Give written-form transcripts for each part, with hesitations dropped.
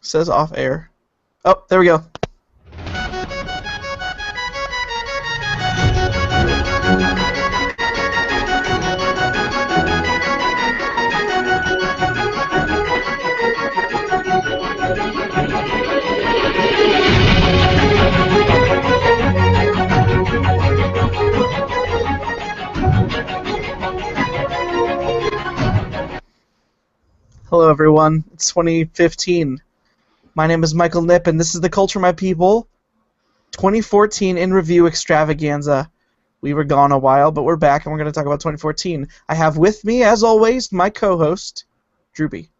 Says off air. Oh, there we go. Hello everyone, it's 2015. My name is Michael Nip, and this is the Culture My People 2014 in Review Extravaganza. We were gone a while, but we're back, and we're going to talk about 2014. I have with me, as always, my co-host, Drewby.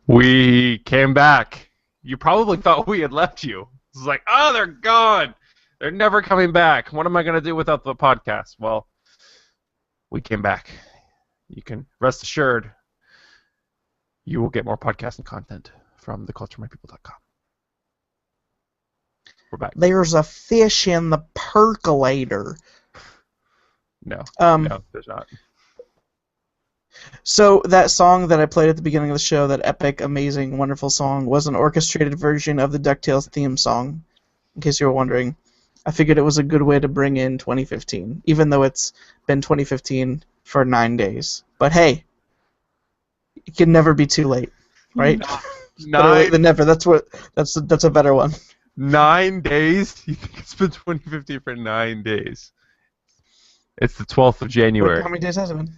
We came back. You probably thought we had left you. It's like, oh, they're gone. They're never coming back. What am I going to do without the podcast? Well, we came back. You can rest assured you will get more podcasting content from theculturemypeople.com. We're back. There's a fish in the percolator. No, there's not. So that song that I played at the beginning of the show, that epic, amazing, wonderful song, was an orchestrated version of the DuckTales theme song, in case you were wondering. I figured it was a good way to bring in 2015, even though it's been 2015 for 9 days. But hey, it can never be too late, right? Better late than never. That's a better one. 9 days? You think it's been 2015 for 9 days? It's the 12th of January. Wait, how many days has it been?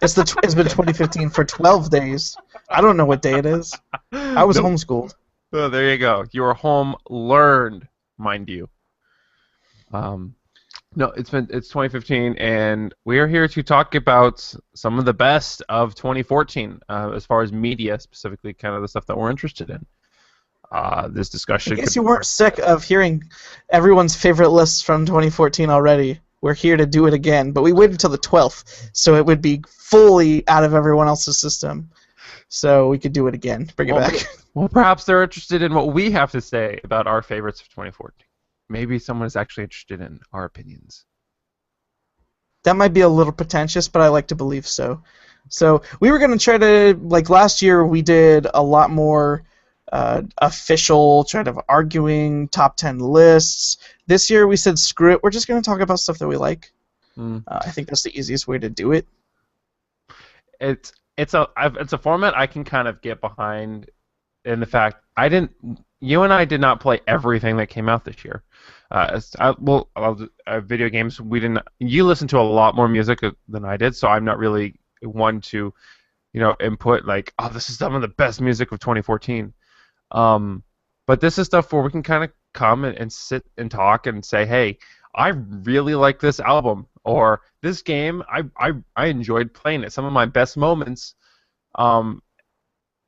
It's been 2015 for 12 days. I don't know what day it is. I was homeschooled. Oh, there you go. You were home learned, mind you. No, it's 2015, and we are here to talk about some of the best of 2014 as far as media, specifically kind of the stuff that we're interested in. This discussion. I guess you weren't sick of hearing everyone's favorite lists from 2014 already. We're here to do it again, but we waited until the 12th, so it would be fully out of everyone else's system, so we could do it again. Bring it back. Well, perhaps they're interested in what we have to say about our favorites of 2014. Maybe someone is actually interested in our opinions. That might be a little pretentious, but I like to believe so. So we were going to try to, like last year, we did a lot more official, kind of arguing top 10 lists. This year we said screw it. We're just going to talk about stuff that we like. I think that's the easiest way to do it. It's a format I can kind of get behind. In the fact you and I did not play everything that came out this year. Video games, we didn't. You listened to a lot more music than I did, so I'm not really one to, input like, oh, this is some of the best music of 2014. But this is stuff where we can kind of come and sit and talk and say, hey, I really like this album, or this game, I enjoyed playing it. Some of my best moments,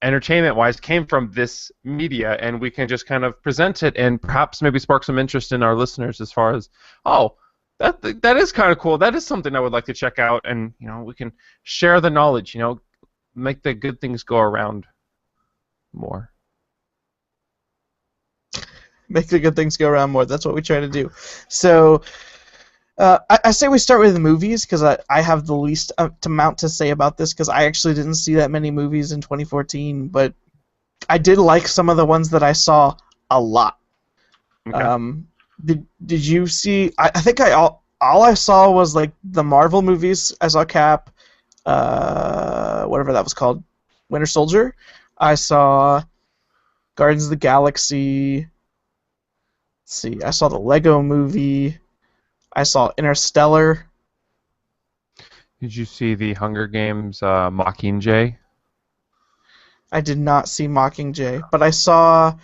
entertainment-wise, came from this media, and we can just kind of present it and perhaps maybe spark some interest in our listeners as far as, oh, that is kind of cool. That is something I would like to check out, and we can share the knowledge. Make the good things go around more. Make the good things go around more. That's what we try to do. So I say we start with the movies because I have the least amount to say about this because I actually didn't see that many movies in 2014, but I did like some of the ones that I saw a lot. Okay. Did you see? I think all I saw was like the Marvel movies. I saw Cap, whatever that was called, Winter Soldier. I saw Guardians of the Galaxy. Let's see, I saw the Lego Movie. I saw Interstellar. Did you see the Hunger Games Mockingjay? I did not see Mockingjay, but I saw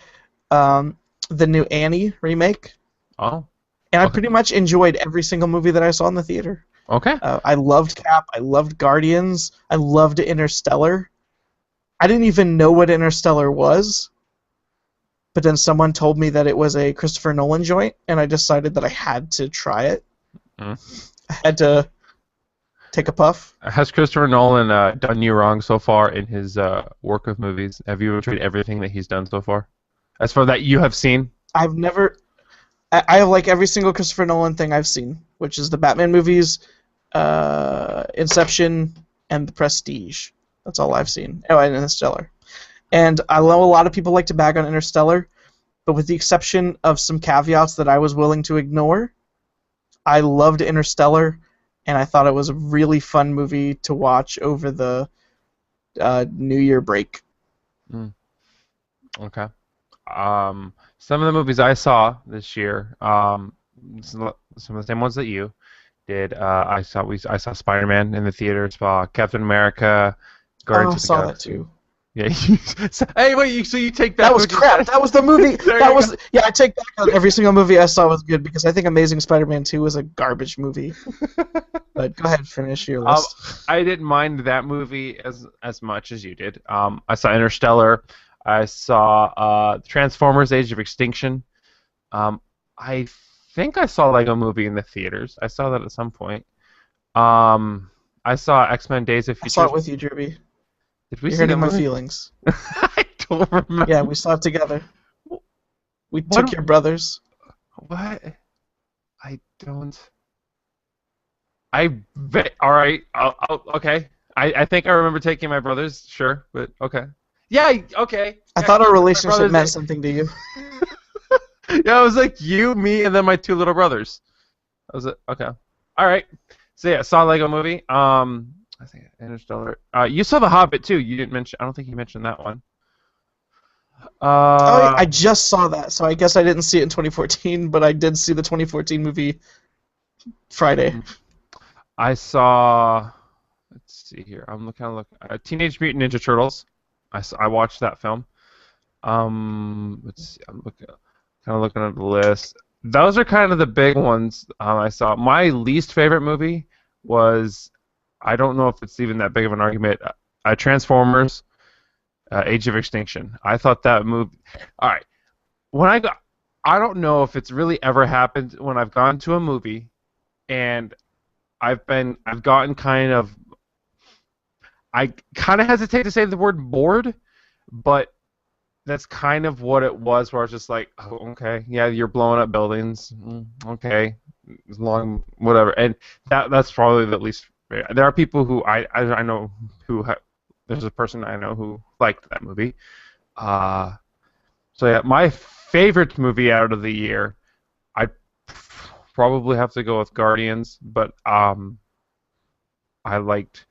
the new Annie remake. Oh. And I pretty much enjoyed every single movie that I saw in the theater. Okay. I loved Cap. I loved Guardians. I loved Interstellar. I didn't even know what Interstellar was, but then someone told me that it was a Christopher Nolan joint, and I decided that I had to try it. I had to take a puff. Has Christopher Nolan done you wrong so far in his work of movies? Have you enjoyed everything that he's done so far? As far that you have seen? I've never... I have like every single Christopher Nolan thing I've seen, which is the Batman movies, Inception, and The Prestige. That's all I've seen. Oh, and Interstellar. And I know a lot of people like to bag on Interstellar, but with the exception of some caveats that I was willing to ignore, I loved Interstellar, and I thought it was a really fun movie to watch over the New Year break. Okay. Some of the movies I saw this year, some of the same ones that you did. I saw Spider-Man in the theater. Saw Captain America, Guardians I of the saw Galaxy. that too. Yeah. Hey, wait. So you take back That was crap. That was the movie. There That you was I take back on every single movie I saw was good because I think Amazing Spider-Man 2 was a garbage movie. But go ahead, finish your list. I didn't mind that movie as much as you did. I saw Interstellar. I saw Transformers: Age of Extinction. I think I saw Lego Movie in the theaters. I saw that at some point. I saw X-Men: Days of I Future. saw it with you, Drewby. Did we You're see hurting that my movie? feelings. I don't remember. Yeah, we saw it together. We What- took your brothers. What? I don't. All right. Okay. I think I remember taking my brothers. Sure, but okay. Yeah. Okay. I Yeah, thought our my relationship brothers- meant something to you. Yeah, it was like you, me, and then my two little brothers. That was it. Okay. All right. So yeah, saw Lego Movie. I think Interstellar. You saw The Hobbit too. You didn't mention. I don't think you mentioned that one. I just saw that, so I guess I didn't see it in 2014, but I did see the 2014 movie Friday. I saw. Let's see here. I'm looking. Teenage Mutant Ninja Turtles. I watched that film. Let's see. I'm looking at the list. Those are kind of the big ones I saw. My least favorite movie was, I don't know if it's even that big of an argument, Transformers: Age of Extinction. I thought that movie. All right. I don't know if it's really ever happened when I've gone to a movie, and I've gotten kind of. I kind of hesitate to say the word bored, but that's kind of what it was, where I was just like, oh, okay, yeah, you're blowing up buildings, okay, as long, whatever, and that's probably the least. There are people who I know who there's a person I know who liked that movie. So yeah, my favorite movie out of the year, I'd probably have to go with Guardians, but I liked.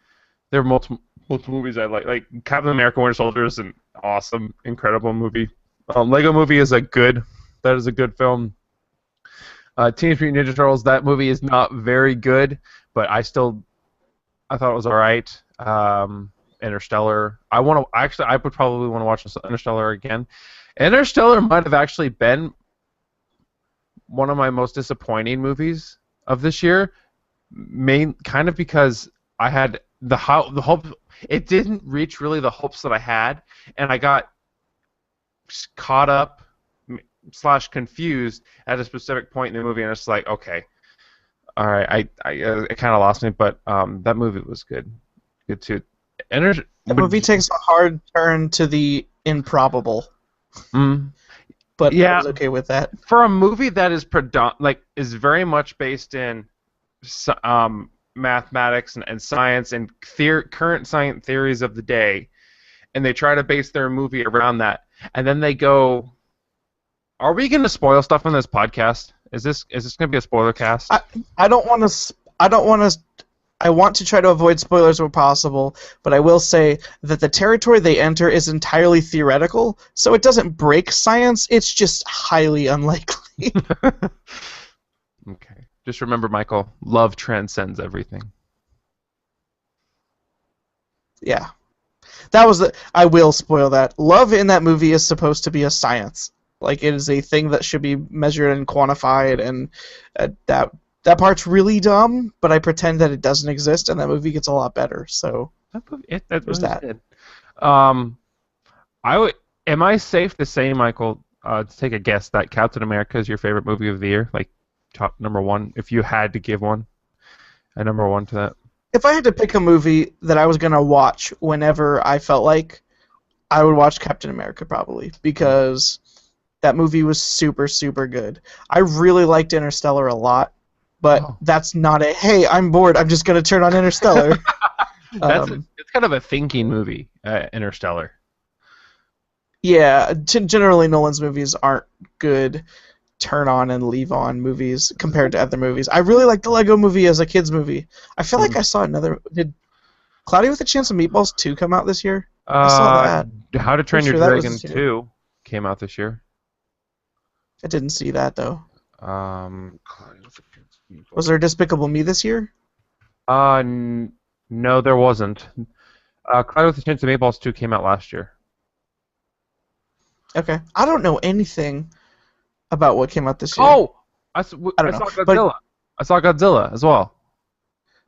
There are multiple movies I like Captain America: Winter Soldier is an awesome, incredible movie. Lego Movie is a good film. Teenage Mutant Ninja Turtles, that movie is not very good, but I thought it was all right. Interstellar, I would probably want to watch Interstellar again. Interstellar might have actually been one of my most disappointing movies of this year, kind of because I had the hope. It didn't reach really the hopes that I had, and I got caught up / confused at a specific point in the movie, and it's like, okay, all right, it kind of lost me, but that movie was good too. The movie takes a hard turn to the improbable, but yeah, I was okay with that. For a movie that is is very much based in mathematics and science and current science theories of the day, and they try to base their movie around that, and then they go, are we going to spoil stuff on this podcast? Is this going to be a spoiler cast? I don't want to. I want to try to avoid spoilers where possible, but I will say that the territory they enter is entirely theoretical, so it doesn't break science. It's just highly unlikely. Okay. Just remember, Michael, love transcends everything. Yeah. I will spoil that. Love in that movie is supposed to be a science. Like, it is a thing that should be measured and quantified, and that part's really dumb, but I pretend that it doesn't exist, and that movie gets a lot better, so there's that. Good. Am I safe to say, Michael, to take a guess, that Captain America is your favorite movie of the year? Like, top number one, if you had to give one, a number one to that? If I had to pick a movie that I was going to watch whenever I felt like, I would watch Captain America probably, because that movie was super, super good. I really liked Interstellar a lot, but that's not hey, I'm bored, I'm just going to turn on Interstellar. It's kind of a thinking movie, Interstellar. Yeah, generally Nolan's movies aren't good turn on and leave on movies compared to other movies. I really like the Lego movie as a kids movie. I feel like I saw another. Did Cloudy with a Chance of Meatballs 2 come out this year? I saw that. How to Train Pretty Your sure that was Dragon this year. 2 came out this year. I didn't see that though. Cloudy with a Chance of Meatballs. Was there Despicable Me this year? No, there wasn't. Cloudy with a Chance of Meatballs 2 came out last year. Okay, I don't know anything about what came out this year. Oh, I don't saw know, Godzilla. but- I saw Godzilla as well.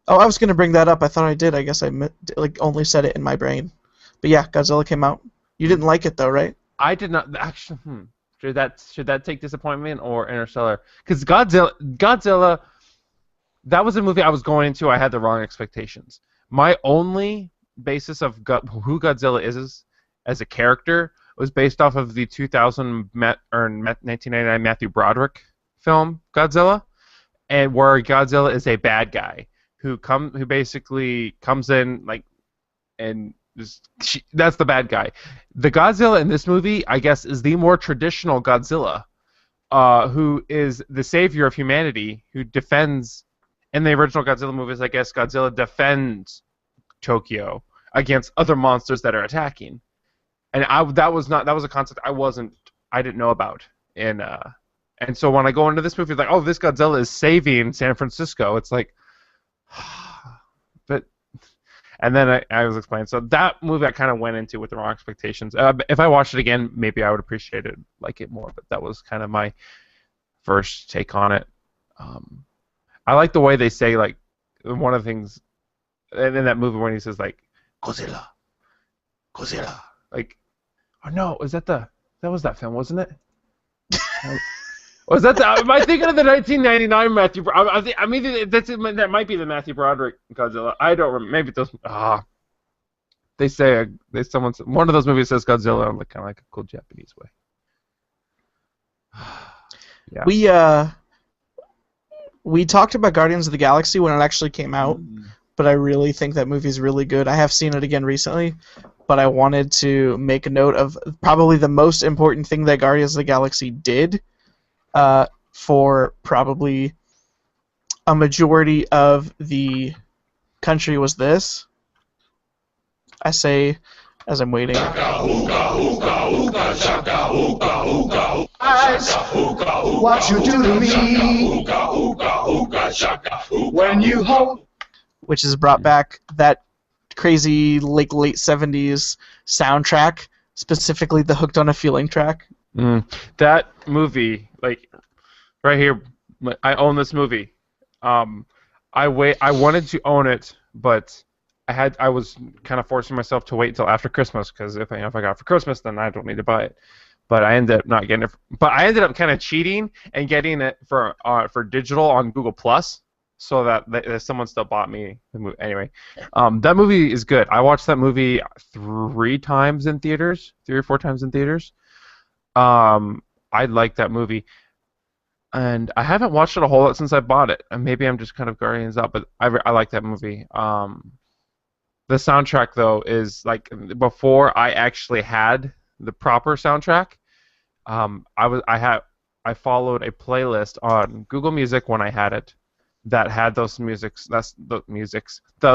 Oh, I was gonna bring that up. I thought I did. I guess I only said it in my brain. But yeah, Godzilla came out. You didn't like it though, right? I did not actually. Should that take disappointment or Interstellar? Because Godzilla, that was a movie I was going into. I had the wrong expectations. My only basis of who Godzilla is as a character was based off of the 1999 Matthew Broderick film Godzilla, and where Godzilla is a bad guy who basically comes in and that's the bad guy. The Godzilla in this movie, I guess, is the more traditional Godzilla, who is the savior of humanity, who defends. In the original Godzilla movies, I guess Godzilla defends Tokyo against other monsters that are attacking. And that was a concept I didn't know about, and so when I go into this movie, it's like, oh, this Godzilla is saving San Francisco. It's like, but, and then I was explaining. So that movie I kind of went into with the wrong expectations. If I watched it again, maybe I would appreciate it, like it more. But that was kind of my first take on it. I like the way they say, like, one of the things in that movie when he says like, Godzilla, like. Oh no, that was that film, wasn't it? Was that? Am I thinking of the 1999 Matthew? I mean, that might be the Matthew Broderick Godzilla. I don't remember. Maybe those. They say one of those movies says Godzilla. I'm kind of like a cool Japanese way. Yeah. We talked about Guardians of the Galaxy when it actually came out, but I really think that movie's really good. I have seen it again recently, but I wanted to make a note of probably the most important thing that Guardians of the Galaxy did for probably a majority of the country was this. I say, as I'm waiting. What you do to me when you hold, which has brought back that crazy late 70s soundtrack, specifically the Hooked on a Feeling track. That movie, like right here, I own this movie. I wanted to own it, but I was kind of forcing myself to wait until after Christmas, because if I got it for Christmas, then I don't need to buy it. But I ended up not getting it. But I ended up kind of cheating and getting it for digital on Google Plus, so that someone still bought me the movie. Anyway, that movie is good. I watched that movie 3 or 4 times in theaters. I like that movie, and I haven't watched it a whole lot since I bought it. And maybe I'm just kind of Guardians out, but I like that movie. The soundtrack though is like before I actually had the proper soundtrack. I followed a playlist on Google Music when I had it that had those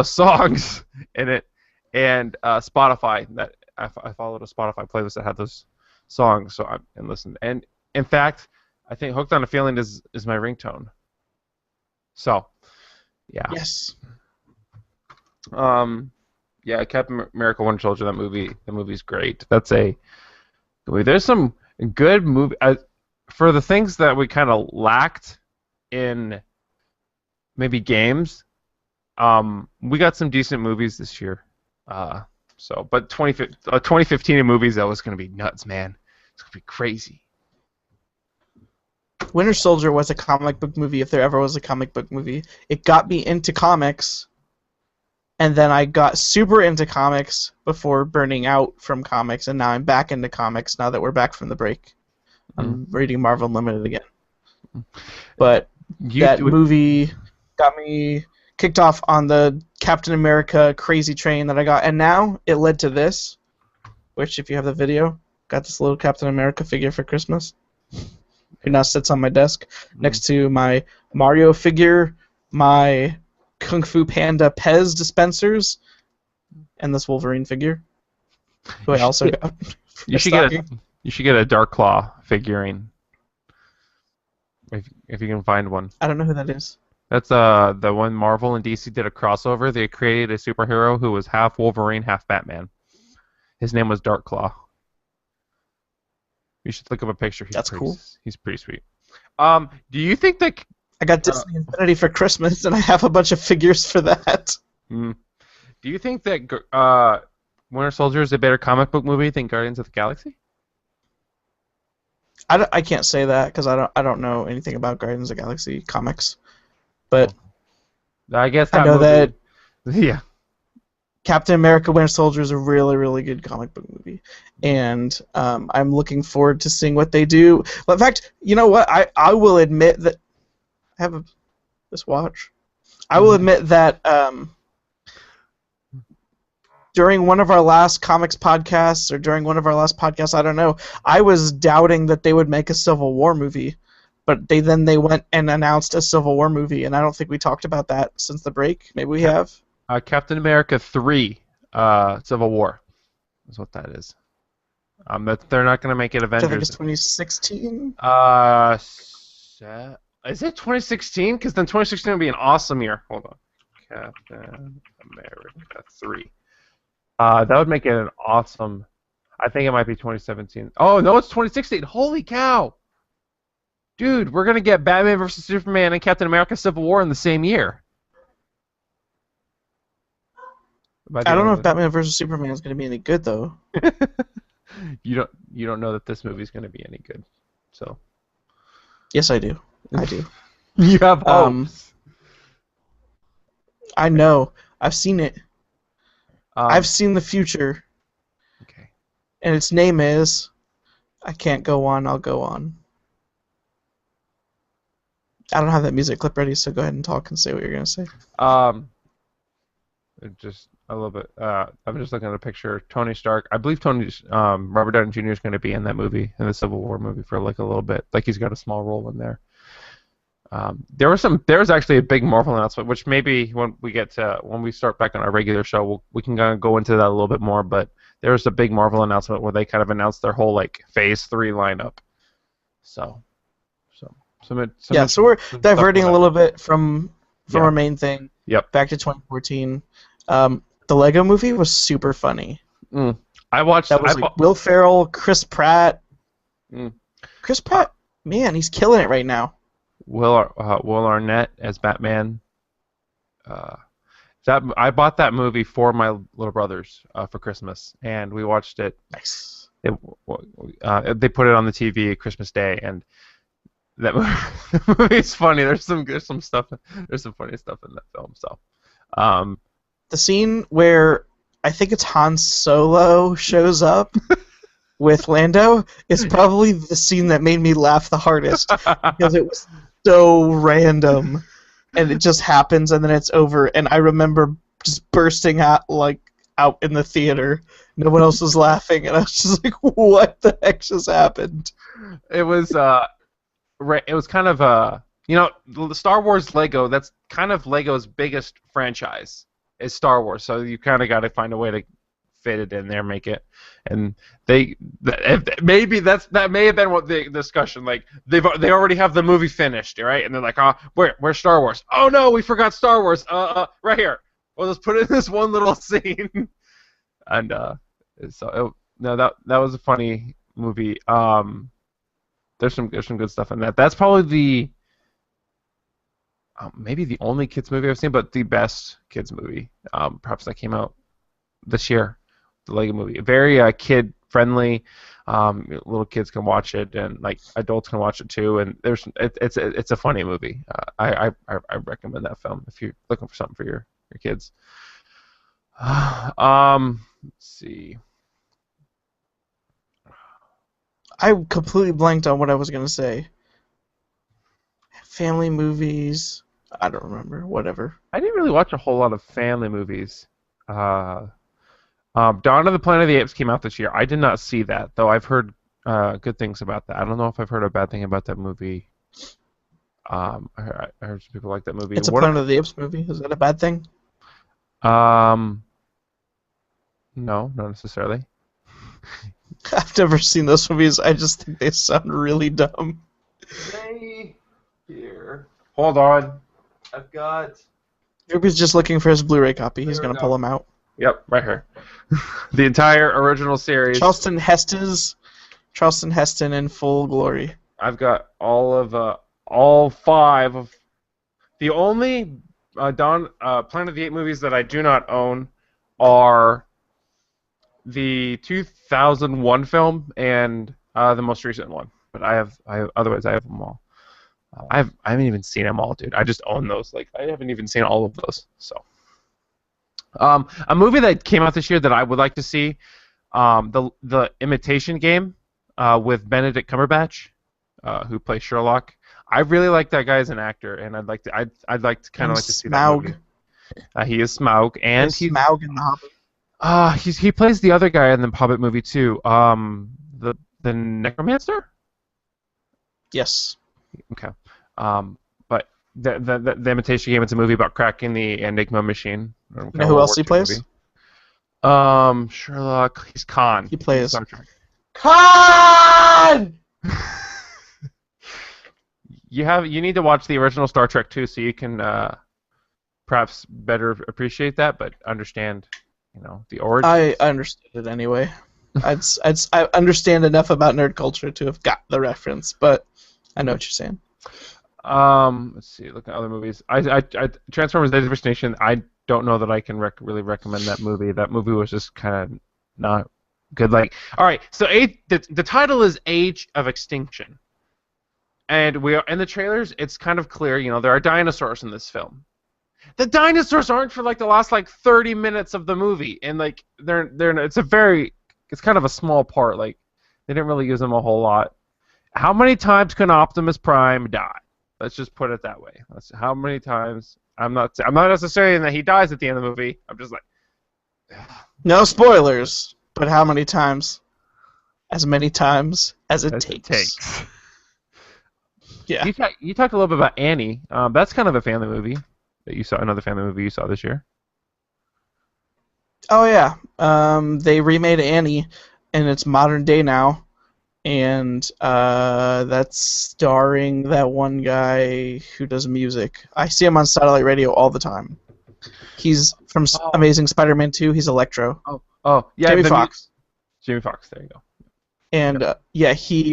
songs in it, and Spotify that I followed a Spotify playlist that had those songs, and listened. And in fact, I think "Hooked on a Feeling" is my ringtone. So, yeah. Yes. Yeah, Captain America: Winter Soldier. The movie's great. That's a movie. There's some good movie for the things that we kind of lacked in maybe games. We got some decent movies this year. But 2015 in movies, that was gonna be nuts, man. It's gonna be crazy. Winter Soldier was a comic book movie, if there ever was a comic book movie. It got me into comics, and then I got super into comics before burning out from comics, and now I'm back into comics now that we're back from the break. I'm reading Marvel Unlimited again. But that movie got me kicked off on the Captain America crazy train that I got, and now it led to this, which, if you have the video, got this little Captain America figure for Christmas. Who now sits on my desk next to my Mario figure, my Kung Fu Panda Pez dispensers, and this Wolverine figure, who I also got. You should get a Dark Claw figurine if you can find one. I don't know who that is. That's the one Marvel and DC did a crossover. They created a superhero who was half Wolverine, half Batman. His name was Dark Claw. You should look up a picture. That's cool. He's pretty sweet. Do you think that I got Disney Infinity for Christmas, and I have a bunch of figures for that. Do you think that Winter Soldier is a better comic book movie than Guardians of the Galaxy? I can't say that because I don't know anything about Guardians of the Galaxy comics, but I guess I know that yeah, Captain America: Winter Soldier is a really, really good comic book movie, and I'm looking forward to seeing what they do. Well, in fact, you know what? I will admit that I have this watch. I will admit that during one of our last comics podcasts, or during one of our last podcasts, I don't know, I was doubting that they would make a Civil War movie, but they went and announced a Civil War movie, and I don't think we talked about that since the break. Maybe we have. Captain America 3, Civil War, is what that is. That they're not going to make it Avengers. I think it's 2016. Is it 2016? Because then 2016 would be an awesome year. Hold on, Captain America 3. That would make it an awesome. I think it might be 2017. Oh no, it's 2016. Holy cow, dude! We're gonna get Batman vs Superman and Captain America: Civil War in the same year. I don't know if Batman vs Superman is gonna be any good though. You don't know that this movie is gonna be any good, so. Yes, I do. I do. You have hopes. I know. I've seen it. I've seen the future. Okay. And its name is I Can't Go On, I'll Go On. I don't have that music clip ready, so go ahead and talk and say what you're going to say. Just a little bit. I'm just looking at a picture. Tony Stark. I believe Robert Downey Jr. is going to be in that movie, in the Civil War movie, for like a little bit. Like he's got a small role in there. There was actually a big Marvel announcement, which maybe when we start back on our regular show, we can kind of go into that a little bit more. But there was a big Marvel announcement where they kind of announced their whole like Phase 3 lineup. So we're diverting a little bit from our main thing. Yep. Back to 2014. The Lego Movie was super funny. I watched. That was Will Ferrell, Chris Pratt. Chris Pratt, man, he's killing it right now. Will Arnett as Batman. I bought that movie for my little brothers for Christmas, and we watched it. Nice. They put it on the TV Christmas Day, and that movie is funny. There's some stuff. There's some funny stuff in that film. So, the scene where I think it's Han Solo shows up with Lando is probably the scene that made me laugh the hardest because it was so random, and it just happens, and then it's over. And I remember just bursting out in the theater. No one else was laughing, and I was just like, "What the heck just happened?" It was kind of the Star Wars Lego. That's kind of Lego's biggest franchise is Star Wars. So you kind of got to find a way to fit it in there, make it. And that may have been what the discussion, like they already have the movie finished, right? And they're like, where's Star Wars? Oh no, we forgot Star Wars. Right here. Well, let's put it in this one little scene. And that was a funny movie. There's some good stuff in that. That's probably maybe the only kids movie I've seen, but the best kids movie, perhaps that came out this year. The Lego Movie, very kid friendly. Little kids can watch it, and like adults can watch it too. And it's a funny movie. I recommend that film if you're looking for something for your kids. Let's see. I completely blanked on what I was gonna say. Family movies. I don't remember. Whatever. I didn't really watch a whole lot of family movies. Dawn of the Planet of the Apes came out this year. I did not see that, though. I've heard good things about that. I don't know if I've heard a bad thing about that movie. I heard some people like that movie. It's a Planet of the Apes movie. Is that a bad thing? No, not necessarily. I've never seen those movies. I just think they sound really dumb. Stay here. Hold on. I've got. Drewby's just looking for his Blu-ray copy. He's There we going to go. pull him out. Yep, right here. The entire original series. Charlton Heston in full glory. I've got all 5 of the only Planet of the Apes movies that I do not own are the 2001 film and the most recent one. But otherwise I have them all. I haven't even seen them all, dude. I just own those. Like I haven't even seen all of those. So, a movie that came out this year that I would like to see, the Imitation Game, with Benedict Cumberbatch, who plays Sherlock. I really like that guy as an actor, and I'd like to kind of like to see that movie. He is Smaug, and he's Smaug in the Hobbit. He plays the other guy in the Hobbit movie too. The Necromancer. Yes. Okay. But the Imitation Game, it's a movie about cracking the Enigma machine. You know who else he plays? Movie. Sherlock. He's Khan. He plays Star Trek. Khan. You need to watch the original Star Trek too, so you can perhaps better appreciate that, but understand, the origin. I understood it anyway. I understand enough about nerd culture to have got the reference, but I know what you're saying. Let's see. Look at other movies. Transformers: Days of Extinction. I don't know that I can really recommend that movie. That movie was just kind of not good. Like, all right. So the title is Age of Extinction, and we are in the trailers. It's kind of clear. There are dinosaurs in this film. The dinosaurs aren't for like the last 30 minutes of the movie, and it's kind of a small part. Like they didn't really use them a whole lot. How many times can Optimus Prime die? Let's just put it that way. How many times? I'm not necessarily saying that he dies at the end of the movie. I'm just like, no spoilers, but how many times? As many times as it takes. Yeah. You talked a little bit about Annie. That's kind of a family movie that you saw. Another family movie you saw this year. Oh yeah. They remade Annie, and it's modern day now. And that's starring that one guy who does music. I see him on satellite radio all the time. He's from Amazing Spider-Man 2. He's Electro. Oh, yeah. Jamie Foxx. Jamie Foxx. There you go. And he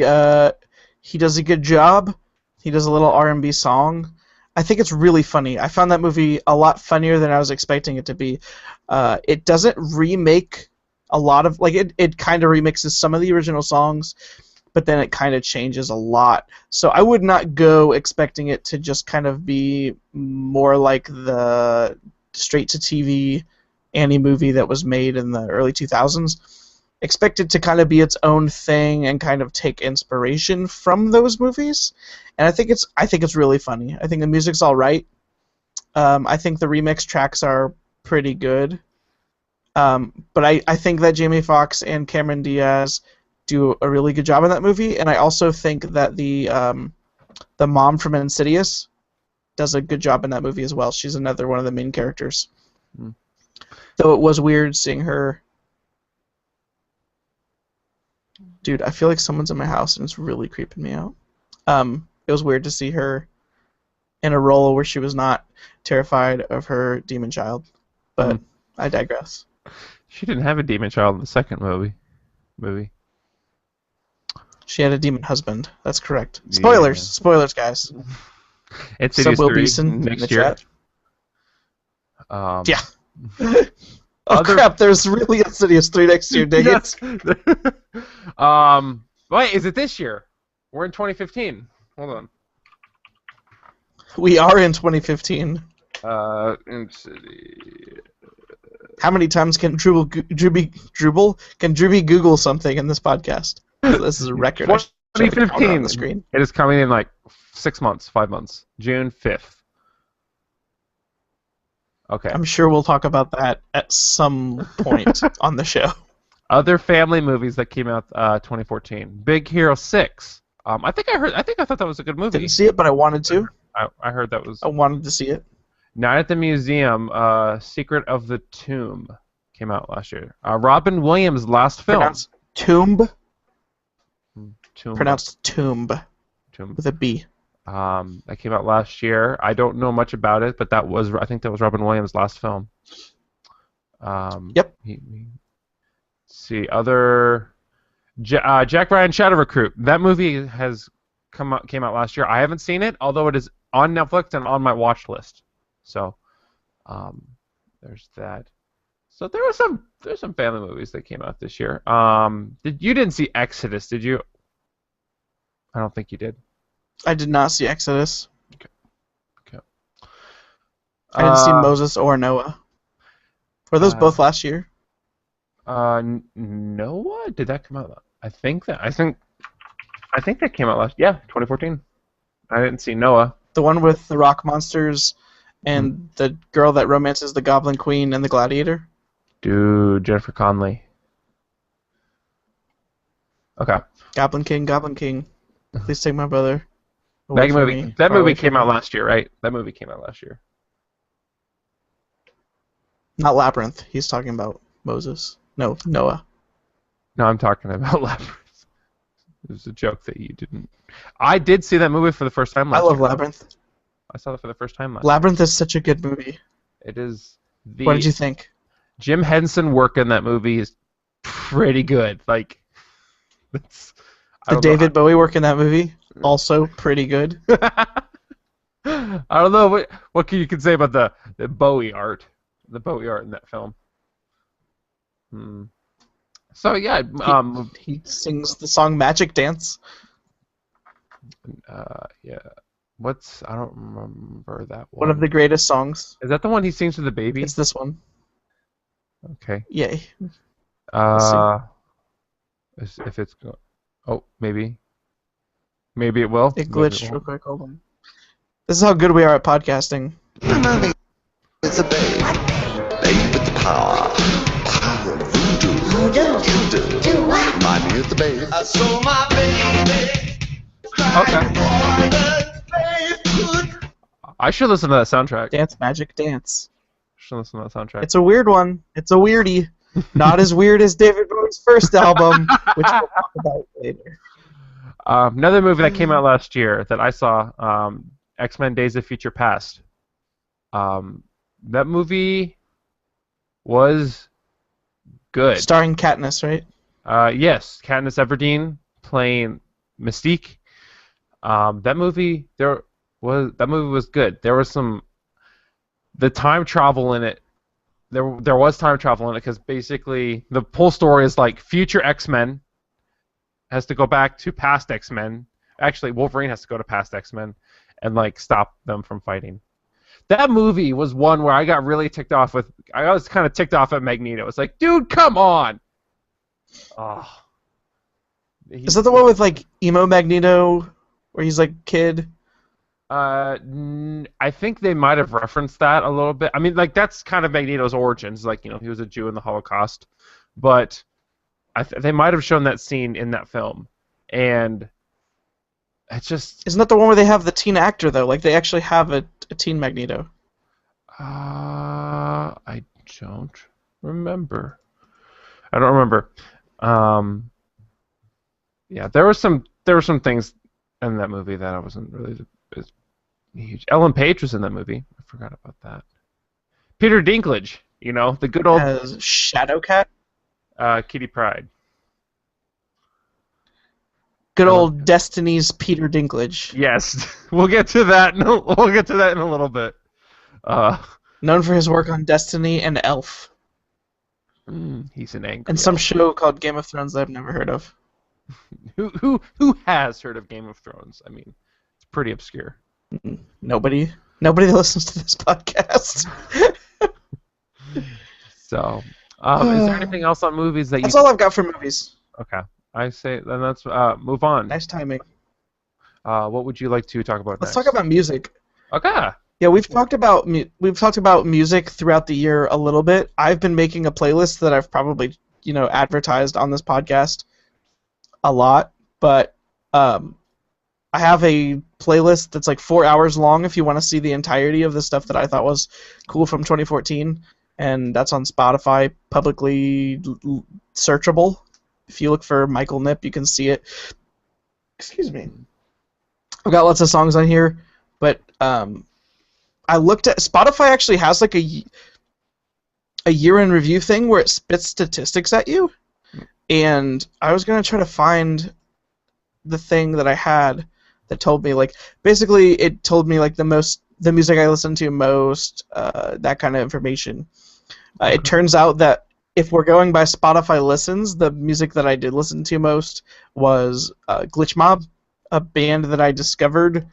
does a good job. He does a little R&B song. I think it's really funny. I found that movie a lot funnier than I was expecting it to be. It doesn't remake a lot of it kind of remixes some of the original songs, but then it kind of changes a lot. So I would not go expecting it to just kind of be more like the straight to TV Annie movie that was made in the early 2000s. Expect it to kind of be its own thing and kind of take inspiration from those movies. And I think it's really funny. I think the music's all right. I think the remix tracks are pretty good. But I think that Jamie Foxx and Cameron Diaz do a really good job in that movie, and I also think that the mom from Insidious does a good job in that movie as well. She's another one of the main characters. Mm. Though it was weird seeing her. Dude, I feel like someone's in my house, and it's really creeping me out. It was weird to see her in a role where she was not terrified of her demon child, but I digress. She didn't have a demon child in the second movie. She had a demon husband. That's correct. Spoilers. Yeah. Spoilers, guys. Insidious 3 next year. Yeah. Oh, crap. There's really Insidious 3 next year, dang it. Wait, is it this year? We're in 2015. Hold on. We are in 2015. Insidious. How many times can Drewby Google something in this podcast? This is a record. 2015. On the screen. It is coming in 5 months. June 5th. Okay. I'm sure we'll talk about that at some point on the show. Other family movies that came out 2014. Big Hero 6. I thought that was a good movie. Didn't see it, but I wanted to. I heard that was. I wanted to see it. Night at the Museum. Secret of the Tomb came out last year. Robin Williams' last film. Pronounced Tomb. Tomb. Pronounced Tomb. Tomb. With a B. That came out last year. I don't know much about it, but I think that was Robin Williams' last film. Yep. See other Jack Ryan Shadow Recruit. That movie came out last year. I haven't seen it, although it is on Netflix and on my watch list. So, there's that. So there's some family movies that came out this year. You didn't see Exodus, did you? I don't think you did. I did not see Exodus. Okay. I didn't see Moses or Noah. Were those both last year? Noah? Did that come out? I think that came out last. Yeah, 2014. I didn't see Noah. The one with the rock monsters and the girl that romances the Goblin Queen and the Gladiator? Dude, Jennifer Connelly. Okay. Goblin King. Please take my brother. That movie came out last year, right? That movie came out last year. Not Labyrinth. He's talking about Moses. No, Noah. No, I'm talking about Labyrinth. It was a joke that you didn't. I did see that movie for the first time last year. I love Labyrinth. I saw it for the first time last Labyrinth is such a good movie. It is. What did you think? Jim Henson work in that movie is pretty good. Like, the David Bowie work in that movie also pretty good. I don't know what you can say about the Bowie art, in that film. So yeah, he sings the song "Magic Dance." Yeah. I don't remember that one. One of the greatest songs. Is that the one he sings to the baby? It's this one. Okay. Yay. If it's maybe it will. It glitched real quick. Hold on. This is how good we are at podcasting. It's a babe. Babe with the power. Power of voodoo. You do. Remind me of the babe. I saw my baby. Okay. I should listen to that soundtrack. Dance, Magic Dance. Should listen to that soundtrack. It's a weird one. It's a weirdie. Not as weird as David Bowie's first album, which we'll talk about later. Another movie that came out last year that I saw, X-Men: Days of Future Past. That movie was good. Starring Katniss, right? Yes, Katniss Everdeen playing Mystique. That movie was good. There was the time travel in it. There was time travel in it because basically the whole story is like future X-Men has to go back to past X-Men. Actually, Wolverine has to go to past X-Men and like stop them from fighting. That movie was one where I got really ticked off with. I was kind of ticked off at Magneto. It's like, dude, come on. Oh. Is that the one with like emo Magneto, where he's like kid? I think they might have referenced that a little bit. I mean, like that's kind of Magneto's origins. Like, he was a Jew in the Holocaust, but they might have shown that scene in that film, and it's just. Isn't that the one where they have the teen actor though? Like they actually have a teen Magneto. I don't remember. Yeah, there were some things in that movie that I wasn't really as huge. Ellen Page was in that movie. I forgot about that. Peter Dinklage, the good old Shadowcat. Kitty Pryde. Good old Destiny's Peter Dinklage. Yes, we'll get to that. We'll get to that in a little bit. Known for his work on Destiny and Elf. He's an angry. And some show called Game of Thrones that I've never heard of. Who has heard of Game of Thrones? I mean, it's pretty obscure. Nobody that listens to this podcast. So, is there anything else on movies that That's all I've got for movies. Okay, I say then let's move on. Nice timing. What would you like to talk about Let's next? talk about music. Okay. Yeah, we've talked about music throughout the year a little bit. I've been making a playlist that I've probably advertised on this podcast a lot, but I have a playlist that's like 4 hours long if you want to see the entirety of the stuff that I thought was cool from 2014, and that's on Spotify, publicly searchable. If you look for Michael Nip, you can see it. Excuse me. I've got lots of songs on here, but I looked at Spotify actually has like a year in review thing where it spits statistics at you, and I was gonna try to find the thing that I had that told me basically it told me the music I listened to most, that kind of information. It turns out that if we're going by Spotify listens, the music that I did listen to most was Glitch Mob, a band that I discovered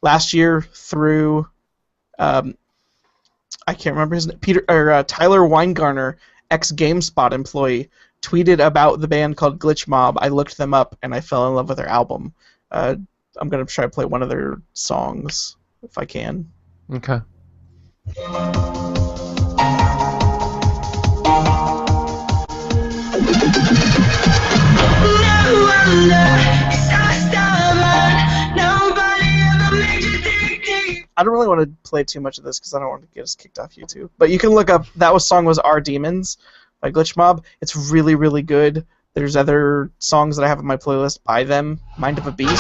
last year through I can't remember his name. Tyler Weingarner, ex-GameSpot employee, tweeted about the band called Glitch Mob. I looked them up and I fell in love with their album. I'm gonna try to play one of their songs if I can. Okay. I don't really want to play too much of this because I don't want to get us kicked off YouTube. But you can look up, song was Our Demons by Glitch Mob. It's really, really good. There's other songs that I have on my playlist by them. Mind of a Beast.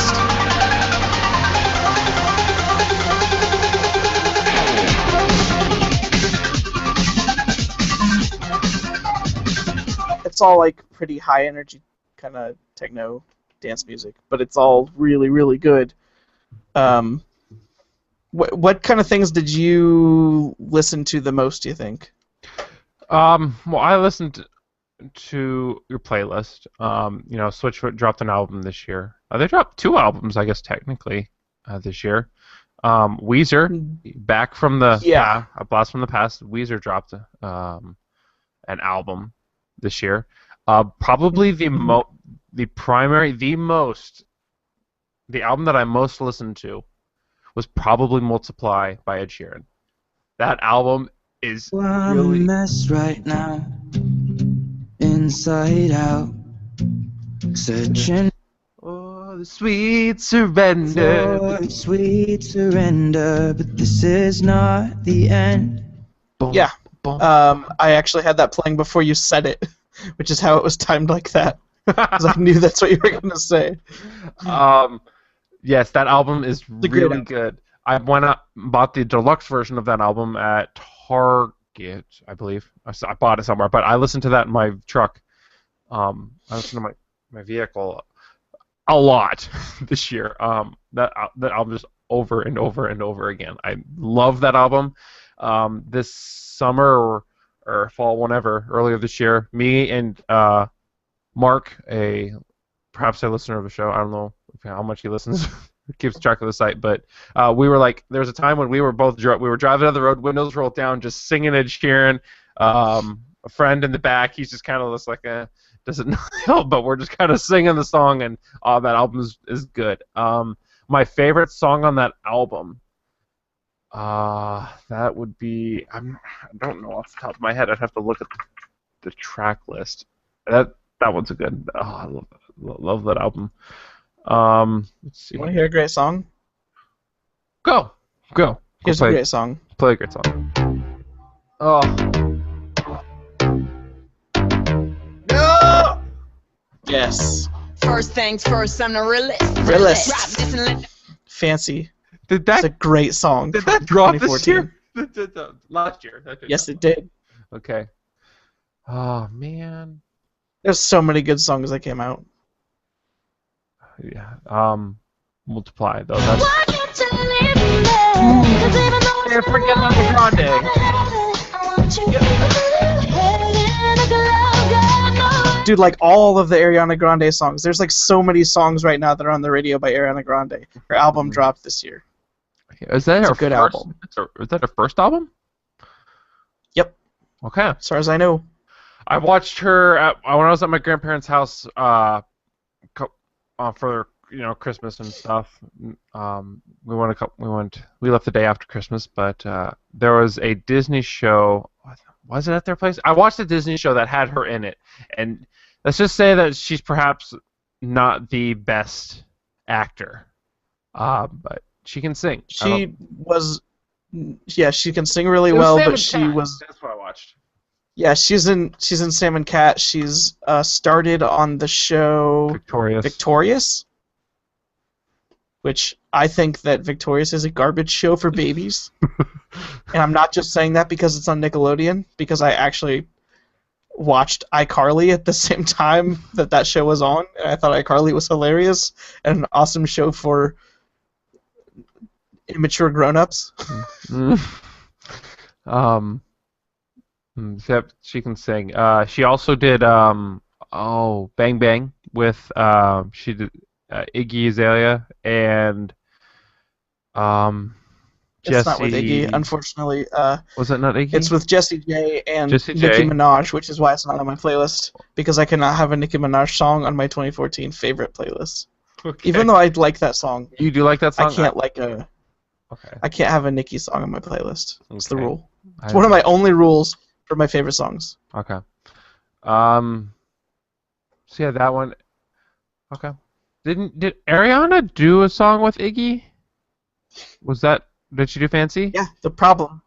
It's all pretty high energy kind of techno dance music, but it's all really, really good. What kind of things did you listen to the most, do you think? Well, I listened to your playlist. Switchfoot dropped an album this year. They dropped 2 albums, I guess, technically, this year. Weezer, back from the a blast from the past. Weezer dropped an album this year. Probably the album that I most listened to was probably Multiply by Ed Sheeran. That album is really... I'm a mess right now, inside out, searching for the sweet surrender. But this is not the end. Boom, yeah. Boom. I actually had that playing before you said it, which is how it was timed like that. Because I knew that's what you were going to say. Yes, that album is really good. I went out and bought the deluxe version of that album at Target, I believe. I bought it somewhere, but I listened to that in my truck. I listened to my vehicle a lot this year. That album just over and over and over again. I love that album. This summer or fall, whenever, earlier this year, me and Mark, perhaps a listener of the show, I don't know how much he listens, keeps track of the site, but we were there was a time when we were both we were driving down the road, windows rolled down, just singing Ed Sheeran. A friend in the back, he's just kind of just doesn't know, but we're just kind of singing the song, and that album is good. My favorite song on that album, that would be, I don't know off the top of my head. I'd have to look at the track list. That one's a good. Oh, I love that album. Let's see. Want to hear a great song? Go. Here's a great song. Play a great song. Oh. No! Yes. First things first, I'm the realist. Realist. Fancy. It's a great song. Did that drop this year? Last year. Yes, it did. Okay. Oh, man. There's so many good songs that came out. Yeah. Multiply, though. That's... Can't forget Ariana Grande. Dude, all of the Ariana Grande songs. There's so many songs right now that are on the radio by Ariana Grande. Her album dropped this year. Is that it's her a good first album? Is that her first album? Yep. Okay. As far as I know. I watched her when I was at my grandparents' house for Christmas and stuff. We left the day after Christmas, but there was a Disney show. Was it at their place? I watched a Disney show that had her in it, and let's just say that she's perhaps not the best actor, but she can sing. She was, yeah, she can sing really It was well, Sam but and she Cat. was, That's what I watched. yeah, she's in Sam and Cat. She's started on the show Victorious, which I think that Victorious is a garbage show for babies. And I'm not just saying that because it's on Nickelodeon, because I actually watched iCarly at the same time that show was on, and I thought iCarly was hilarious and an awesome show for immature grown-ups. Except she can sing. She also did Bang Bang with she did Iggy Azalea and It's Jesse. not with Iggy, unfortunately. Was it not Iggy? It's with Jessie J and Jessie Nicki J. Minaj, which is why it's not on my playlist, because I cannot have a Nicki Minaj song on my 2014 favorite playlist. Okay. Even though I like that song, You do like that song? I can't Okay. I can't have a Nicki song on my playlist. It's the Okay. rule. It's one of my only rules for my favorite songs. Okay. So yeah, that one. Okay. Did Ariana do a song with Iggy? Did she do Fancy? Yeah, the problem.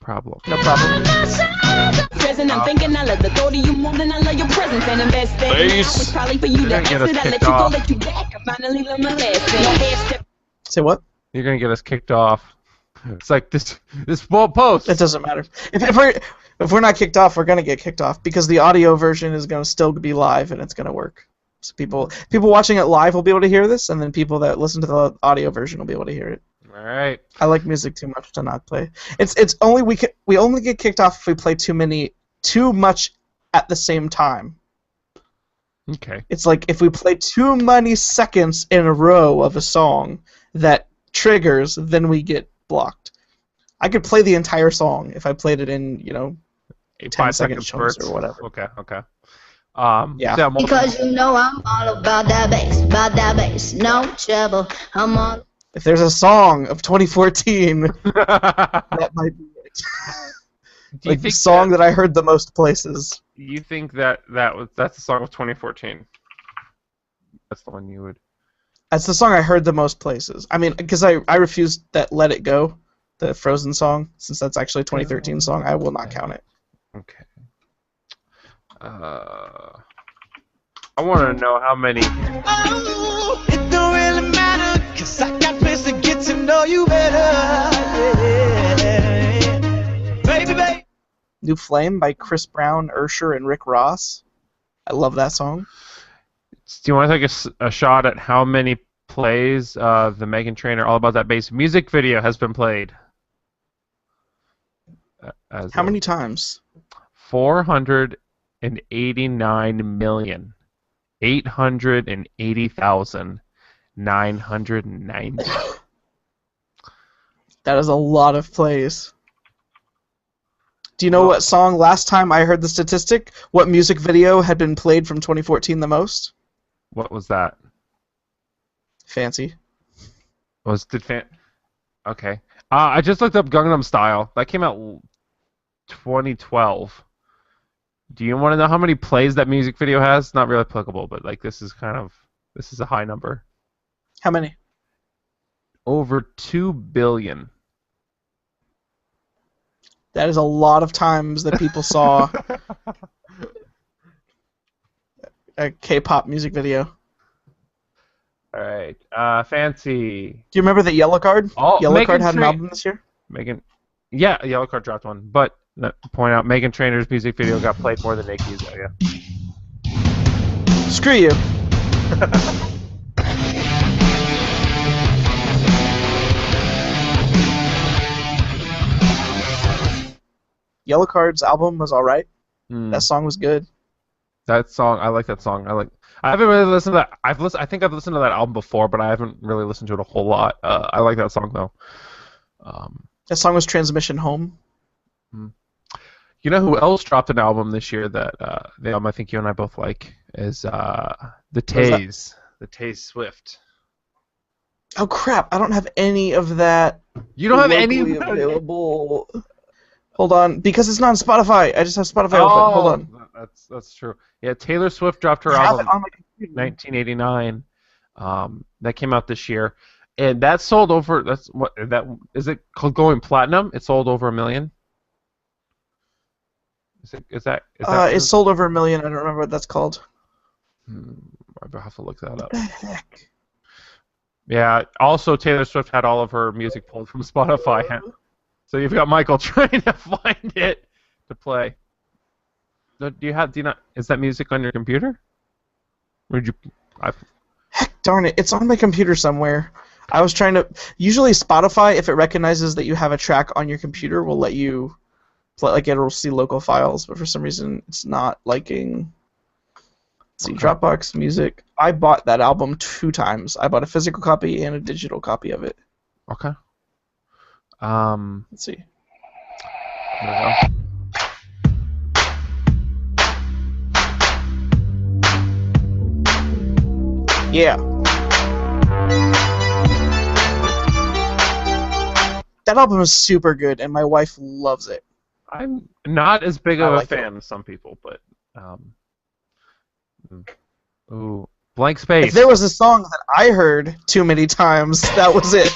Problem. No problem. Present, I'm thinking I love the thought of you more than I love your presence and investing. I was probably for you to You're gonna get us answer. I let kicked you go, off. let you back. I finally learned my lesson. No half-step. Say what? You're gonna get us kicked off. It's like this post. It doesn't matter. If we're not kicked off, we're gonna get kicked off because the audio version is gonna still be live and it's gonna work. So people watching it live will be able to hear this, and then people that listen to the audio version will be able to hear it. All right. I like music too much to not play. It's only we only get kicked off if we play too much at the same time. Okay. It's like if we play too many seconds in a row of a song that triggers, then we get blocked. I could play the entire song if I played it in 10-second chunks or whatever. Okay. Yeah. Sam, Because you know I'm all about that bass, no trouble. I'm all If there's a song of 2014, that might be it. do you Like the think song that I heard the most places. you think that's the song of 2014? That's the one you would. That's the song I heard the most places. I mean, because I refused that "Let It Go," the Frozen song, since that's actually a 2013 song. I will not count it. Okay. I want to know how many. Oh, it don't really matter, 'cause I got plans to get to know you better. Yeah. Baby. "New Flame" by Chris Brown, Usher, and Rick Ross. I love that song. Do you want to take a shot at how many plays the Meghan Trainor All About That Bass music video has been played? How many times? 489,880,990. That is a lot of plays. Do you know what song last time I heard the statistic? What music video had been played from 2014 the most? What was that? Fancy. Okay. I just looked up Gangnam Style. That came out 2012. Do you want to know how many plays that music video has? Not really applicable, but like this is a high number. How many? Over 2 billion. That is a lot of times that people saw a K-pop music video. All right. Fancy. Do you remember that Yellow Card? Oh, Yellow Meghan Card had an Tra- album this year? Yeah, Yellow Card dropped one. But point out, Meghan Trainor's music video got played more than Nicki's. Yeah. Screw you. Yellow Card's album was alright. That song was good. That song, I like that song. I haven't really listened to that. I think I've listened to that album before, but I haven't really listened to it a whole lot. I like that song though. That song was Transmission Home. You know who else dropped an album this year that the album I think you and I both like is The Tays. the Tay Swift. Oh crap! I don't have any of that. You don't have any locally available. Hold on, because it's not on Spotify. I just have Spotify open. Hold on. That's true. Yeah, Taylor Swift dropped her I have album it on my computer. 1989. That came out this year, and that sold over. That's what that is. It called going platinum. It sold over 1 million. Is that? It sold over 1 million. I don't remember what that's called. I have to look that up. What the heck? Yeah. Also, Taylor Swift had all of her music pulled from Spotify. So you've got Michael trying to find it to play. Do you not? Is that music on your computer? Or did you? Heck darn it! It's on my computer somewhere. I was trying to. Usually, Spotify, if it recognizes that you have a track on your computer, will let you. Like it'll see local files, but for some reason, it's not liking. Let's see, Dropbox Music. I bought that album 2 times. I bought a physical copy and a digital copy of it. Okay. Let's see. There we go. Yeah. That album is super good, and my wife loves it. I'm not as big of a like fan as some people, but ooh, Blank Space. If there was a song that I heard too many times, that was it.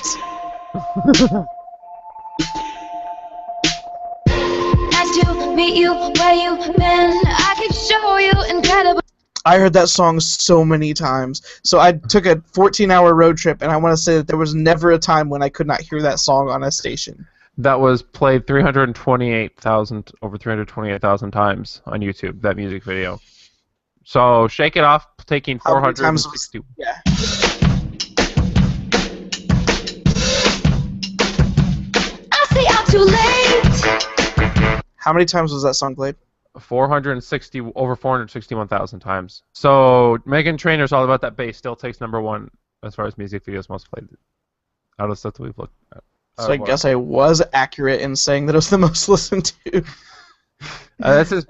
Nice to meet you where you been. I can show you incredible. I heard that song so many times. So I took a 14-hour road trip, and I want to say that there was never a time when I could not hear that song on a station. That was played over 328,000 times on YouTube. That music video. So Shake It Off, taking 460. Yeah. I say I'm too late. How many times was that song played? Over 461,000 times. So Meghan Trainor's All About That Bass still takes #1 as far as music videos most played out of stuff that we've looked at. So I guess I was accurate in saying that it was the most listened to. That is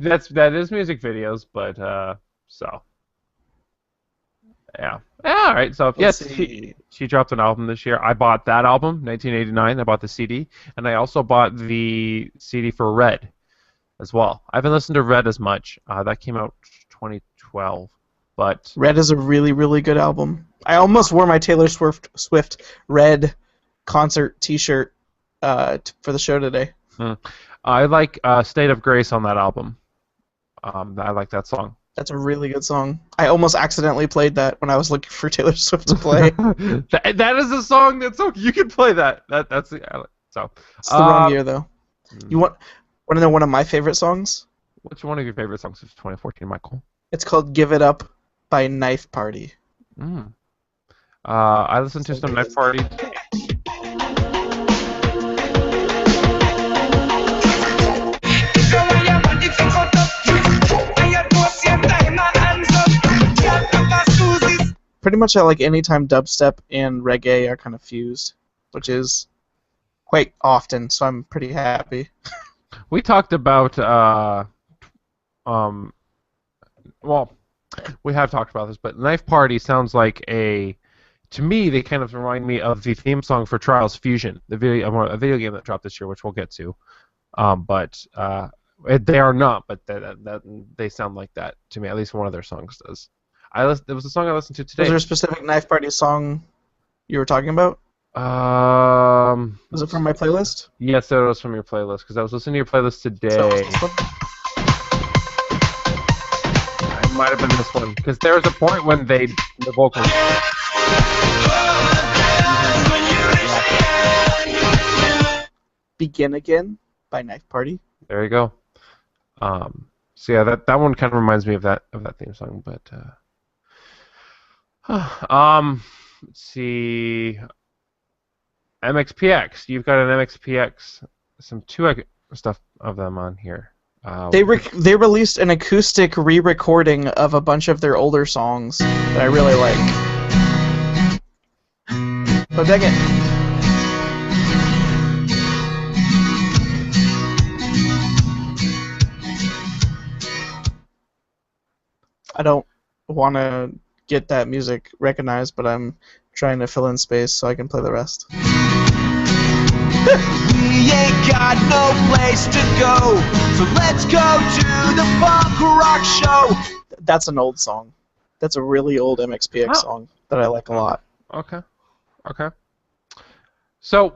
music videos, but so yeah. All right. So yes, she dropped an album this year. I bought that album, 1989. I bought the CD, and I also bought the CD for Red as well. I haven't listened to Red as much. That came out 2012, but Red is a really, really good album. I almost wore my Taylor Swift Red concert T-shirt for the show today. I like State of Grace on that album. I like that song. That's a really good song. I almost accidentally played that when I was looking for Taylor Swift to play. that is a song that's okay. You can play that. That's so. It's the wrong year though. You want to know one of my favorite songs? Which one of your favorite songs of 2014, Michael? It's called "Give It Up" by Knife Party. I listened to some Knife Party. Pretty much I like anytime dubstep and reggae are kind of fused, which is quite often, so I'm pretty happy. We talked about well, we have talked about this, but Knife Party sounds like to me, they kind of remind me of the theme song for Trials Fusion, a video game that dropped this year, which we'll get to. But they are not, but they sound like that to me. At least one of their songs does. There was a song I listened to today. Was there a specific Knife Party song you were talking about? Was it from my playlist? Yes, it was from your playlist, because I was listening to your playlist today. It might have been this one, because there was a point when the vocals. Begin Again by Knife Party. There you go. So yeah, that one kind of reminds me of that theme song, but let's see. MXPX. You've got an MXPX. Some stuff of them on here. They released an acoustic re-recording of a bunch of their older songs that I really like. Oh, dang it. I don't want to get that music recognized, but I'm trying to fill in space so I can play the rest. We ain't got no place to go, so let's go to the punk rock show. That's an old song. That's a really old MXPX song that I like a lot. Okay. So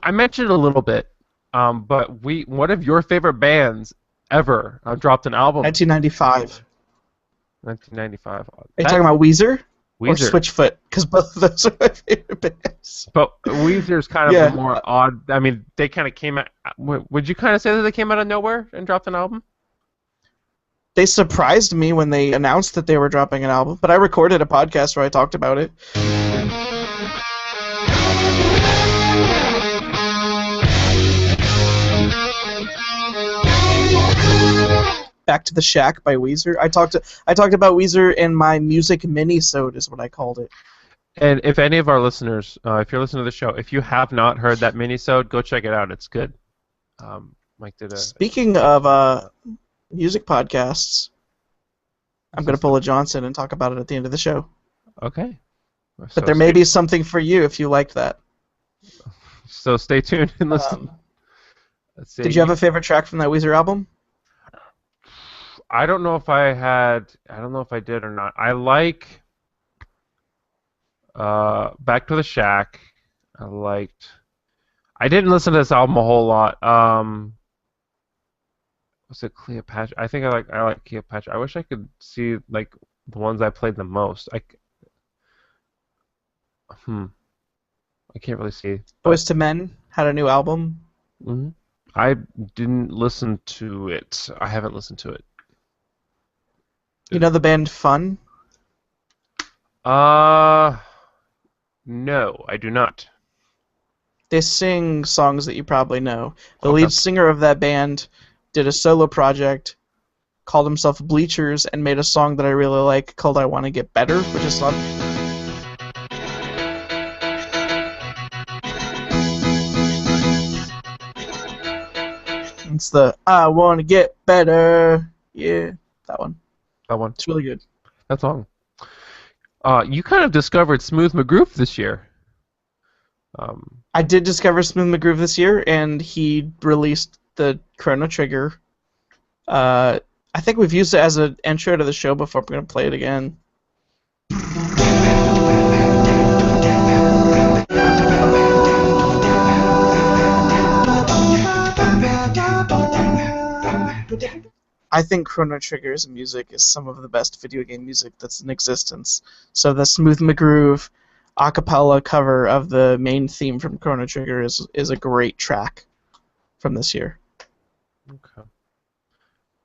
I mentioned it a little bit, but one of your favorite bands ever dropped an album. 1995. 1995. Are you talking about Weezer? Or Weezer. Switchfoot? Because both of those are my favorite bands. But Weezer's kind of the more odd. I mean, they kind of came out. Would you kind of say that they came out of nowhere and dropped an album? They surprised me when they announced that they were dropping an album, but I recorded a podcast where I talked about it. Back to the Shack by Weezer. I talked about Weezer in my music mini-sode is what I called it. And if any of our listeners, if you're listening to the show, if you have not heard that mini-sode, go check it out. It's good. Mike did a... Speaking of music podcasts, I'm going to pull a Johnson and talk about it at the end of the show. Okay. But there may be something for you if you liked that. So stay tuned and listen. Let's see. Did you have a favorite track from that Weezer album? I don't know if I did or not. I like Back to the Shack. I didn't listen to this album a whole lot. Was it Cleopatra? I think I like Cleopatra. I wish I could see like the ones I played the most. I can't really see. Boyz II Men had a new album. Mm-hmm. I didn't listen to it. I haven't listened to it. You know the band Fun? No, I do not. They sing songs that you probably know. The lead singer of that band did a solo project, called himself Bleachers, and made a song that I really like called I Want to Get Better, which is not... It's the I Want to Get Better. Yeah, that one. That one. It's really good. That song. You kind of discovered Smooth McGroove this year. I did discover Smooth McGroove this year, and he released the Chrono Trigger. I think we've used it as an intro to the show before. We're going to play it again. I think Chrono Trigger's music is some of the best video game music that's in existence. So the Smooth McGroove a cappella cover of the main theme from Chrono Trigger is a great track from this year. Okay.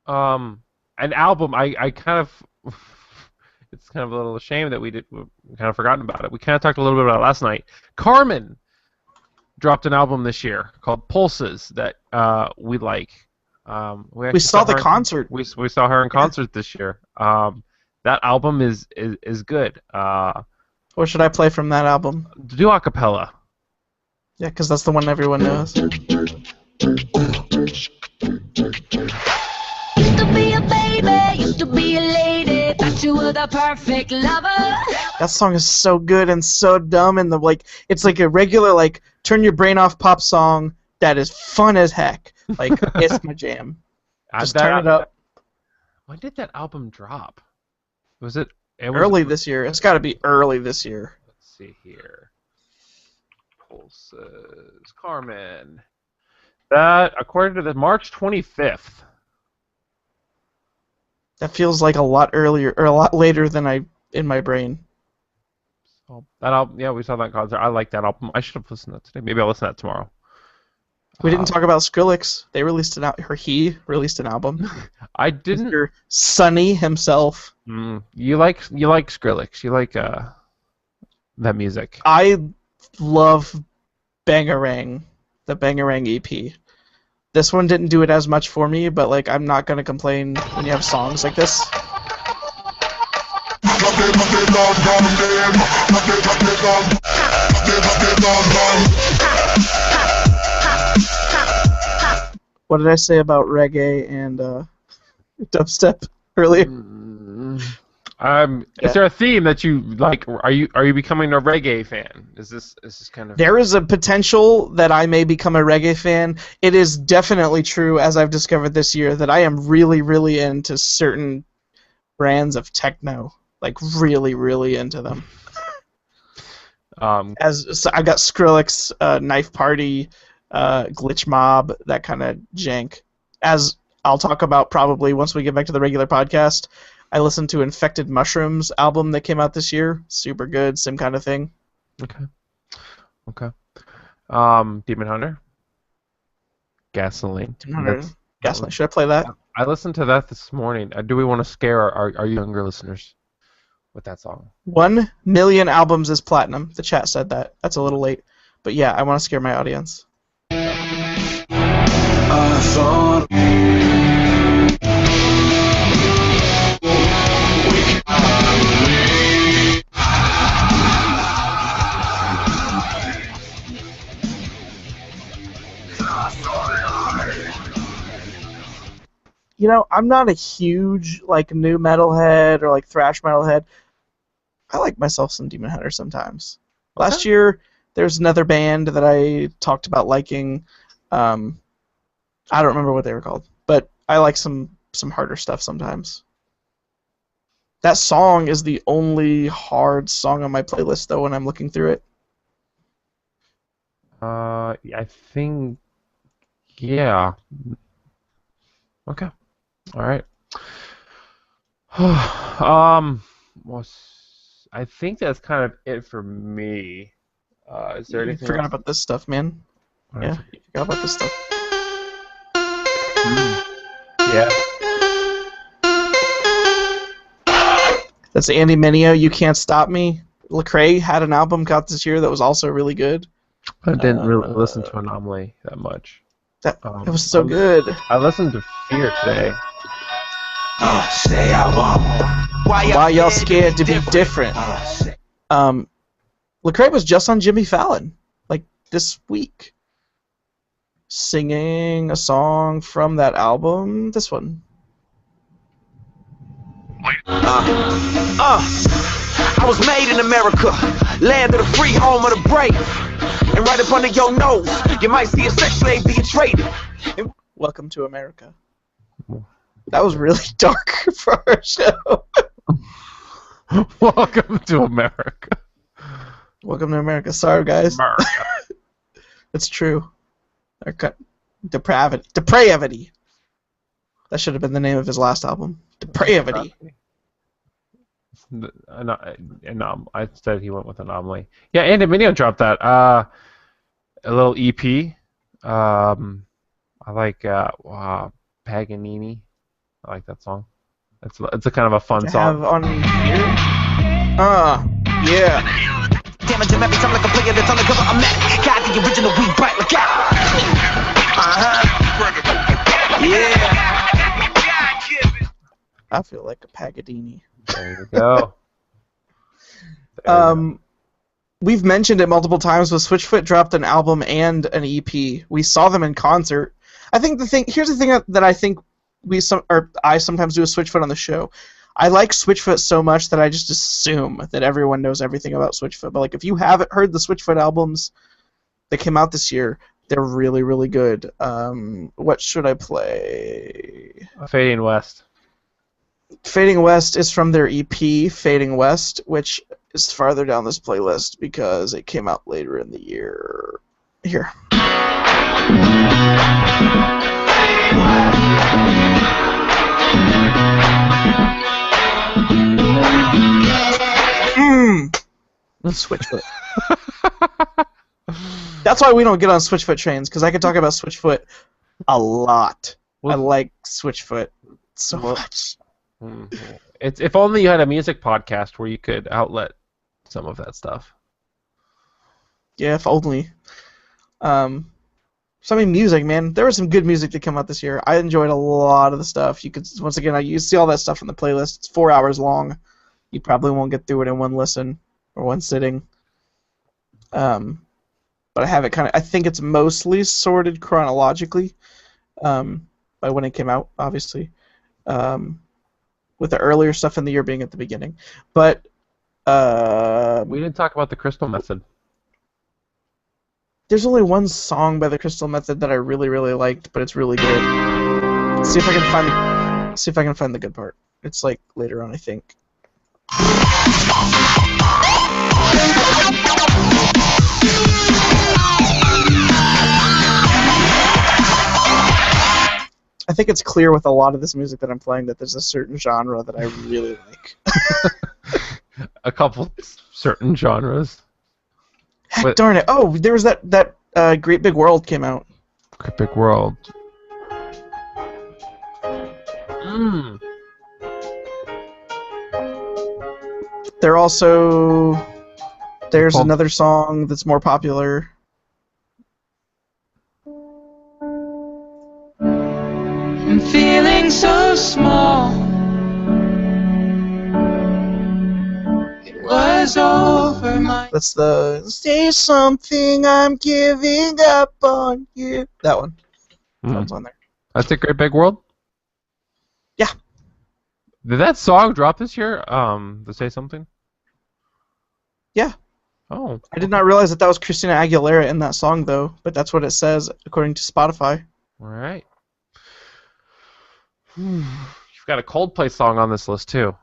An album, I kind of... It's kind of a little shame that we kind of forgotten about it. We kind of talked a little bit about it last night. Carmen dropped an album this year called Pulses that we like. We saw the concert. We saw her in concert this year. That album is good. What should I play from that album? Do a cappella. Yeah, because that's the one everyone knows. Used to be a baby, used to be a lady, thought you were the perfect lover. That song is so good and so dumb, and it's like a regular turn your brain off pop song that is fun as heck. It's my jam. Just turn it up. When did that album drop? Was it early this year? It's got to be early this year. Let's see here. Pulses, Carmen. That, according to the March 25th. That feels like a lot earlier or a lot later than in my brain. So that album, yeah, we saw that concert. I like that album. I should have listened to that today. Maybe I'll listen to that tomorrow. We didn't talk about Skrillex. He released an album. I didn't. Mr. Sonny himself. You like Skrillex. You like that music. I love Bangarang, the Bangarang EP. This one didn't do it as much for me, but I'm not gonna complain when you have songs like this. What did I say about reggae and dubstep earlier? Is there a theme that you like? Are you becoming a reggae fan? Is this kind of? There is a potential that I may become a reggae fan. It is definitely true, as I've discovered this year, that I am really, really into certain brands of techno. Like really, really into them. So I got Skrillex, Knife Party, Glitch Mob, that kind of jank. As I'll talk about probably once we get back to the regular podcast. I listened to Infected Mushrooms album that came out this year. Super good, same kind of thing. Okay. Demon Hunter. Gasoline. Gasoline. Should I play that? I listened to that this morning. Do we want to scare our younger listeners with that song? 1 million albums is platinum. The chat said that. That's a little late. But yeah, I want to scare my audience. I thought You know, I'm not a huge new metal head or thrash metal head. I like myself some Demon Hunter sometimes. Last year, there's another band that I talked about liking. I don't remember what they were called, but I like some harder stuff sometimes. That song is the only hard song on my playlist, though, when I'm looking through it. I think, yeah. Okay. All right. I think that's kind of it for me. Is there anything? You forgot about this stuff, man. Yeah, you forgot about this stuff. Yeah. That's Andy Mineo, You Can't Stop Me. Lecrae had an album got this year that was also really good. I didn't really listen to Anomaly that much. It was so good. I listened to Fear today. say I won't. Why y'all scared to be different? Lecrae was just on Jimmy Fallon, this week, singing a song from that album. This one. I was made in America, land of the free, home of the brave. And right up under your nose, you might see a sex slave being traded. Welcome to America. That was really dark for our show. Welcome to America. Welcome to America. Sorry, guys. America. It's true. Depravity. That should have been the name of his last album. Depravity. I said he went with Anomaly. Yeah, Andy Mineo dropped that. A little EP. I like Paganini. I like that song. It's a kind of a fun song. Have on here? Yeah. Damage him every time like a player that's on the cover. I'm that guy, the original weed bite like Yeah. I feel like a Pagadini. There you go. We've mentioned it multiple times, but Switchfoot dropped an album and an EP. We saw them in concert. Here's the thing that I think I sometimes do with Switchfoot on the show. I like Switchfoot so much that I just assume that everyone knows everything about Switchfoot. But if you haven't heard the Switchfoot albums that came out this year, they're really, really good. What should I play? Fading West. Fading West is from their EP, Fading West, which is farther down this playlist because it came out later in the year. Here. Switchfoot. That's why we don't get on Switchfoot trains, because I could talk about Switchfoot a lot. I like Switchfoot so much. It's if only you had a music podcast where you could outlet some of that stuff. Yeah, if only. Music, man. There was some good music that came out this year. I enjoyed a lot of the stuff. You could you see all that stuff in the playlist. It's 4 hours long. You probably won't get through it in one listen or one sitting. But I have it I think it's mostly sorted chronologically, by when it came out, obviously. with the earlier stuff in the year being at the beginning. But We didn't talk about the Crystal Method. there's only one song by the Crystal Method that I really, really liked, but it's really good. See if I can find the good part. It's like later on, I think. I think it's clear with a lot of this music that I'm playing that there's a certain genre that I really like. A couple certain genres. Heck darn it! Oh, there was that Great Big World came out. Great Big World. Mm. There's another song that's more popular. I'm feeling so small. It was over my. That's the "Say Something, I'm Giving Up on You." That one. That one's on there. That's a Great Big World? Yeah. Did that song drop this year? To Say Something? Yeah. Oh. I did not realize that was Christina Aguilera in that song, though, but that's what it says according to Spotify. All right. You've got a Coldplay song on this list, too.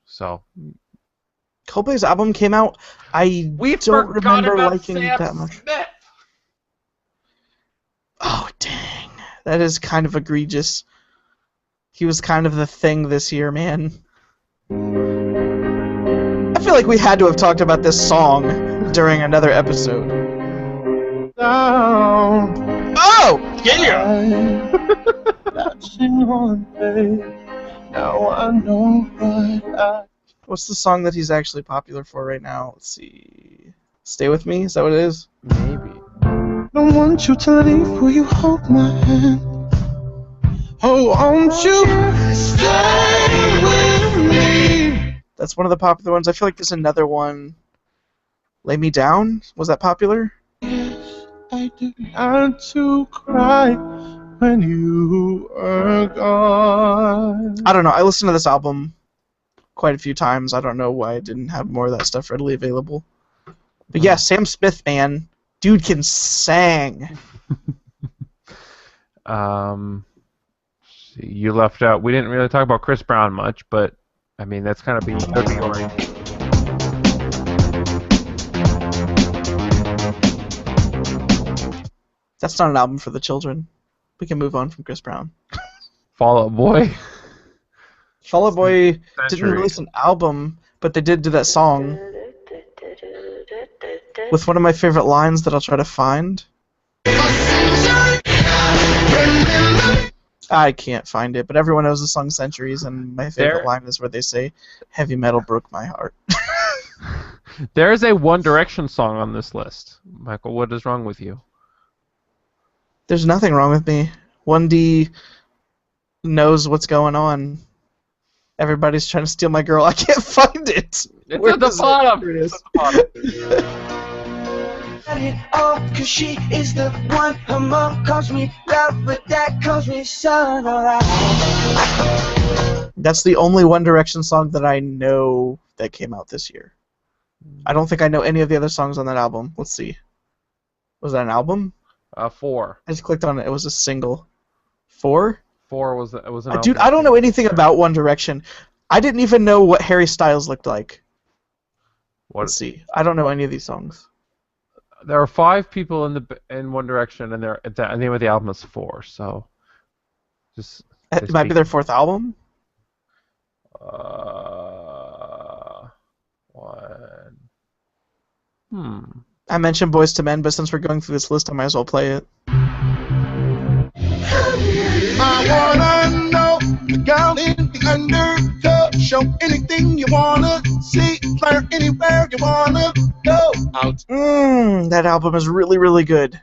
So. Coldplay's album came out. I don't remember liking it that much. Smith. Oh, dang. That is kind of egregious. He was kind of the thing this year, man. I feel like we had to have talked about this song during another episode. Oh! Yeah! What's the song that he's actually popular for right now? Let's see. Stay With Me? Is that what it is? Maybe. Don't want you to leave, will you hold my hand? Oh, won't you stay with me? That's one of the popular ones. I feel like there's another one. Lay Me Down? Was that popular? Yes, I did not to cry when you were gone. I don't know. I listened to this album quite a few times. I don't know why I didn't have more of that stuff readily available. But yeah, Sam Smith, man. Dude can sing. You left out. We didn't really talk about Chris Brown much, but I mean that's kind of being story. That's not an album for the children. We can move on from Chris Brown. Fall Out Boy. Fall Out Boy didn't Century. release an album, but they did do that song with one of my favorite lines that I'll try to find. I can't find it, but everyone knows the song Centuries, and my favorite line is where they say, "Heavy metal broke my heart." There is a One Direction song on this list. Michael, what is wrong with you? There's nothing wrong with me. 1D knows what's going on. Everybody's trying to steal my girl. I can't find it. It's Where at the is it? bottom. Here it is. Oh, cause she is the one. Her mom calls me love, but that calls me son. That's the only One Direction song that I know that came out this year. I don't think I know any of the other songs on that album. Let's see. Was that an album? 4. I just clicked on it. It was a single. 4? 4 was an album. Dude, I don't know anything about One Direction. I didn't even know what Harry Styles looked like. Let's see. I don't know any of these songs. There are 5 people in One Direction, and the name of the album is 4. So, It might be their 4th album. 1. I mentioned Boys to Men, but since we're going through this list, I might as well play it. I wanna know the girl in the undertow. Show anything you wanna see, flirt anywhere you wanna go. Out. That album is really, really good.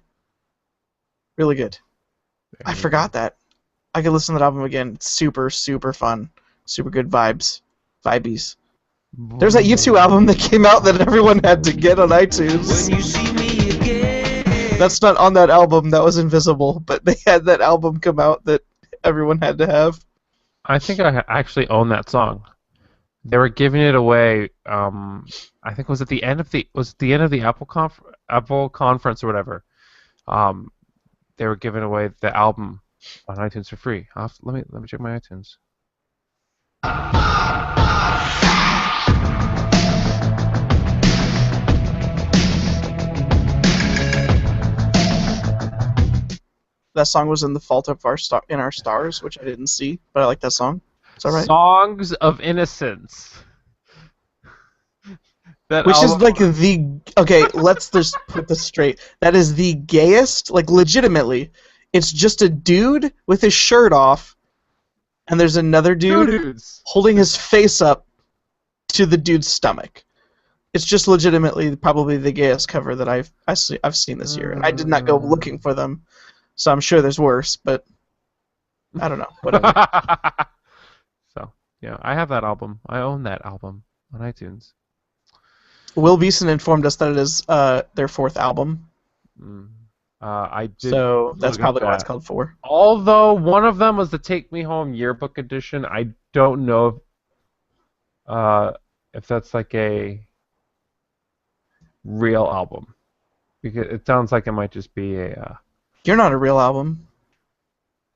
Really good. I forgot that. I could listen to that album again. It's super, super fun. Super good vibes. Vibies. There's that U2 album that came out that everyone had to get on iTunes. When you see me again. That's not on that album. That was Invisible. But they had that album come out that everyone had to have. I think I actually own that song. They were giving it away. I think was at the end of the Apple conference or whatever. They were giving away the album on iTunes for free. Let me check my iTunes. That song was in The Fault of Our Stars, which I didn't see, but I like that song. Is that right? Songs of Innocence. Which is like the... Okay, let's just put this straight. That is the gayest, like legitimately. It's just a dude with his shirt off, and there's another dude holding his face up to the dude's stomach. It's just legitimately probably the gayest cover that I've seen this year. And I did not go looking for them, so I'm sure there's worse, but I don't know. Whatever. So, yeah, I have that album. I own that album on iTunes. Will Beeson informed us that it is their 4th album. I did. So that's probably why it's called 4. Although one of them was the Take Me Home Yearbook Edition, I don't know if that's like a real album, because it sounds like it might just be a. You're not a real album.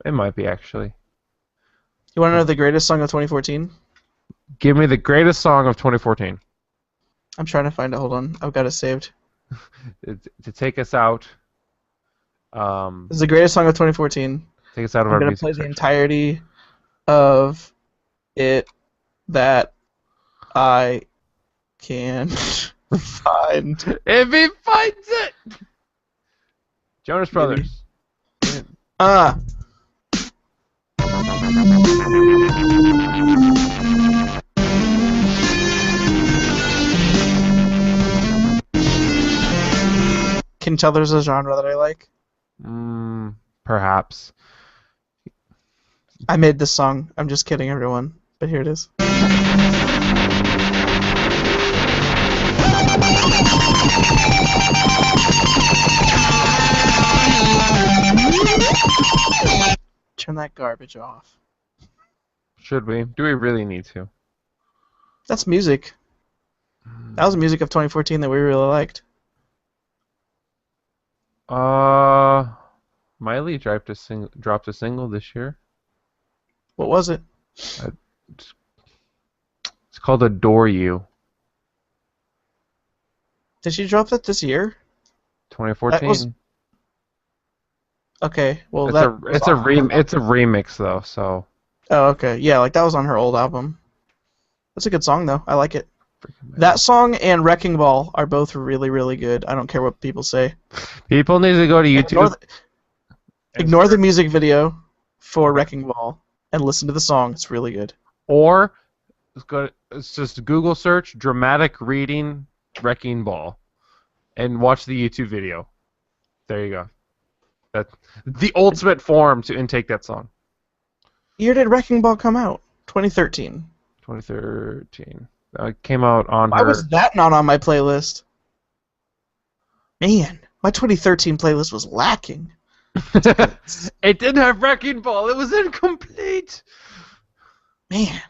It might be actually. You want to know the greatest song of 2014? Give me the greatest song of 2014. I'm trying to find it. Hold on. I've got it saved. To take us out. This is the greatest song of 2014. Take us out of I'm our going to music play the section. entirety of it that I can find. If he finds it! Jonas Brothers. Can you tell there's a genre that I like? Perhaps. I made this song. I'm just kidding, everyone. But here it is. Turn that garbage off. Should we? Do we really need to? That's music. That was music of 2014 that we really liked. Miley dropped a single this year. What was it? It's called Adore You. Did she drop that this year? 2014. Okay, well it's a remix though, so. Oh, okay. Yeah, like that was on her old album. That's a good song though. I like it. That song and Wrecking Ball are both really, really good. I don't care what people say. People need to go to YouTube. Ignore the music video for Wrecking Ball and listen to the song. It's really good. Or it's just Google search dramatic reading Wrecking Ball and watch the YouTube video. There you go. That's the ultimate form to intake that song. Year did Wrecking Ball come out? 2013. 2013. It came out on Why was that not on my playlist? Man, my 2013 playlist was lacking. It didn't have Wrecking Ball. It was incomplete. Man.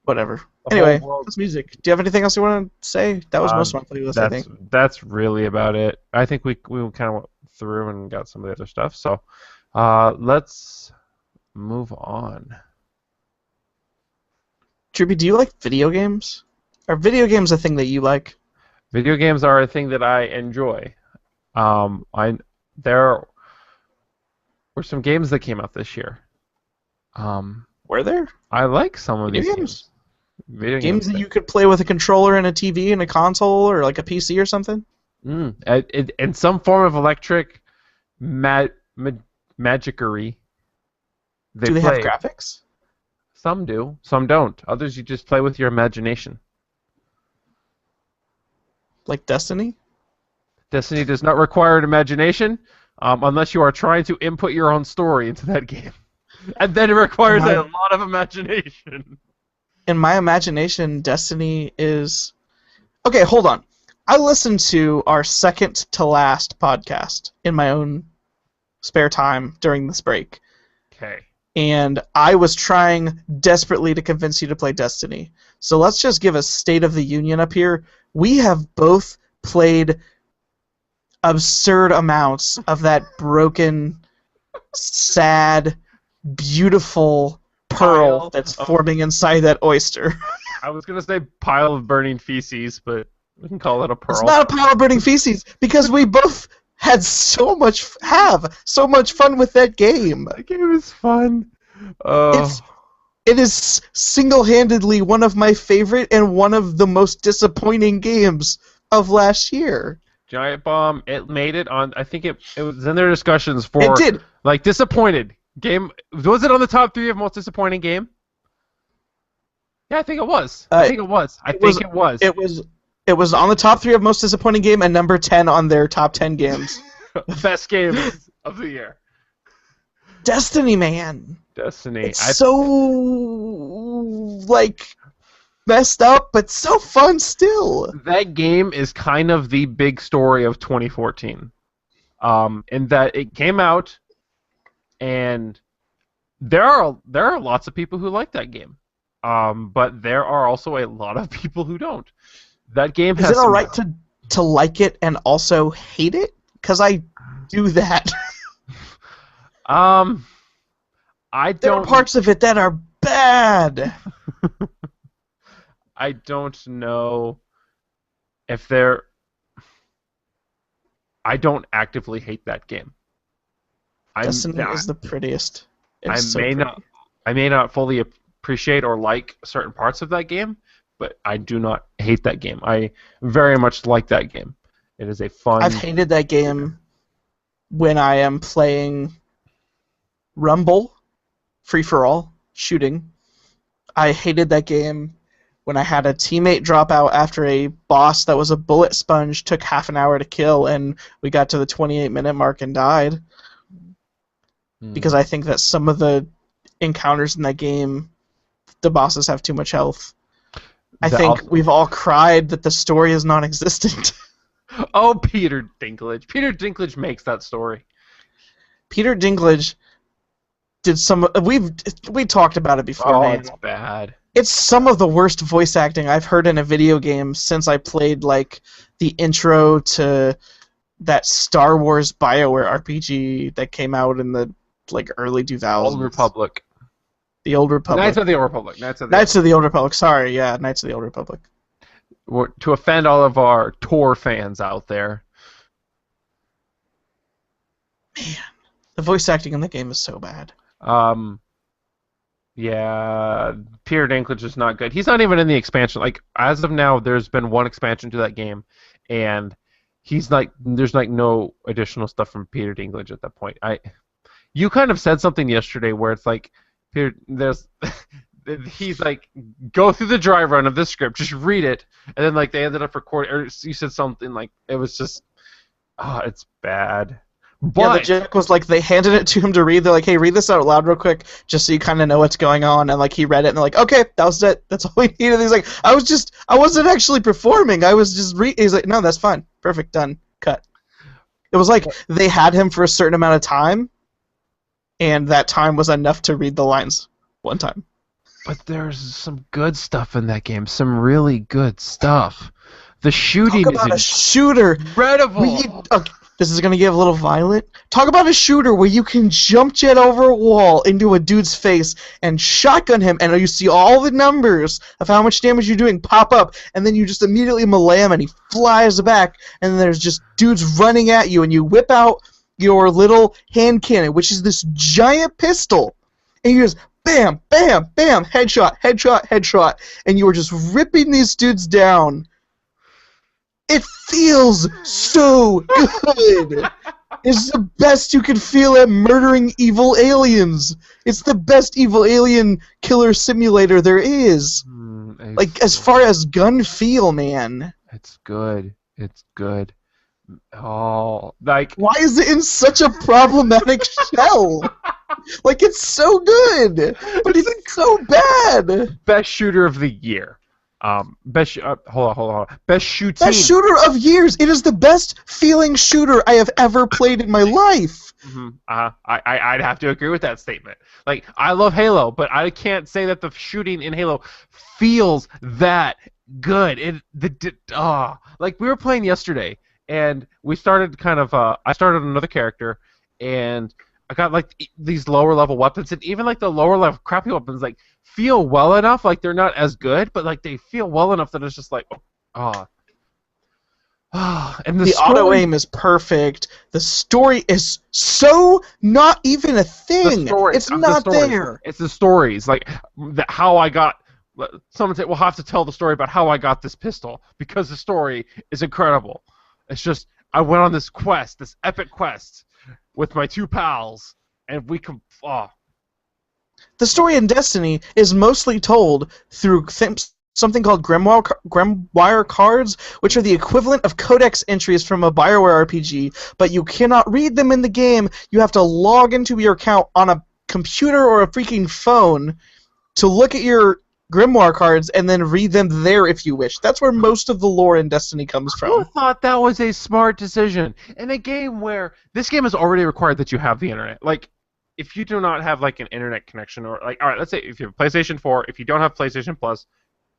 Whatever. Anyway, that's music. Do you have anything else you want to say? That was most of my playlist, I think. That's really about it. I think we kind of went through and got some of the other stuff. So let's move on. Drewby, do you like video games? Are video games a thing that you like? Video games are a thing that I enjoy. There were some games that came out this year. Were there? I like some of Video these games? Video Games that you could play with a controller and a TV and a console or like a PC or something? In some form of electric magickery. Do they have graphics? Some do, some don't. Others you just play with your imagination. Like Destiny? Destiny does not require an imagination unless you are trying to input your own story into that game. And then it requires a lot of imagination. In my imagination, Destiny is... Okay, hold on. I listened to our second to last podcast in my own spare time during this break. Okay. and I was trying desperately to convince you to play Destiny. So let's just give a State of the Union up here. We have both played absurd amounts of that broken, sad, beautiful pearl that's forming inside that oyster. I was gonna say pile of burning feces, but we can call it a pearl. It's not a pile of burning feces because we both had so much fun with that game. That game is fun. It is single-handedly one of my favorite and one of the most disappointing games of last year. Giant Bomb, it made it on. I think it was in their discussions for. It did. Like disappointed game. Was it on the top 3 of most disappointing game? Yeah, I think it was. I think it was. It was on the top 3 of most disappointing game and number 10 on their top 10 games. Best game of the year. Destiny, man. Destiny. It's so like messed up, but so fun still. That game is kind of the big story of 2014. In that it came out, and there are lots of people who like that game. But there are also a lot of people who don't. That game has. Is it alright to like it and also hate it? Because I do that. I don't. There are parts of it that are bad. I don't know if they're. I don't actively hate that game. Destiny is the prettiest. I may not fully appreciate or like certain parts of that game, but I do not hate that game. I very much like that game. It is a fun. I've hated that game when I am playing Rumble, Free for All, shooting. I hated that game when I had a teammate drop out after a boss that was a bullet sponge, took half an hour to kill, and we got to the 28-minute mark and died. Because I think that some of the encounters in that game, the bosses have too much health. I think we've all cried that the story is non-existent. Oh, Peter Dinklage. Peter Dinklage makes that story. Peter Dinklage did some. We talked about it before. Oh, man. It's bad. It's some of the worst voice acting I've heard in a video game since I played like the intro to that Star Wars BioWare RPG that came out in the early 2000s. Old Republic. The Old Republic. Knights of the Old Republic. Knights of the Old Republic. Sorry, yeah, Knights of the Old Republic. To offend all of our Tor fans out there. Man, the voice acting in the game is so bad. Yeah, Peter Dinklage is not good. He's not even in the expansion. Like, as of now, there's been one expansion to that game, and there's no additional stuff from Peter Dinklage at that point. You kind of said something yesterday where it's like, he's like, go through the dry run of this script, just read it, and then like they ended up recording, or you said something like, it was just, it's bad. But yeah, the joke was like they handed it to him to read. They're like, "Hey, read this out loud real quick, just so you kind of know what's going on." And like he read it, and they're like, "Okay, that was it. That's all we needed." He's like, I wasn't actually performing. I was just He's like, "No, that's fine, perfect, done, cut." It was like they had him for a certain amount of time, and that time was enough to read the lines one time. But there's some good stuff in that game. Some really good stuff. The shooting Talk about a shooter. Incredible. This is going to get a little violent. Talk about a shooter where you can jump jet over a wall into a dude's face and shotgun him, and you see all the numbers of how much damage you're doing pop up, and then you just immediately melee him, and he flies back, and then there's just dudes running at you, and you whip out your little hand cannon, which is this giant pistol, and you just bam, bam, bam, headshot, headshot, headshot, and you are just ripping these dudes down. It feels so good. It's the best you can feel at murdering evil aliens. It's the best evil alien killer simulator there is. Like, as far as gun feel, man. It's good. It's good. Oh, like... Why is it in such a problematic shell? Like, it's so good, but it's so bad. Best shooter of the year. Hold on. Best shooting. Best shooter of years. It is the best feeling shooter I have ever played in my life. I'd have to agree with that statement. Like, I love Halo, but I can't say that the shooting in Halo feels that good. Like, we were playing yesterday, and we started I started another character, and I got like these lower level weapons, and even like the lower level crappy weapons like feel well enough. Like, they're not as good, but like they feel well enough that it's just like, and the auto aim is perfect. The story is so not even a thing. It's not there. It's the stories, like how I got. Someone said, "We'll have to tell the story about how I got this pistol because the story is incredible." It's just I went on this quest, this epic quest, with my two pals, and we can. The story in Destiny is mostly told through something called Grimoire cards, which are the equivalent of codex entries from a BioWare RPG, but you cannot read them in the game. You have to log into your account on a computer or a freaking phone to look at your Grimoire cards and then read them there if you wish. That's where most of the lore in Destiny comes from. Who thought that was a smart decision in a game where this game is already required that you have the internet? Like, if you do not have like an internet connection, or like, all right, let's say if you have PlayStation 4, if you don't have PlayStation Plus,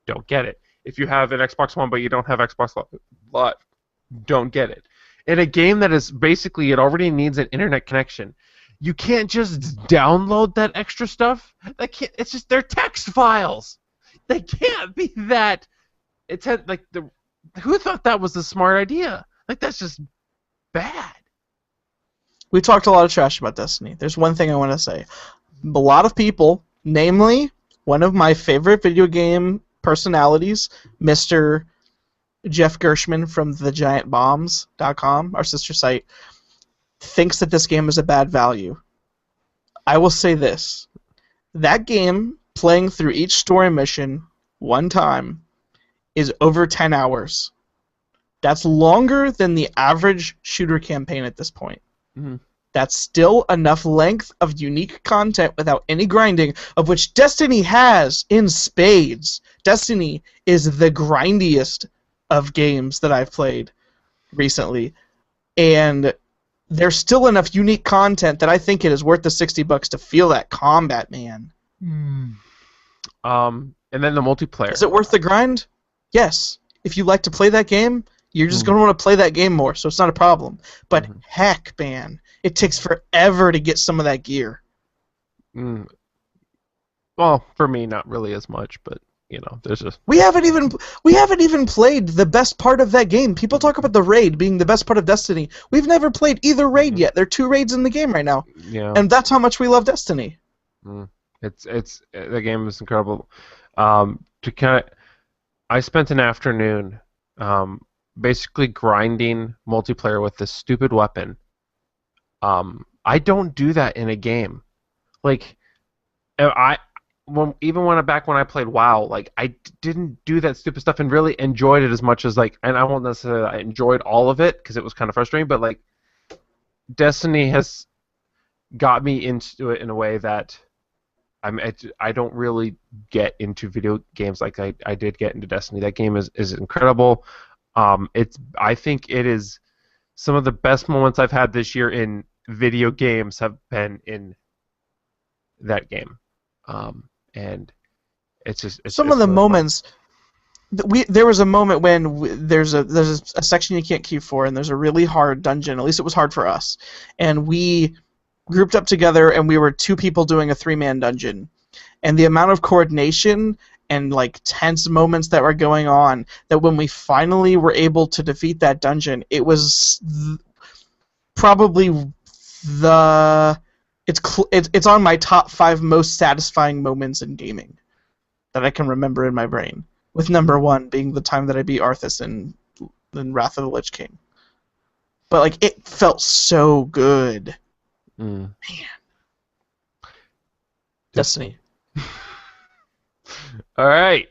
don't get it. If you have an Xbox One but you don't have Xbox Live, don't get it. In a game that is basically, it already needs an internet connection, you can't just download that extra stuff. It's just, they're text files. They can't be that. Who thought that was a smart idea? Like, that's just bad. We talked a lot of trash about Destiny. There's one thing I want to say. A lot of people, namely one of my favorite video game personalities, Mr. Jeff Gershman from thegiantbombs.com, our sister site, thinks that this game is a bad value. I will say this. That game, playing through each story mission one time, is over 10 hours. That's longer than the average shooter campaign at this point. Mm-hmm. That's still enough length of unique content without any grinding, of which Destiny has in spades. Destiny is the grindiest of games that I've played recently. And there's still enough unique content that I think it is worth the $60 to feel that combat, man. And then the multiplayer. Is it worth the grind? Yes. If you like to play that game, you're just going to want to play that game more, so it's not a problem. But heck, man, it takes forever to get some of that gear. Well, for me, not really as much, but you know, there's just we haven't even played the best part of that game. People talk about the raid being the best part of Destiny. We've never played either raid yet. There are 2 raids in the game right now, and that's how much we love Destiny. It's the game is incredible. I spent an afternoon basically grinding multiplayer with this stupid weapon. I don't do that in a game. Like, even when I played WoW, like, I didn't do that stupid stuff and really enjoyed it as much as, like, and I won't necessarily I enjoyed all of it because it was kind of frustrating, but like, Destiny has got me into it in a way that I don't really get into video games like I did get into Destiny. That game is incredible. I think it is some of the best moments I've had this year in video games have been in that game. And it's some of the moments. There was a moment when there's a section you can't queue for, and there's a really hard dungeon. At least it was hard for us, and we grouped up together, and we were 2 people doing a 3-man dungeon, and the amount of coordination and like tense moments that were going on, that when we finally were able to defeat that dungeon, it was probably it's on my top 5 most satisfying moments in gaming that I can remember in my brain, with number 1 being the time that I beat Arthas in Wrath of the Lich King. But like, it felt so good. Man. Destiny. All right.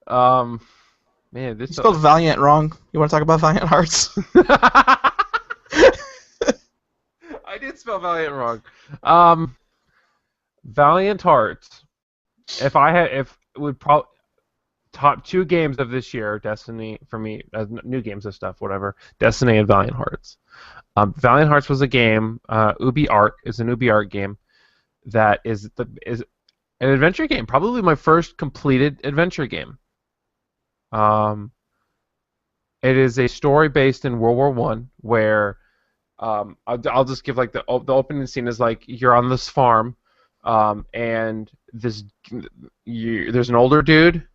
Man, this you spelled Valiant wrong. You want to talk about Valiant Hearts? I did spell Valiant wrong. Valiant Hearts. Top top 2 games of this year, Destiny, for me, new games and stuff, whatever, Destiny and Valiant Hearts. Valiant Hearts was a game, Ubi Art is an Ubi Art game that is an adventure game, probably my first completed adventure game. It is a story based in World War One, where I'll just give like the opening scene is like you're on this farm, and there's an older dude,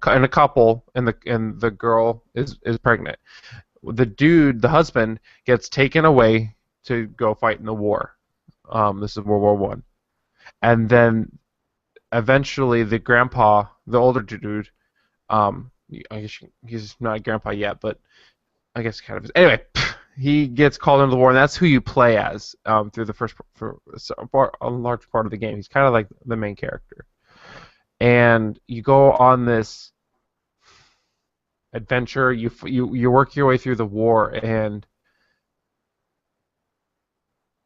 and a couple, and the girl is pregnant. The husband, gets taken away to go fight in the war. This is World War One, and then eventually the grandpa, the older dude, I guess he's not a grandpa yet, but I guess kind of is. Anyway, he gets called into the war, and that's who you play as through the first for a large part of the game. He's kind of like the main character, and you go on this adventure. You work your way through the war, and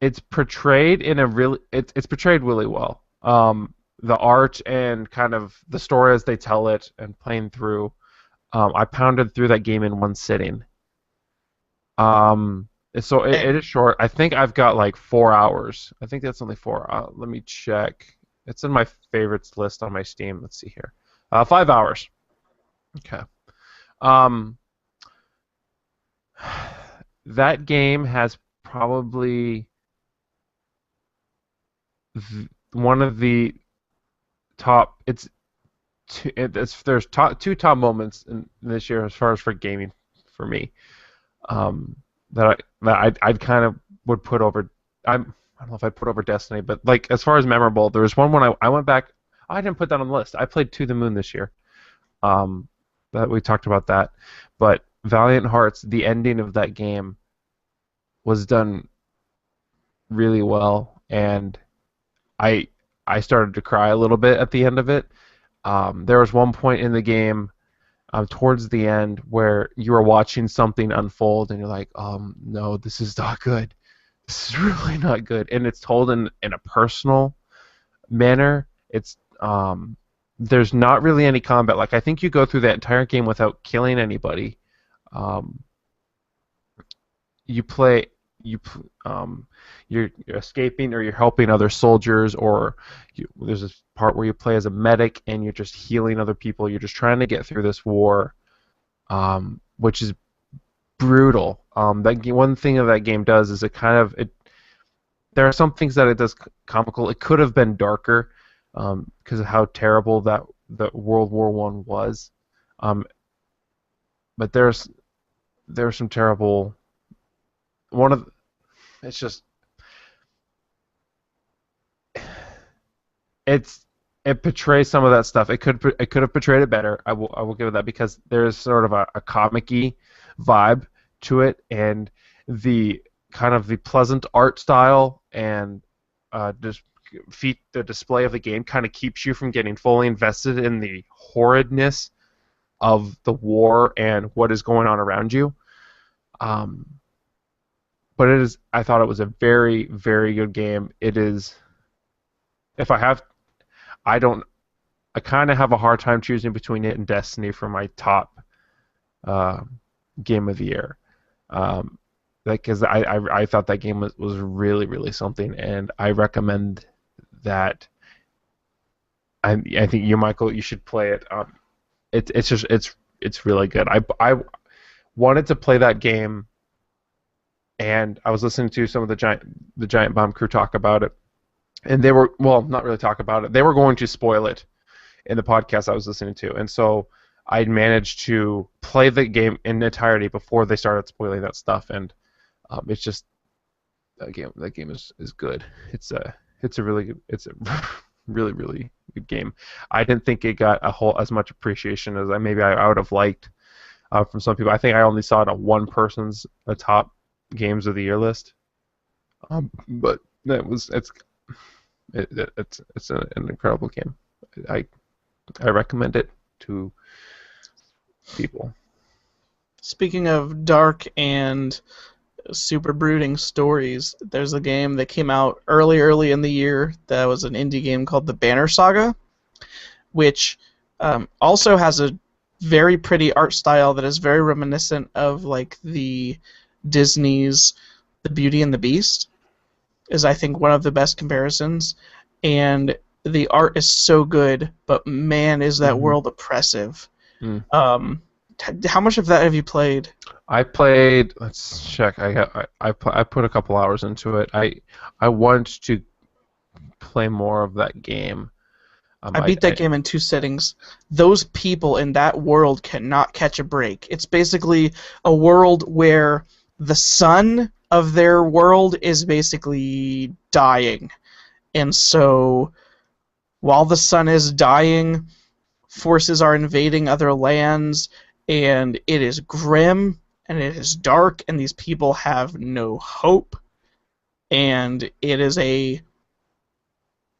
it's portrayed in a really it's portrayed really well. The art and kind of the story as they tell it and playing through. I pounded through that game in one sitting. So it is short. I think I've got like 4 hours. I think that's only 4. Let me check. It's in my favorites list on my Steam. Let's see here. 5 hours. Okay. That game has probably one of the top. There's two top moments in this year as far as for gaming for me. That I'd kind of would put over. I don't know if I'd put over Destiny, but like as far as memorable, there was one when I went back. I didn't put that on the list. I played To the Moon this year. That we talked about that, but Valiant Hearts, the ending of that game was done really well, and I started to cry a little bit at the end of it. There was one point in the game towards the end where you were watching something unfold and you're like, no, this is not good. This is really not good. And it's told in a personal manner. It's there's not really any combat. Like I think you go through that entire game without killing anybody. You're escaping or you're helping other soldiers, or there's this part where you play as a medic and you're just healing other people. You're just trying to get through this war, which is brutal. One thing that game does is there are some things that it does comical. It could have been darker because of how terrible that World War One was, but there's some terrible. It's just it portrays some of that stuff. It could have portrayed it better. I will give it that, because there's sort of a comic-y vibe to it, and the kind of the pleasant art style and just the display of the game kind of keeps you from getting fully invested in the horridness of the war and what is going on around you. But I thought it was a very, very good game. It is. I kind of have a hard time choosing between it and Destiny for my top game of the year. Because I thought that game was really, really something, and I recommend that. I think you, Michael, you should play it. It's really good. I wanted to play that game, and I was listening to some of the Giant Bomb crew talk about it, and they were, well, not really talk about it. They were going to spoil it in the podcast I was listening to, and so I managed to play the game in entirety before they started spoiling that stuff, and it's just that game is good. It's a really really good game. I didn't think it got as much appreciation as I would have liked from some people. I think I only saw it on one person's top games of the year list, but it's an incredible game. I recommend it to people. Speaking of dark and super brooding stories, there's a game that came out early in the year that was an indie game called The Banner Saga, which also has a very pretty art style that is very reminiscent of like the Disney's The Beauty and the Beast is I think one of the best comparisons, and the art is so good, but man is that world oppressive. How much of that have you played? I played. Let's check. I put a couple hours into it. I want to play more of that game. I beat that game in 2 sittings. Those people in that world cannot catch a break. It's basically a world where the sun of their world is basically dying. And so while the sun is dying, forces are invading other lands, and it is grim, and it is dark, and these people have no hope. And it is a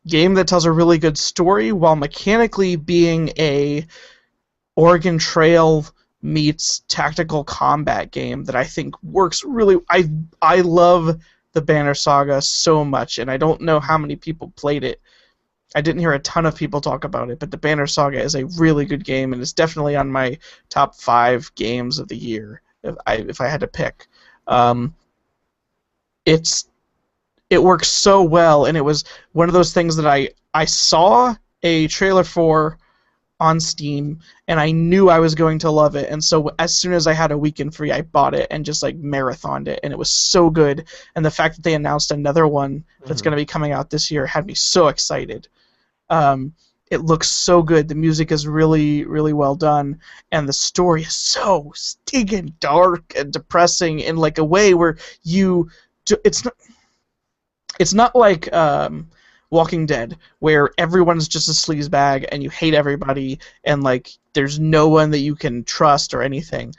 game that tells a really good story while mechanically being a Oregon Trail meets tactical combat game that I think works really. I love the Banner Saga so much, and I don't know how many people played it. I didn't hear a ton of people talk about it, but the Banner Saga is a really good game, and it's definitely on my top 5 games of the year if I had to pick. It works so well, and it was one of those things that I saw a trailer for on Steam, and I knew I was going to love it, and so as soon as I had a weekend free, I bought it and just like marathoned it, and it was so good, and the fact that they announced another one that's going to be coming out this year had me so excited. It looks so good, the music is really, really well done, and the story is so stinking dark and depressing in like a way where it's not like Walking Dead, where everyone's just a sleazebag and you hate everybody and like there's no one that you can trust or anything.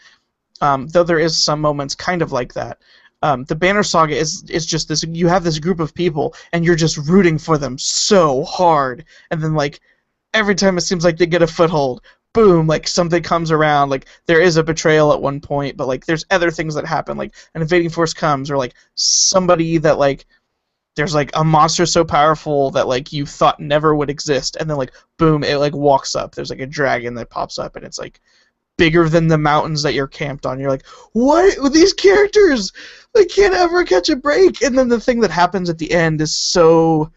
Though there is some moments kind of like that. The Banner Saga is just this. You have this group of people and you're just rooting for them so hard, and then like every time it seems like they get a foothold, boom, like something comes around, like there is a betrayal at one point, but like there's other things that happen, like an invading force comes, or like somebody that like there's like a monster so powerful that like you thought never would exist, and then like boom, it like walks up. There's like a dragon that pops up, and it's like bigger than the mountains that you're camped on. You're like, what? These characters, they can't ever catch a break. And then the thing that happens at the end is so.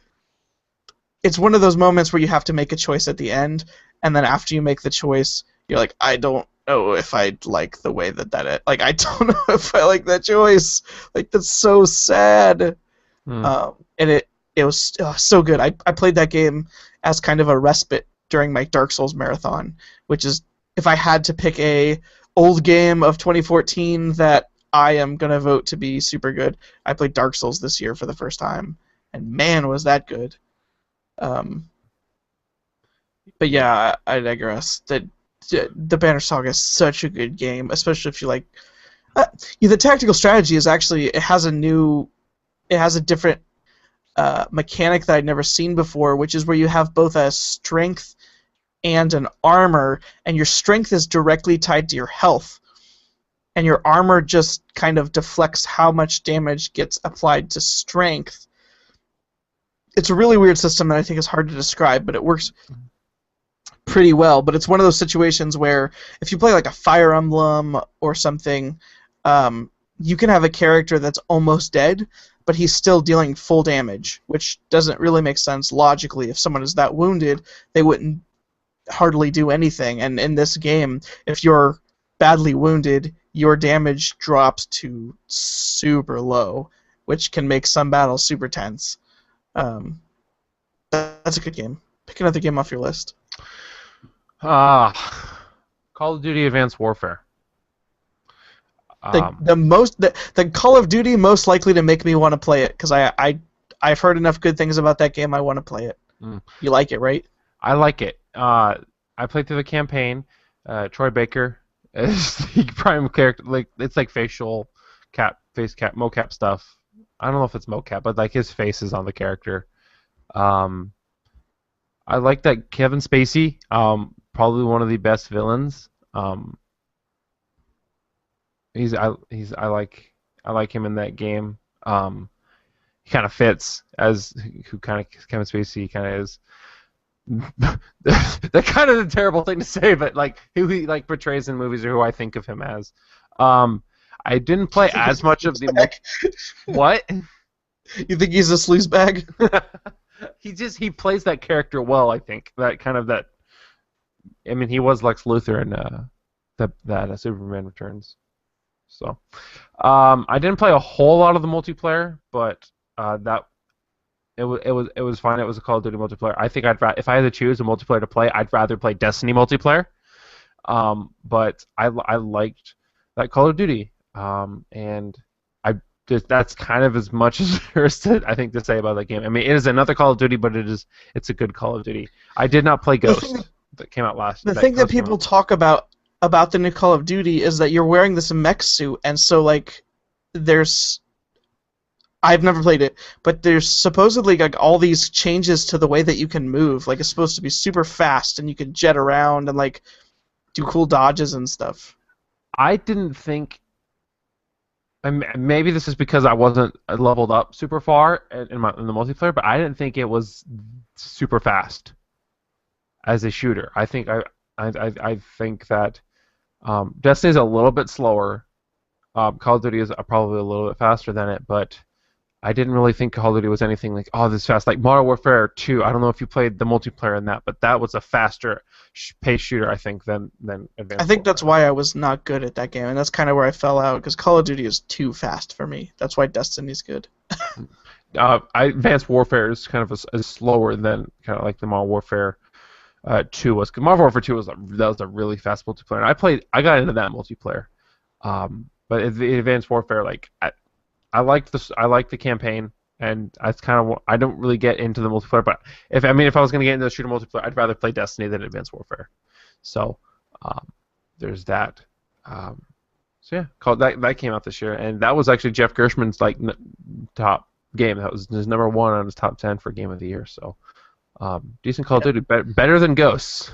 It's one of those moments where you have to make a choice at the end, and then after you make the choice, you're like, I don't know if I like the way that like I don't know if I like that choice. Like that's so sad. And it was so good. I played that game as kind of a respite during my Dark Souls marathon, which is if I had to pick a old game of 2014 that I am gonna vote to be super good, I played Dark Souls this year for the first time, and man was that good. But yeah, I digress. The Banner Saga is such a good game, especially if you like. The tactical strategy is actually it has a different mechanic that I'd never seen before, which is where you have both a strength and an armor, and your strength is directly tied to your health, and your armor just kind of deflects how much damage gets applied to strength. It's a really weird system that I think is hard to describe, but it works pretty well. But it's one of those situations where if you play like a Fire Emblem or something, you can have a character that's almost dead, but he's still dealing full damage, which doesn't really make sense logically. If someone is that wounded, they wouldn't hardly do anything. And in this game, if you're badly wounded, your damage drops to super low, which can make some battles super tense. That's a good game. Pick another game off your list. Call of Duty Advanced Warfare. The Call of Duty most likely to make me want to play it, because I've heard enough good things about that game. I want to play it. You like it, right? I like it. I played through the campaign. Troy Baker is the prime character. Like it's like face cap, mocap stuff. I don't know if it's mocap, but like his face is on the character. I like that Kevin Spacey. Probably one of the best villains. I like him in that game. He kind of fits as who kind of Kevin Spacey kind of is. That's kind of a terrible thing to say, but like who he like portrays in movies or who I think of him as. I didn't play as much of the what? You think he's a sleazebag? He plays that character well. I think that kind of that. I mean, he was Lex Luthor in that Superman Returns. So, I didn't play a whole lot of the multiplayer, but that it was fine. It was a Call of Duty multiplayer. I think if I had to choose a multiplayer to play, I'd rather play Destiny multiplayer. But I liked that Call of Duty, and that's kind of as much as there's to, I think, to say about that game. I mean, it is another Call of Duty, but it's a good Call of Duty. I did not play Ghost that came out last. The thing that people talk about the new Call of Duty is that you're wearing this mech suit, and so like I've never played it, but there's supposedly like all these changes to the way that you can move. Like it's supposed to be super fast, and you can jet around and like do cool dodges and stuff. I didn't think. Maybe this is because I wasn't leveled up super far in the multiplayer, but I didn't think it was super fast as a shooter. I think I think that Destiny's a little bit slower. Call of Duty is probably a little bit faster than it, but I didn't really think Call of Duty was anything like, oh, this fast. Like Modern Warfare 2, I don't know if you played the multiplayer in that, but that was a faster paced shooter, I think, than Advanced I think Warfare. that's why I was not good at that game, and that's kind of where I fell out, because Call of Duty is too fast for me. That's why Destiny's good. Advanced Warfare is kind of is slower than kind of like the Modern Warfare 2 was. Cause Modern Warfare 2 was a really fast multiplayer, and I got into that multiplayer. But the Advanced Warfare, like I like the campaign, and that's kind of I don't really get into the multiplayer. But if I was going to get into the shooter multiplayer, I'd rather play Destiny than Advanced Warfare. So there's that. So yeah, that came out this year, and that was actually Jeff Gershman's like top game. That was his number 1 on his top 10 for game of the year. So decent Call of Duty, better than Ghosts.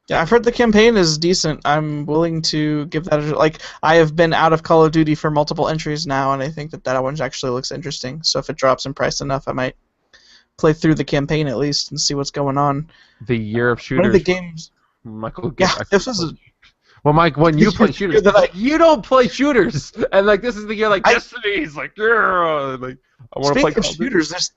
Yeah, I've heard the campaign is decent. I'm willing to give that like I have been out of Call of Duty for multiple entries now, and I think that one actually looks interesting. So if it drops in price enough, I might play through the campaign at least and see what's going on. The year of shooters. One of the games. Michael. Yeah, this was. Well, Mike, when you play shooters, you don't play shooters, and like this is the year like Destiny's like yeah, like I want to play. Speaking of shooters, there's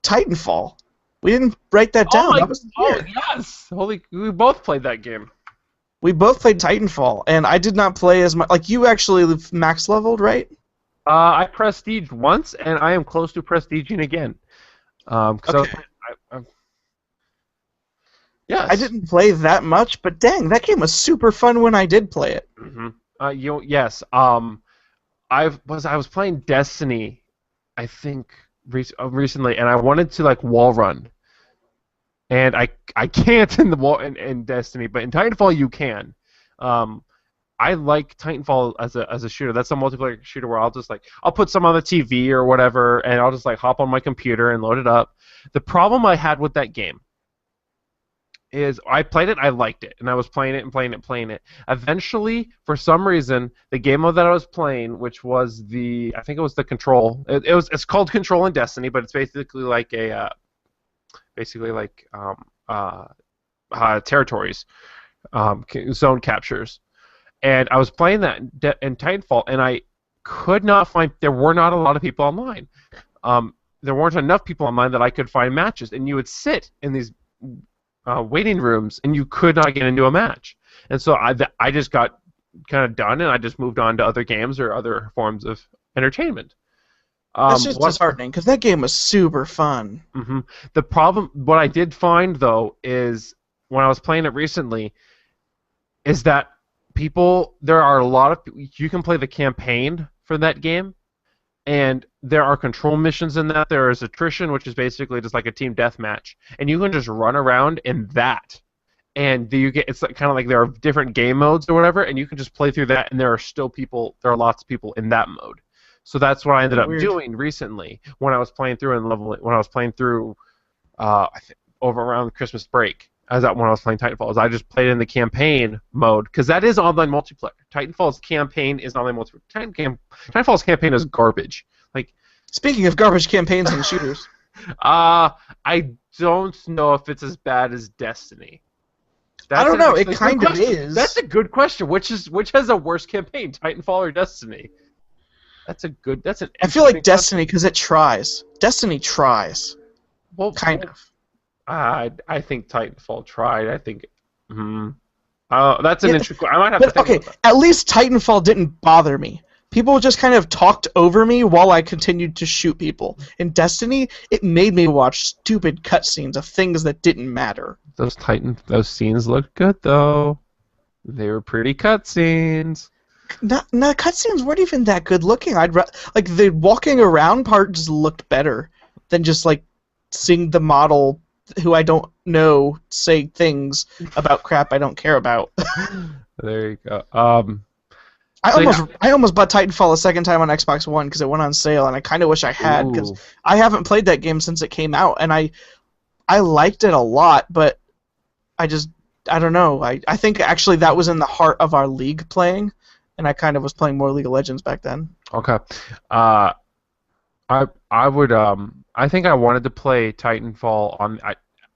Titanfall. We didn't write that down. That was yes! We both played that game. We both played Titanfall, and I did not play as much. Like you actually max leveled, right? I prestiged once, and I am close to prestiging again. Okay. Yes. I didn't play that much, but dang, that game was super fun when I did play it. Mm-hmm. Yes. I was playing Destiny, I think recently, and I wanted to like wall run, and I can't in the wall in Destiny, but in Titanfall you can. I like Titanfall as a shooter. That's a multiplayer shooter where I'll put some on the TV or whatever, and I'll just like hop on my computer and load it up. The problem I had with that game is I played it, I liked it, and I was playing it. Eventually, for some reason, the game mode that I was playing, which was I think it was the Control. It's called Control in Destiny, but it's basically like territories, zone captures. And I was playing that in Titanfall, and I could not find. There were not a lot of people online. There weren't enough people online that I could find matches, and you would sit in these waiting rooms, and you could not get into a match. And so I just got kind of done, and I just moved on to other games or other forms of entertainment. That's just disheartening, because that game was super fun. Mm-hmm. The problem, what I did find, though, is when I was playing it recently, is that there are a lot of people, you can play the campaign for that game, and there are control missions in that. There is attrition, which is basically just like a team deathmatch, and you can just run around in that, and it's kind of like there are different game modes or whatever, and you can just play through that, and there are lots of people in that mode. So that's what I ended up doing recently when I was playing through I think over around Christmas break. When I was playing Titanfall, I just played in the campaign mode, because that is online multiplayer. Titanfall's campaign is online multiplayer. Titanfall's campaign is garbage. Like, speaking of garbage campaigns and shooters, I don't know if it's as bad as Destiny. I don't know. It That's a kind good of question. is. That's a good question. Which has a worse campaign, Titanfall or Destiny? That's an. I feel like interesting Destiny because it tries. Destiny tries. Well, Kind of. I think Titanfall tried. I think. That's an interesting. I might have to But think okay, about that. at least Titanfall didn't bother me. People just kind of talked over me while I continued to shoot people. In Destiny, it made me watch stupid cutscenes of things that didn't matter. Those scenes looked good though. They were pretty cutscenes. No, cutscenes weren't even that good looking. Like the walking around part just looked better than just like seeing the model who I don't know say things about crap I don't care about. There you go. I almost bought Titanfall a second time on Xbox One because it went on sale, and I kind of wish I had because Ooh. I haven't played that game since it came out, and I liked it a lot, but I don't know. I think actually that was in the heart of our league playing, and I kind of was playing more League of Legends back then. Okay. I think I wanted to play Titanfall on.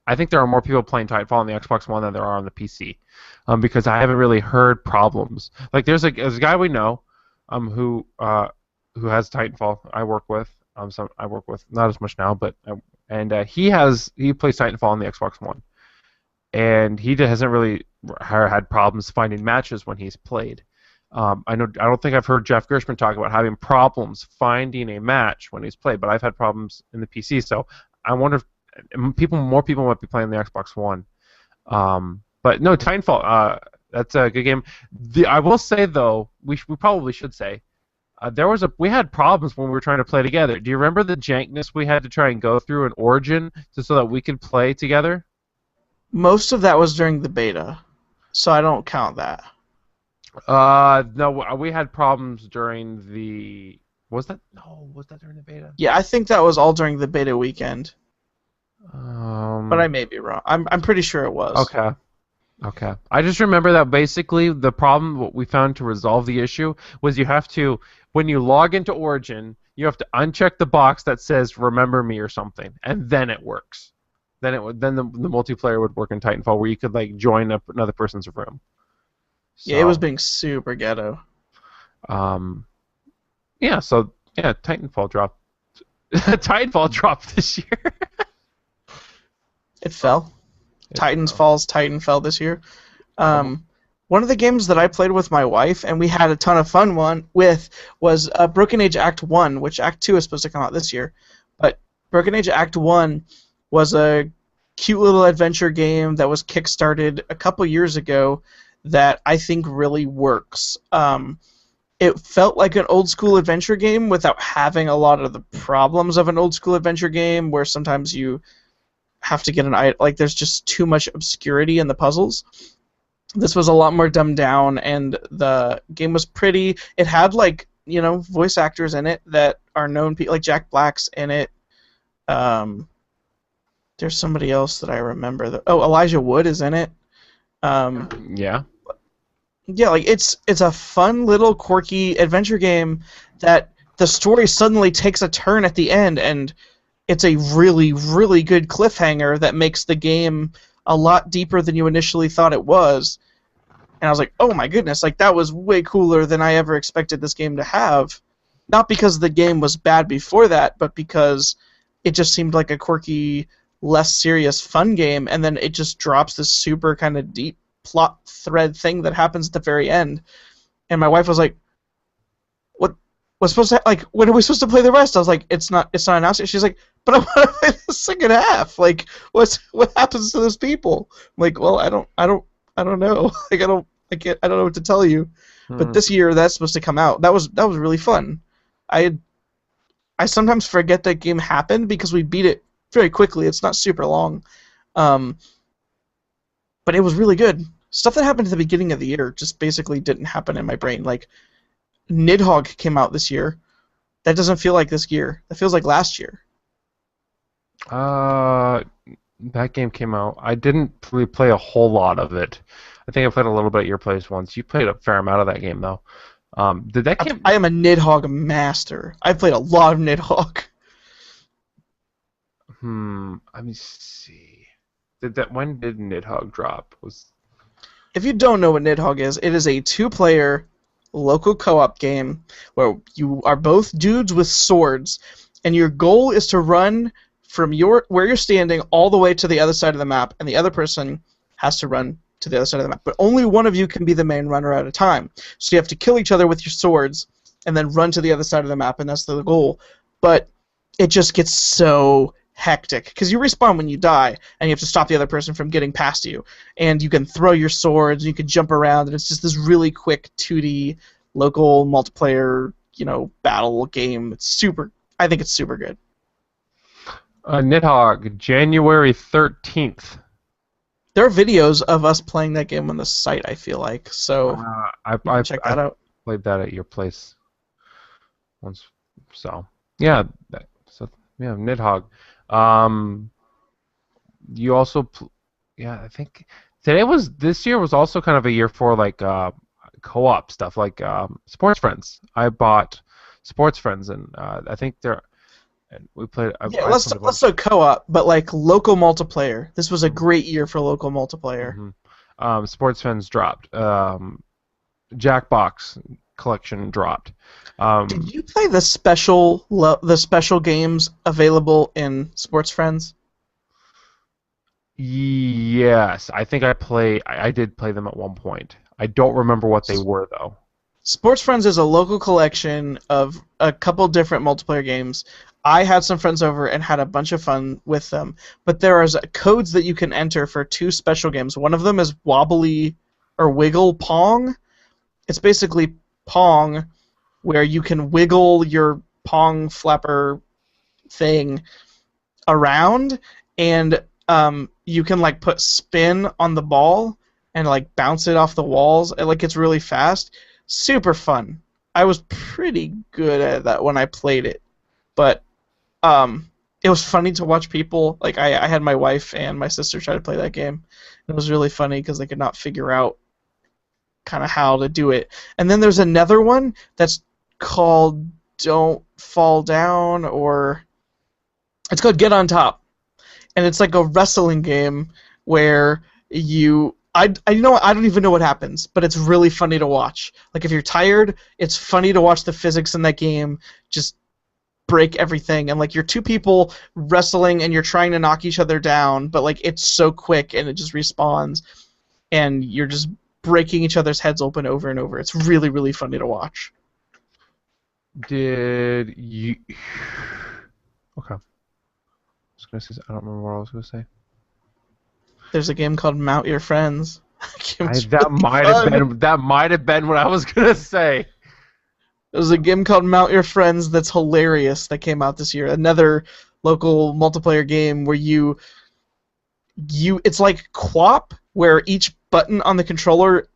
I think there are more people playing Titanfall on the Xbox One than there are on the PC, because I haven't really heard problems. Like there's a guy we know, who has Titanfall. I work with. I work with not as much now, but he plays Titanfall on the Xbox One, and he hasn't really had problems finding matches when he's played. I don't think I've heard Jeff Gershman talk about having problems finding a match when he's played, but I've had problems in the PC. So I wonder if more people might be playing the Xbox One. But no, Titanfall. That's a good game. I will say though, we probably should say, we had problems when we were trying to play together. Do you remember the jankness we had to try and go through in Origin so that we could play together? Most of that was during the beta, so I don't count that. No, we had problems during the. Was that during the beta? Yeah, I think that was all during the beta weekend. But I may be wrong. I'm pretty sure it was. Okay. I just remember that basically the problem, what we found to resolve the issue, was you have to, when you log into Origin, you have to uncheck the box that says "Remember Me" or something, and then it works. Then the multiplayer would work in Titanfall, where you could like join another person's room. So, Yeah, it was being super ghetto. Titanfall dropped. Titanfall dropped this year. It fell. Titan fell this year. One of the games that I played with my wife and we had a ton of fun was Broken Age Act 1, which Act 2 is supposed to come out this year. But Broken Age Act 1 was a cute little adventure game that was kickstarted a couple years ago that I think really works. It felt like an old school adventure game without having a lot of the problems of an old school adventure game where sometimes you have to get an item, like there's just too much obscurity in the puzzles. This was a lot more dumbed down, and the game was pretty. It had voice actors in it that are known people, like Jack Black's in it. There's somebody else that I remember. Elijah Wood is in it. Yeah. Yeah, like it's a fun little quirky adventure game that the story suddenly takes a turn at the end, and it's a really, really good cliffhanger that makes the game a lot deeper than you initially thought it was. And I was like, oh my goodness, like that was way cooler than I ever expected this game to have. Not because the game was bad before that, but because it just seemed like a quirky, less serious, fun game, and then it just drops this super kind of deep plot thread thing that happens at the very end. And my wife was like, when are we supposed to play the rest? I was like, it's not announced yet. She's like, but I want to play the second half. Like, what happens to those people? I'm like, well, I don't know. Like, I don't know what to tell you. But this year that's supposed to come out. That was really fun. I sometimes forget that game happened because we beat it very quickly. It's not super long. But it was really good. Stuff that happened at the beginning of the year just basically didn't happen in my brain. Like, Nidhogg came out this year. That doesn't feel like this year. That feels like last year. That game came out. I didn't really play a whole lot of it. I think I played a little bit at your place once. You played a fair amount of that game, though. Did that game? I am a Nidhogg master. I've played a lot of Nidhogg. Let me see. When did Nidhogg drop? If you don't know what Nidhogg is, it is a 2-player local co-op game where you are both dudes with swords, and your goal is to run from where you're standing all the way to the other side of the map, and the other person has to run to the other side of the map. But only one of you can be the main runner at a time. So you have to kill each other with your swords and then run to the other side of the map, and that's the goal. But it just gets so hectic because you respawn when you die, and you have to stop the other person from getting past you. And you can throw your swords, and you can jump around, and it's just this really quick 2D local multiplayer, battle game. I think it's super good. Nidhogg, January 13th. There are videos of us playing that game on the site, I feel like, so check that out. Played that at your place once, so yeah, Nidhogg. You also, I think this year was also kind of a year for like co-op stuff, like Sports Friends. I bought Sports Friends, and I think we played. Let's do co-op, but like local multiplayer. This was a great year for local multiplayer. Sports Friends dropped. Jackbox collection dropped. Did you play the special games available in Sports Friends? Yes, I think I did play them at one point. I don't remember what they were though. Sports Friends is a local collection of a couple different multiplayer games. I had some friends over and had a bunch of fun with them. But there is codes that you can enter for 2 special games. One of them is Wobbly or Wiggle Pong. It's basically Pong, where you can wiggle your Pong flapper thing around, and you can like put spin on the ball and like bounce it off the walls. It's really fast. Super fun. I was pretty good at that when I played it, but it was funny to watch people. Like I had my wife and my sister try to play that game. It was really funny because they could not figure out kind of how to do it. And then there's another one that's called Don't Fall Down, or it's called Get on Top, and it's like a wrestling game where I don't even know what happens, but it's really funny to watch. Like if you're tired, it's funny to watch the physics in that game just break everything, and like you're 2 people wrestling and you're trying to knock each other down, but like it's so quick and it just respawns, and you're just breaking each other's heads open over and over. It's really, really funny to watch. Did you? Okay. I don't remember what I was going to say. There's a game called Mount Your Friends. That might have been what I was going to say. There's a game called Mount Your Friends that's hilarious that came out this year. Another local multiplayer game where it's like QWOP, where each button on the controller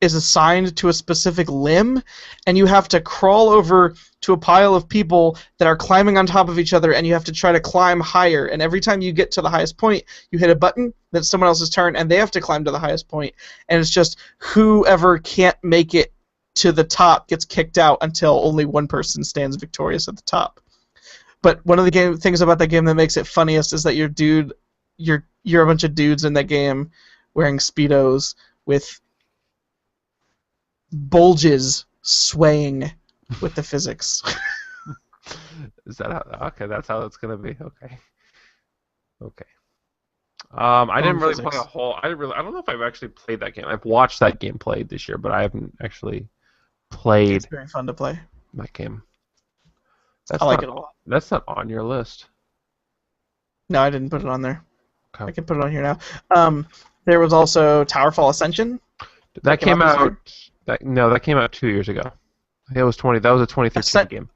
is assigned to a specific limb, and you have to crawl over to a pile of people that are climbing on top of each other, and you have to try to climb higher. And every time you get to the highest point, you hit a button, that's someone else's turn, and they have to climb to the highest point. And it's just whoever can't make it to the top gets kicked out until only one person stands victorious at the top. But one of the things about that game that makes it funniest is that you're a bunch of dudes in that game wearing Speedos with bulges swaying with the physics. Is that how? Okay, that's how it's gonna be. Okay. I didn't really play a whole. I don't know if I've actually played that game. I've watched that game played this year, but I haven't actually played. It's very fun to play. That game. I like it a lot. That's not on your list. No, I didn't put it on there. Okay. I can put it on here now. There was also Towerfall Ascension. That came out. That came out 2 years ago. I think it was 20. That was a 2013 game.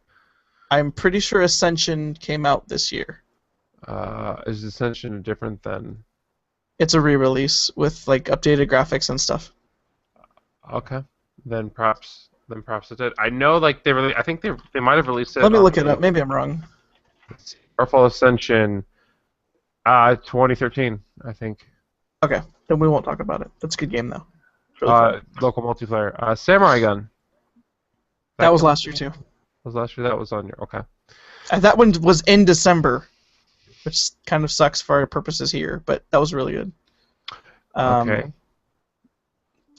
I'm pretty sure Ascension came out this year. Is Ascension different than? It's a re-release with like updated graphics and stuff. Okay, then perhaps it did. I know, like I think they might have released it. Let me look it up. Maybe I'm wrong. Let's see. Towerfall Ascension, 2013, I think. Okay, then we won't talk about it. That's a good game though. Really local multiplayer. Samurai Gun. That was last year too. Was last year? That was on your. Okay. That one was in December. which kind of sucks for our purposes here, but that was really good. Okay.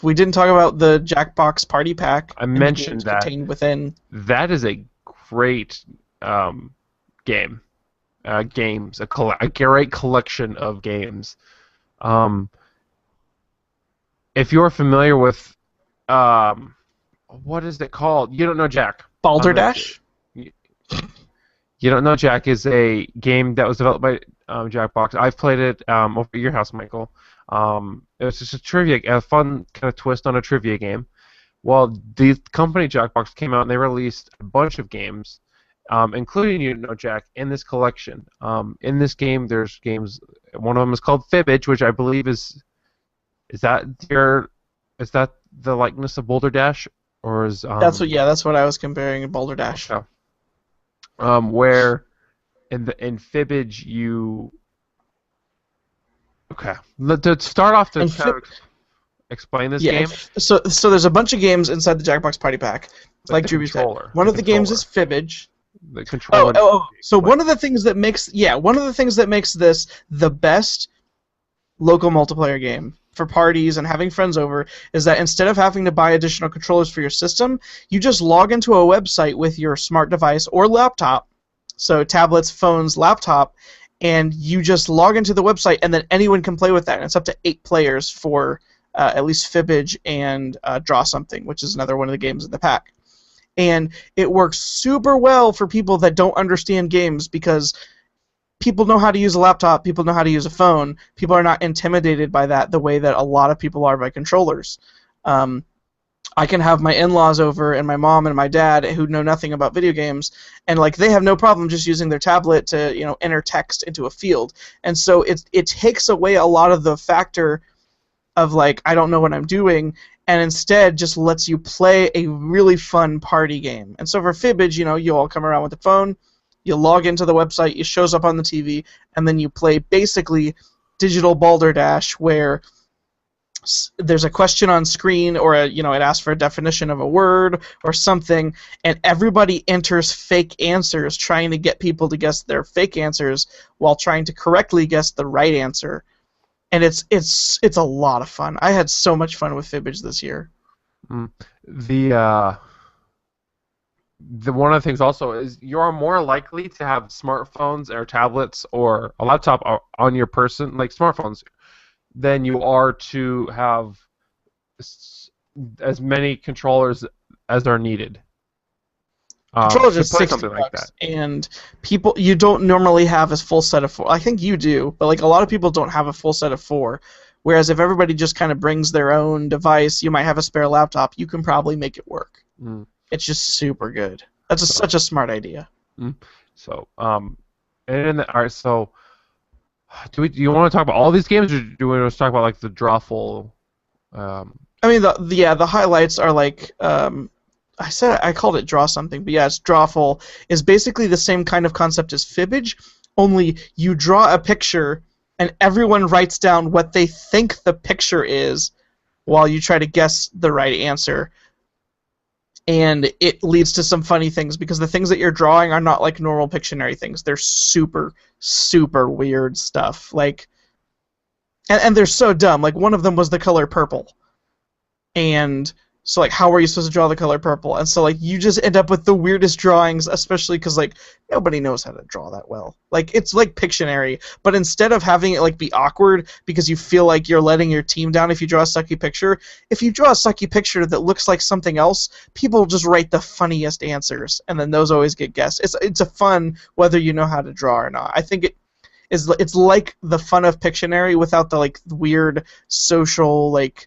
We didn't talk about the Jackbox Party Pack. I mentioned that. Contained within. That is a great game. Games, a great collection of games. If you're familiar with, what is it called? You don't know Jack. Balderdash? You don't know Jack is a game that was developed by Jackbox. I've played it over at your house, Michael. It was just a fun kind of twist on a trivia game. Well, the company Jackbox came out and they released a bunch of games, including You Don't Know Jack, in this collection. In this game, there's games. One of them is called Fibbage, which I believe is that the likeness of Boulder Dash, or is that's what I was comparing to Balderdash. Okay. Where in Fibbage you. Okay. To start off, to kind of explain this game. So there's a bunch of games inside the Jackbox Party Pack, like Drewby said. One of the games is Fibbage. The controller. So one of the things that makes this the best local multiplayer game for parties and having friends over is that instead of having to buy additional controllers for your system, you just log into a website with your smart device or laptop, so tablets, phones, laptop, and you just log into the website, and then anyone can play with that. And it's up to 8 players for at least Fibbage and Draw Something, which is another one of the games in the pack. And it works super well for people that don't understand games because people know how to use a laptop, people know how to use a phone, people are not intimidated by that the way that a lot of people are by controllers. I can have my in-laws over and my mom and my dad who know nothing about video games, and like they have no problem just using their tablet to enter text into a field. And so it takes away a lot of the factor of like I don't know what I'm doing, and instead just lets you play a really fun party game. And so for Fibbage, you all come around with the phone, you log into the website, it shows up on the TV, and then you play basically digital Balderdash where there's a question on screen, or it asks for a definition of a word or something, and everybody enters fake answers, trying to get people to guess their fake answers while trying to correctly guess the right answer. And it's a lot of fun. I had so much fun with Fibbage this year. The one of the things also is you're more likely to have smartphones or tablets or a laptop on your person, like smartphones, than you are to have as many controllers as are needed. Controllers are something $60, like that. And you don't normally have a full set of 4. I think you do, but like a lot of people don't have a full set of 4. Whereas if everybody just kind of brings their own device, you might have a spare laptop, you can probably make it work. It's just super good. That's such a smart idea. So, all right, so. Do you want to talk about all these games, or do we want to talk about like the Drawful? I mean, the highlights are like I called it Draw Something, but yeah, it's Drawful. Is basically the same kind of concept as Fibbage, only you draw a picture and everyone writes down what they think the picture is, while you try to guess the right answer. And it leads to some funny things because the things that you're drawing are not like normal Pictionary things. They're super, super weird stuff. Like, and they're so dumb. Like one of them was the color purple, and so like how are you supposed to draw the color purple? And so like you just end up with the weirdest drawings, especially because like nobody knows how to draw that well. Like it's like Pictionary, but instead of having it like be awkward because you feel like you're letting your team down if you draw a sucky picture, if you draw a sucky picture that looks like something else, people just write the funniest answers, and then those always get guessed. It's a fun whether you know how to draw or not. I think it's like the fun of Pictionary without the like weird social like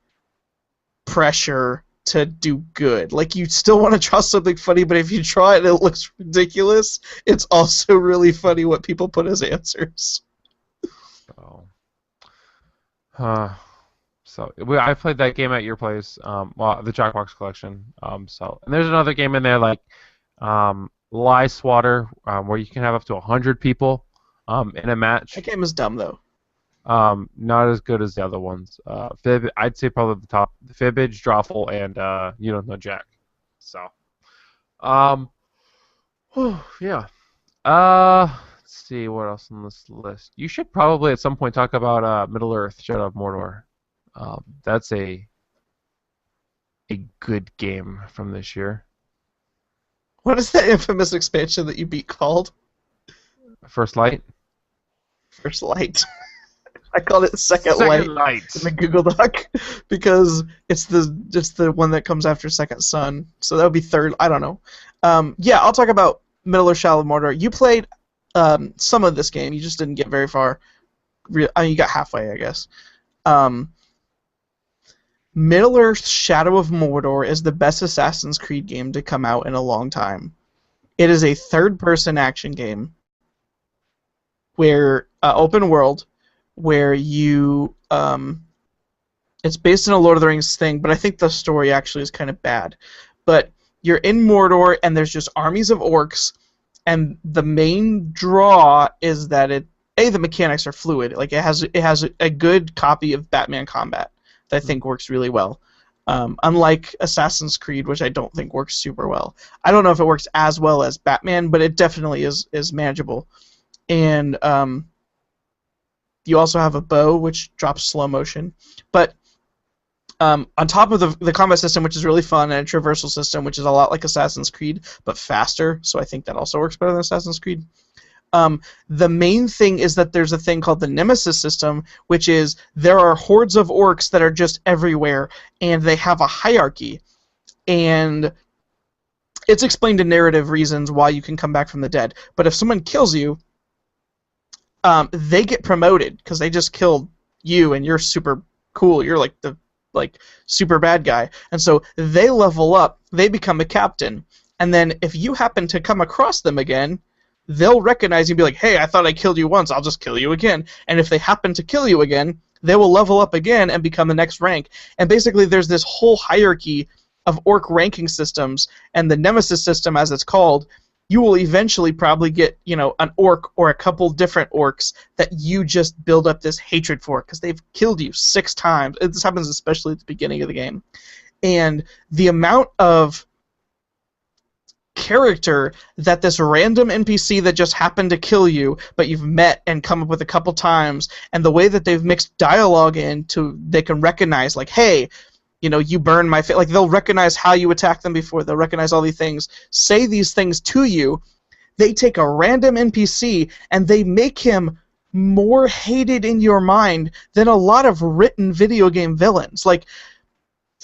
pressure to do good. Like you still want to draw something funny, but if you draw it and it looks ridiculous, it's also really funny what people put as answers. I played that game at your place, the Jackbox collection. And there's another game in there like Lie Swatter, where you can have up to 100 people in a match. That game is dumb though. Not as good as the other ones. I'd say probably the top. Fibbage, Drawful, and You Don't Know Jack. So, yeah. see what else on this list. You should probably at some point talk about Middle-earth: Shadow of Mordor. That's a good game from this year. What is that infamous expansion that you beat called? First Light. First Light. I called it Second Light in the Google Doc because it's the one that comes after Second Son. So that would be third. I don't know. Yeah, I'll talk about Middle-earth: Shadow of Mordor. You played some of this game. You just didn't get very far. You got halfway, I guess. Middle-earth: Shadow of Mordor is the best Assassin's Creed game to come out in a long time. It is a third-person action game where open world, where you it's based on a Lord of the Rings thing, but I think the story actually is kind of bad. But you're in Mordor, and there's just armies of orcs, and the main draw is that the mechanics are fluid. Like it has a good copy of Batman combat that I think works really well. Unlike Assassin's Creed, which I don't think works super well. I don't know if it works as well as Batman, but it definitely is manageable. And you also have a bow, which drops slow motion. But on top of the combat system, which is really fun, and a traversal system, which is a lot like Assassin's Creed, but faster, so I think that also works better than Assassin's Creed. The main thing is that there's a thing called the Nemesis system, which is there are hordes of orcs that are just everywhere, and they have a hierarchy. And it's explained in narrative reasons why you can come back from the dead. But if someone kills you, they get promoted because they just killed you, and you're super cool. You're like the super bad guy, and so they level up. They become a captain, and then if you happen to come across them again, they'll recognize you and be like, "Hey, I thought I killed you once. I'll just kill you again." And if they happen to kill you again, they will level up again and become the next rank. And basically, there's this whole hierarchy of orc ranking systems, and the Nemesis system, as it's called. You will eventually probably get, an orc or a couple different orcs that you just build up this hatred for because they've killed you 6 times. This happens especially at the beginning of the game. And the amount of character that this random NPC that just happened to kill you, but you've met and come up with a couple times, and the way that they've mixed dialogue they can recognize, like, hey, you burn my face. Like, they'll recognize how you attacked them before. They'll recognize all these things, say these things to you. They take a random NPC and they make him more hated in your mind than a lot of written video game villains. Like,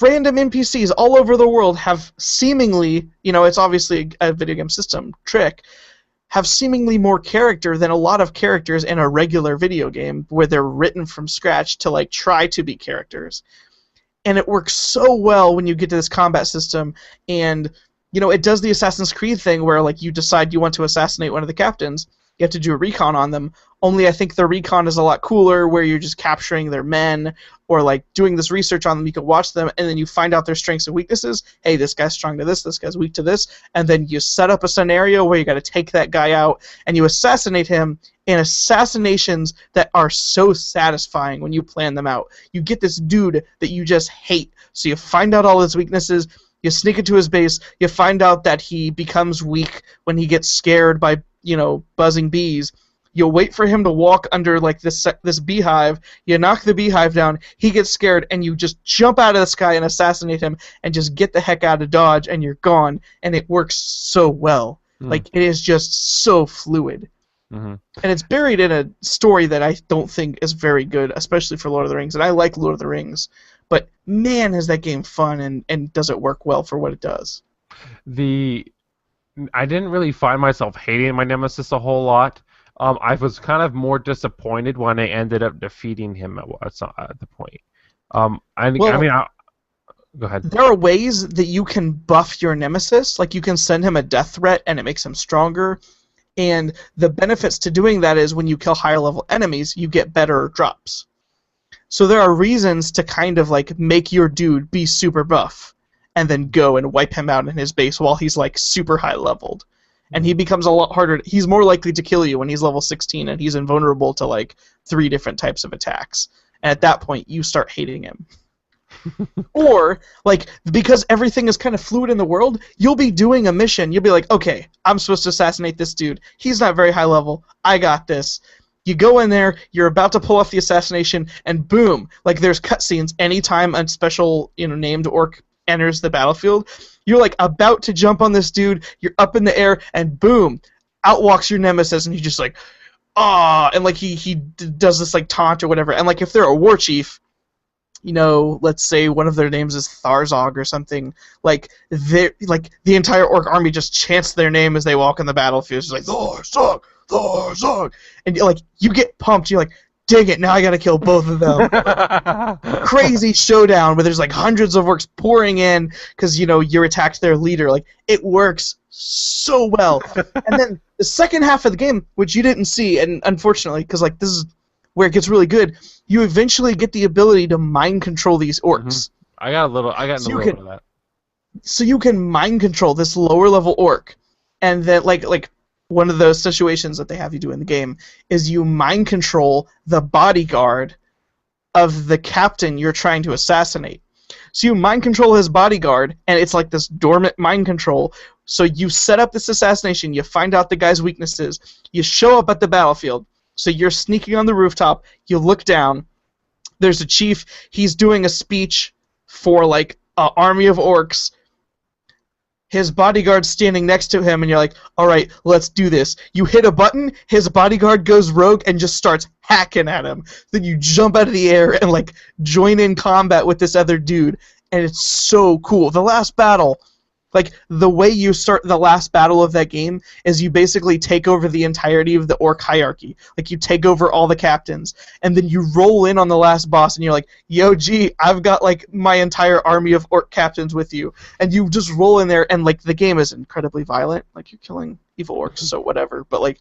random NPCs all over the world have seemingly, it's obviously a video game system trick, have seemingly more character than a lot of characters in a regular video game where they're written from scratch to, try to be characters. And it works so well when you get to this combat system, and it does the Assassin's Creed thing where you decide you want to assassinate one of the captains. You have to do a recon on them. Only I think the recon is a lot cooler, where you're just capturing their men or doing this research on them. You can watch them, and then you find out their strengths and weaknesses. Hey, this guy's strong to this guy's weak to this, and then you set up a scenario where you got to take that guy out, and you assassinate him. And assassinations that are so satisfying when you plan them out. You get this dude that you just hate, so you find out all his weaknesses, you sneak into his base, you find out that he becomes weak when he gets scared by, buzzing bees. You'll wait for him to walk under this beehive, you knock the beehive down, he gets scared, and you just jump out of the sky and assassinate him and just get the heck out of Dodge, and you're gone, and it works so well. It is just so fluid. Mm-hmm. And it's buried in a story that I don't think is very good, especially for Lord of the Rings. And I like Lord of the Rings, but man, is that game fun and does it work well for what it does. I didn't really find myself hating my Nemesis a whole lot. I was kind of more disappointed when I ended up defeating him at the point. Go ahead. There are ways that you can buff your Nemesis. You can send him a death threat and it makes him stronger. And the benefits to doing that is when you kill higher level enemies, you get better drops. So there are reasons to kind of make your dude be super buff and then go and wipe him out in his base while he's super high leveled. And he becomes a lot harder. He's more likely to kill you when he's level 16 and he's invulnerable to 3 different types of attacks. And at that point, you start hating him. Or, like, because everything is kind of fluid in the world, you'll be doing a mission. You'll be like, okay, I'm supposed to assassinate this dude. He's not very high level. I got this. You go in there, you're about to pull off the assassination, and boom, like there's cutscenes anytime a special, named orc enters the battlefield. You're like about to jump on this dude, you're up in the air, and boom, out walks your nemesis, and he's just like, and like he does this like taunt or whatever, and like if they're a war chief, let's say one of their names is Tharzog or something, like the entire orc army just chants their name as they walk in the battlefield. It's like Tharzog, Tharzog, and you get pumped. You're like, dang it, now I gotta kill both of them. Crazy showdown where there's like hundreds of orcs pouring in because you attacked their leader. Like it works so well. And then the second half of the game, which you didn't see, and unfortunately, because like this is where it gets really good, you eventually get the ability to mind control these orcs. Mm-hmm. I got in a little bit of that. So you can mind control this lower level orc, and then like one of those situations that they have you do in the game is you mind control the bodyguard of the captain you're trying to assassinate. So you mind control his bodyguard, and it's like this dormant mind control. So you set up this assassination, you find out the guy's weaknesses, you show up at the battlefield. So you're sneaking on the rooftop, you look down, there's a chief, he's doing a speech for like an army of orcs. His bodyguard's standing next to him, and you're like, alright, let's do this. You hit a button, his bodyguard goes rogue and just starts hacking at him. Then you jump out of the air and like join in combat with this other dude, and it's so cool. The last battle, like the way you start the last battle of that game is you basically take over the entirety of the orc hierarchy. Like you take over all the captains, and then you roll in on the last boss, and you're like, yo, gee, I've got like my entire army of orc captains with you, and you just roll in there, and like the game is incredibly violent. Like you're killing evil orcs, so whatever. But like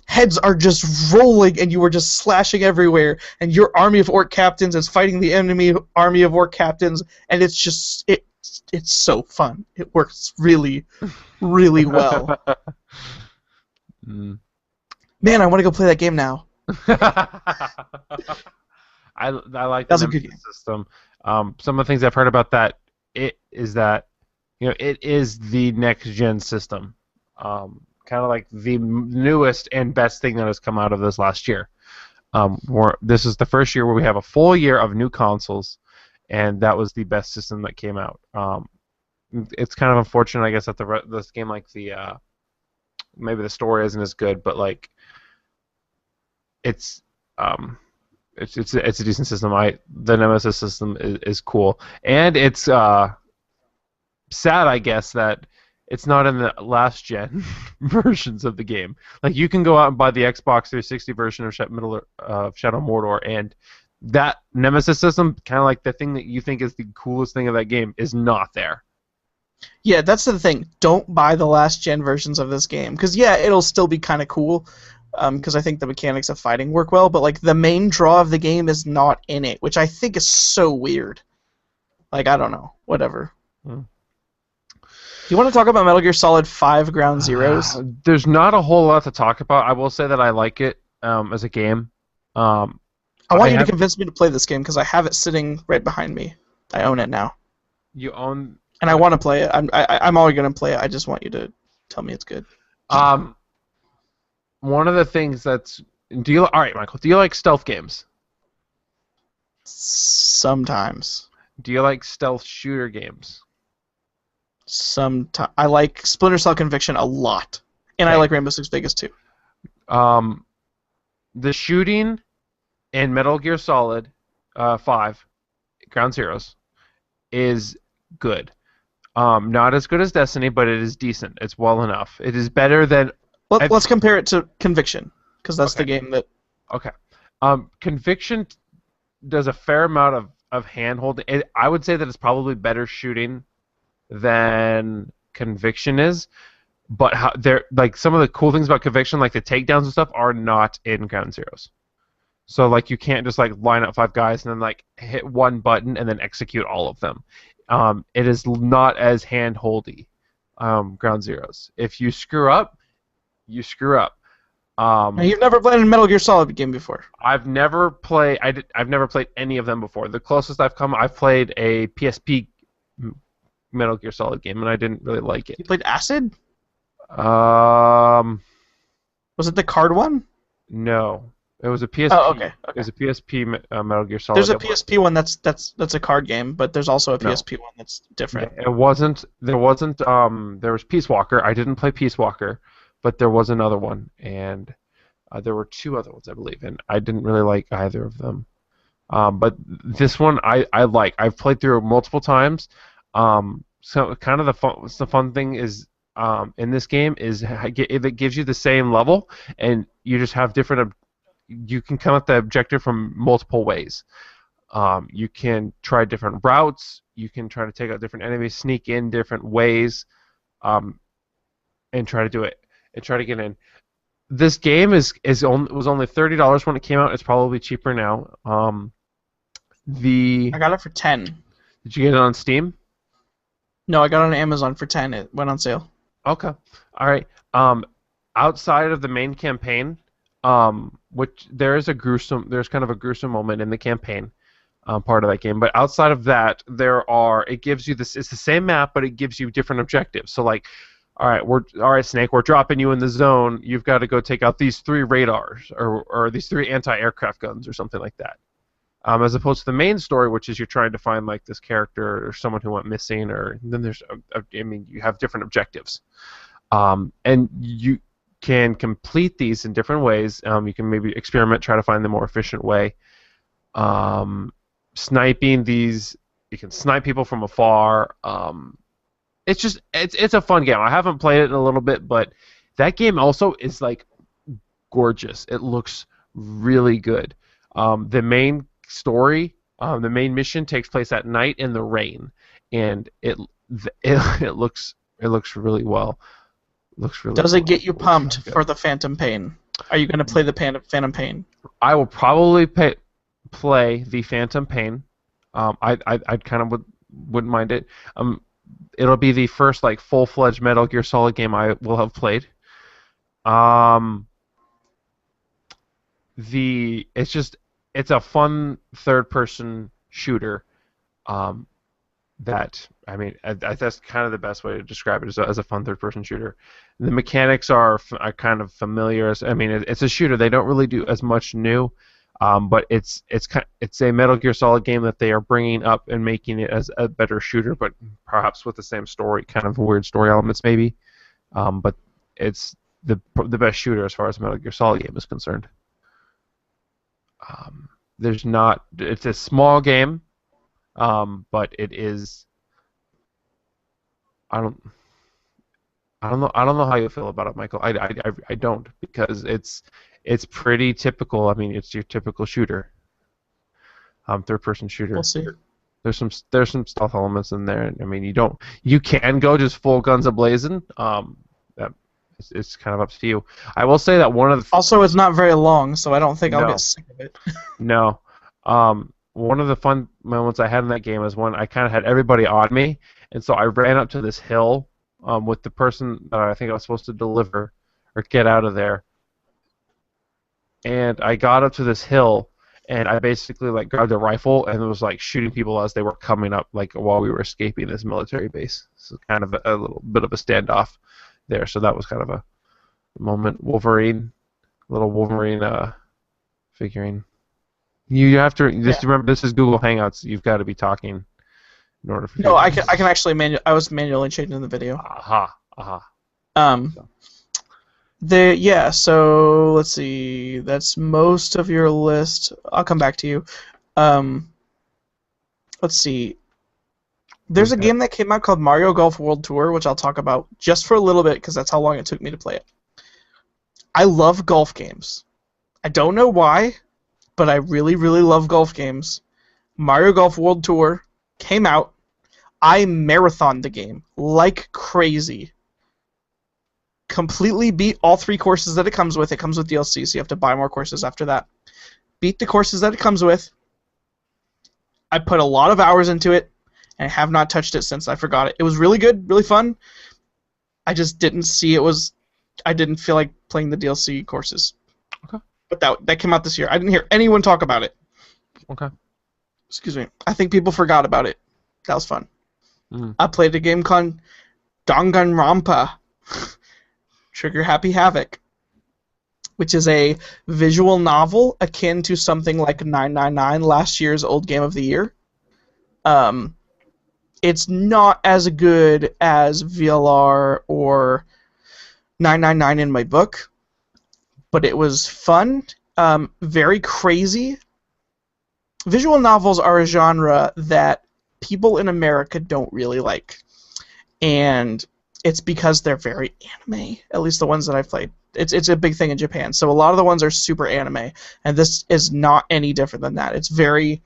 heads are just rolling, and you are just slashing everywhere, and your army of orc captains is fighting the enemy army of orc captains, and it's just it's so fun. It works really, really well. Man, I want to go play that game now. I like the Nemesis system. Some of the things I've heard about that it is the next gen system. Kind of like the newest and best thing that has come out of this last year. This is the first year where we have a full year of new consoles. And that was the best system that came out. It's kind of unfortunate, I guess, that this game, like maybe the story isn't as good, but like it's a decent system. The Nemesis system is cool, and it's sad, I guess, that it's not in the last gen versions of the game. Like you can go out and buy the Xbox 360 version of Shadow Mordor, and that Nemesis system, kind of like the thing that you think is the coolest thing of that game, is not there. Yeah, that's the thing. Don't buy the last gen versions of this game, because yeah, it'll still be kind of cool, because I think the mechanics of fighting work well, but like the main draw of the game is not in it, which I think is so weird. Like, I don't know. Whatever. Do you want to talk about Metal Gear Solid 5 Ground Zeroes? There's not a whole lot to talk about. I will say that I like it as a game. I want you to convince me to play this game because I have it sitting right behind me. I own it now. You own... And I want to play it. I'm always going to play it. I just want you to tell me it's good. One of the things that's... All right, Michael, do you like stealth games? Sometimes. Do you like stealth shooter games? Sometimes. I like Splinter Cell Conviction a lot. And I like Rainbow Six Vegas too. The shooting in Metal Gear Solid 5 Ground Zeroes is good. Not as good as Destiny, but it is decent. It's well enough. It is better than... Let's compare it to Conviction, because that's the game that... Okay. Conviction does a fair amount of hand-holding. I would say that it's probably better shooting than Conviction is, but some of the cool things about Conviction, like the takedowns and stuff, are not in Ground Zeroes. So like you can't just like line up 5 guys and then like hit one button and then execute all of them. It is not as hand-holdy, Ground Zeroes. If you screw up, you screw up. Now, you've never played a Metal Gear Solid game before. I've never played any of them before. The closest I've come, I've played a PSP Metal Gear Solid game, and I didn't really like it. You played Acid? Was it the card one? No, it was a PSP. Oh, okay. It was a PSP Metal Gear Solid. There's a PSP one that's a card game, but there's also a PSP one that's different. It wasn't. There wasn't. There was Peace Walker. I didn't play Peace Walker, but there was another one, and there were two other ones, I believe, and I didn't really like either of them. But this one I like. I've played through it multiple times. So kind of the fun thing is in this game is it gives you the same level, and you just have different. You can come at the objective from multiple ways. You can try different routes. You can try to take out different enemies, sneak in different ways, and try to do it and try to get in. This game was only $30 when it came out. It's probably cheaper now. I got it for $10. Did you get it on Steam? No, I got it on Amazon for $10. It went on sale. Okay. All right. Outside of the main campaign, which there's kind of a gruesome moment in the campaign, part of that game. But outside of that, it gives you this. It's the same map, but it gives you different objectives. So all right, Snake, we're dropping you in the zone. You've got to go take out these 3 radars or these 3 anti-aircraft guns or something like that. As opposed to the main story, which is you're trying to find like this character or someone who went missing, or then there's, you have different objectives, and you can complete these in different ways. You can maybe experiment, try to find the more efficient way. Sniping these, you can snipe people from afar. It's a fun game. I haven't played it in a little bit, but that game also is like gorgeous. It looks really good. The main story, the main mission takes place at night in the rain, and it looks really well. Does it get you pumped for the Phantom Pain? Are you going to play the Phantom Pain? I will probably play the Phantom Pain. I kind of wouldn't mind it. It'll be the first like full-fledged Metal Gear Solid game I will have played. It's a fun third-person shooter. That's kind of the best way to describe it as a fun third-person shooter. The mechanics are kind of familiar. It's a shooter. They don't really do as much new, but it's a Metal Gear Solid game that they are bringing up and making it as a better shooter, but perhaps with the same story, kind of weird story elements maybe. But it's the best shooter as far as Metal Gear Solid game is concerned. It's a small game, but it is. I don't know how you feel about it, Michael. I don't, because it's pretty typical. It's your typical shooter, third-person shooter. We'll see. There's some stealth elements in there. You can go just full guns a-blazing. It's kind of up to you. I will say that one of the also, it's not very long, so I don't think I'll get sick of it. No. One of the fun moments I had in that game is when I kind of had everybody on me, and so I ran up to this hill with the person that I think I was supposed to deliver or get out of there. And I got up to this hill, and I basically grabbed a rifle and was shooting people as they were coming up, while we were escaping this military base. So kind of a little bit of a standoff there. So that was kind of a moment. Little Wolverine figurine. You have to just remember, this is Google Hangouts. You've got to be talking in order for. No, I can actually I was manually changing the video. So let's see. That's most of your list. I'll come back to you. Let's see. There's a game that came out called Mario Golf World Tour, which I'll talk about just for a little bit because that's how long it took me to play it. I love golf games. I don't know why, but I really, really love golf games. Mario Golf World Tour came out. I marathoned the game like crazy. Completely beat all 3 courses that it comes with. It comes with DLC, so you have to buy more courses after that. Beat the courses that it comes with. I put a lot of hours into it, and I have not touched it since I forgot it. It was really good, really fun. I just didn't see it was I didn't feel like playing the DLC courses. Okay. But that came out this year. I didn't hear anyone talk about it. Okay. Excuse me. I think people forgot about it. That was fun. Mm. I played a game called Danganronpa Trigger Happy Havoc, which is a visual novel akin to something like 999, last year's old game of the year. It's not as good as VLR or 999 in my book, but it was fun, very crazy. Visual novels are a genre that people in America don't really like, and it's because they're very anime, at least the ones that I've played. It's a big thing in Japan, so a lot of the ones are super anime, and this is not any different than that. It's very,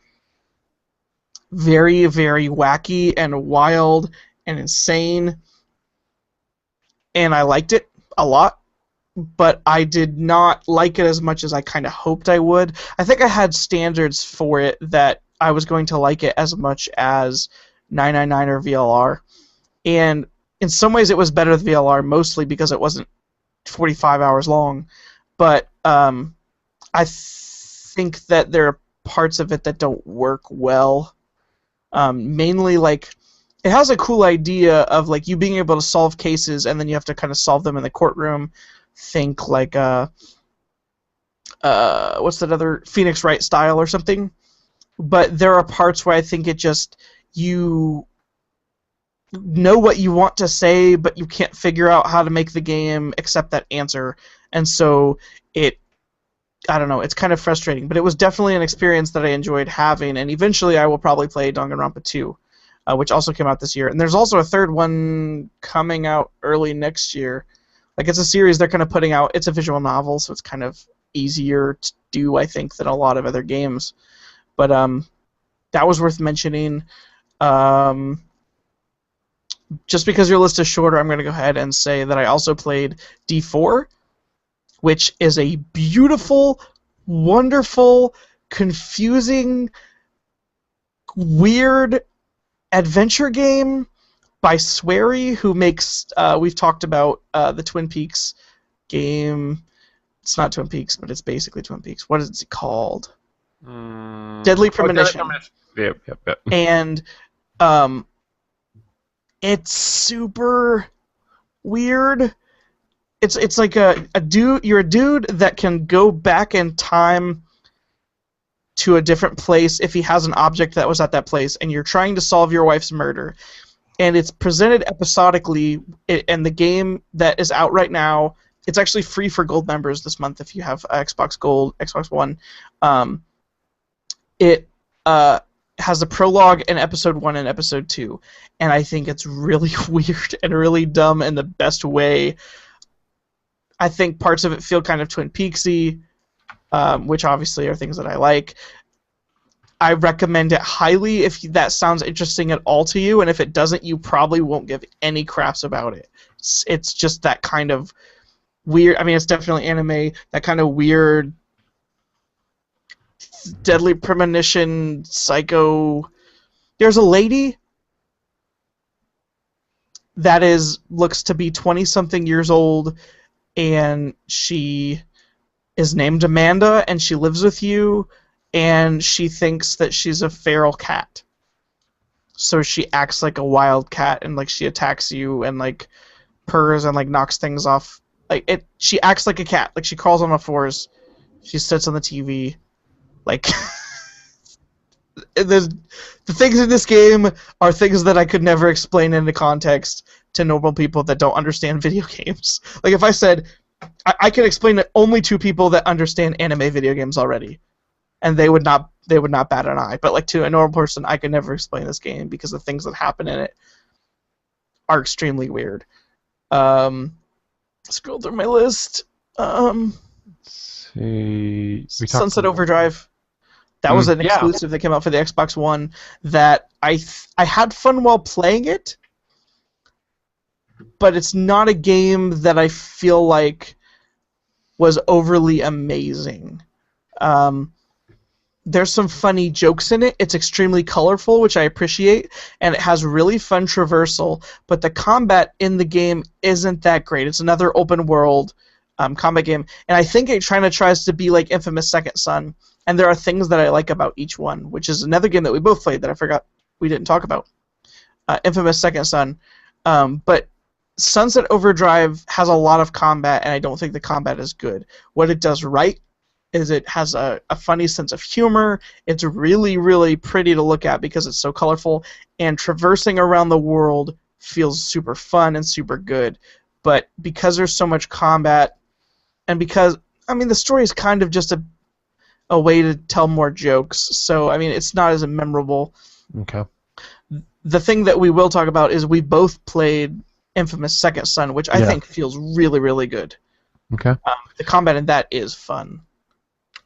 very, very wacky and wild and insane, and I liked it a lot, but I did not like it as much as I kind of hoped I would. I think I had standards for it that I was going to like it as much as 999 or VLR, and in some ways it was better than VLR, mostly because it wasn't 45 hours long, but I think that there are parts of it that don't work well. Mainly, like, it has a cool idea of like you being able to solve cases, and then you have to kind of solve them in the courtroom. Think like what's that other, Phoenix Wright style or something. But there are parts where I think it just, you know what you want to say, but you can't figure out how to make the game accept that answer, and so I don't know, it's kind of frustrating, but it was definitely an experience that I enjoyed having, and eventually I will probably play Danganronpa 2, which also came out this year, and there's also a third one coming out early next year. Like, it's a series they're kind of putting out. It's a visual novel, so it's kind of easier to do, I think, than a lot of other games, but that was worth mentioning. Just because your list is shorter, I'm going to go ahead and say that I also played D4, which is a beautiful, wonderful, confusing, weird adventure game by Swery, who makes, we've talked about the Twin Peaks game. It's not Twin Peaks, but it's basically Twin Peaks. What is it called? Deadly Premonition. Yep. And it's super weird. It's like a dude. You're a dude that can go back in time to a different place if he has an object that was at that place, and you're trying to solve your wife's murder. And it's presented episodically, and the game that is out right now, it's actually free for Gold members this month if you have Xbox Gold, Xbox One. It has a prologue in episode 1 and episode 2, and I think it's really weird and really dumb in the best way. I think parts of it feel kind of Twin Peaksy, which obviously are things that I like. I recommend it highly if that sounds interesting at all to you, and if it doesn't, you probably won't give any craps about it. It's just that kind of weird. I mean, it's definitely anime. That kind of weird, Deadly Premonition, psycho. There's a lady that looks to be 20-something years old, and she is named Amanda, and she lives with you, and she thinks that she's a feral cat. So she acts like a wild cat, and like she attacks you, and like purrs and like knocks things off. Like she acts like a cat. Like she crawls on all fours. She sits on the TV. Like the things in this game are things that I could never explain into context to normal people that don't understand video games. Like if I said, I can explain it only to people that understand anime video games already, and they would not bat an eye. But like to a normal person, I could never explain this game because the things that happen in it are extremely weird. Scroll through my list. Sunset Overdrive. That was an exclusive that came out for the Xbox One that I had fun while playing it, but it's not a game that I feel like was overly amazing. There's some funny jokes in it. It's extremely colorful, which I appreciate, and it has really fun traversal, but the combat in the game isn't that great. It's another open world combat game, and I think it tries to be like Infamous Second Son, and there are things that I like about each one, which is another game that we both played that I forgot we didn't talk about. Infamous Second Son. But Sunset Overdrive has a lot of combat, and I don't think the combat is good. What it does right is it has a funny sense of humor. It's really, really pretty to look at because it's so colorful, and traversing around the world feels super fun and super good. But because there's so much combat, and because, I mean, the story is kind of just a way to tell more jokes, so, I mean, it's not as memorable. Okay. The thing that we will talk about is we both played Infamous Second Son, which I think feels really, really good. Okay. The combat in that is fun.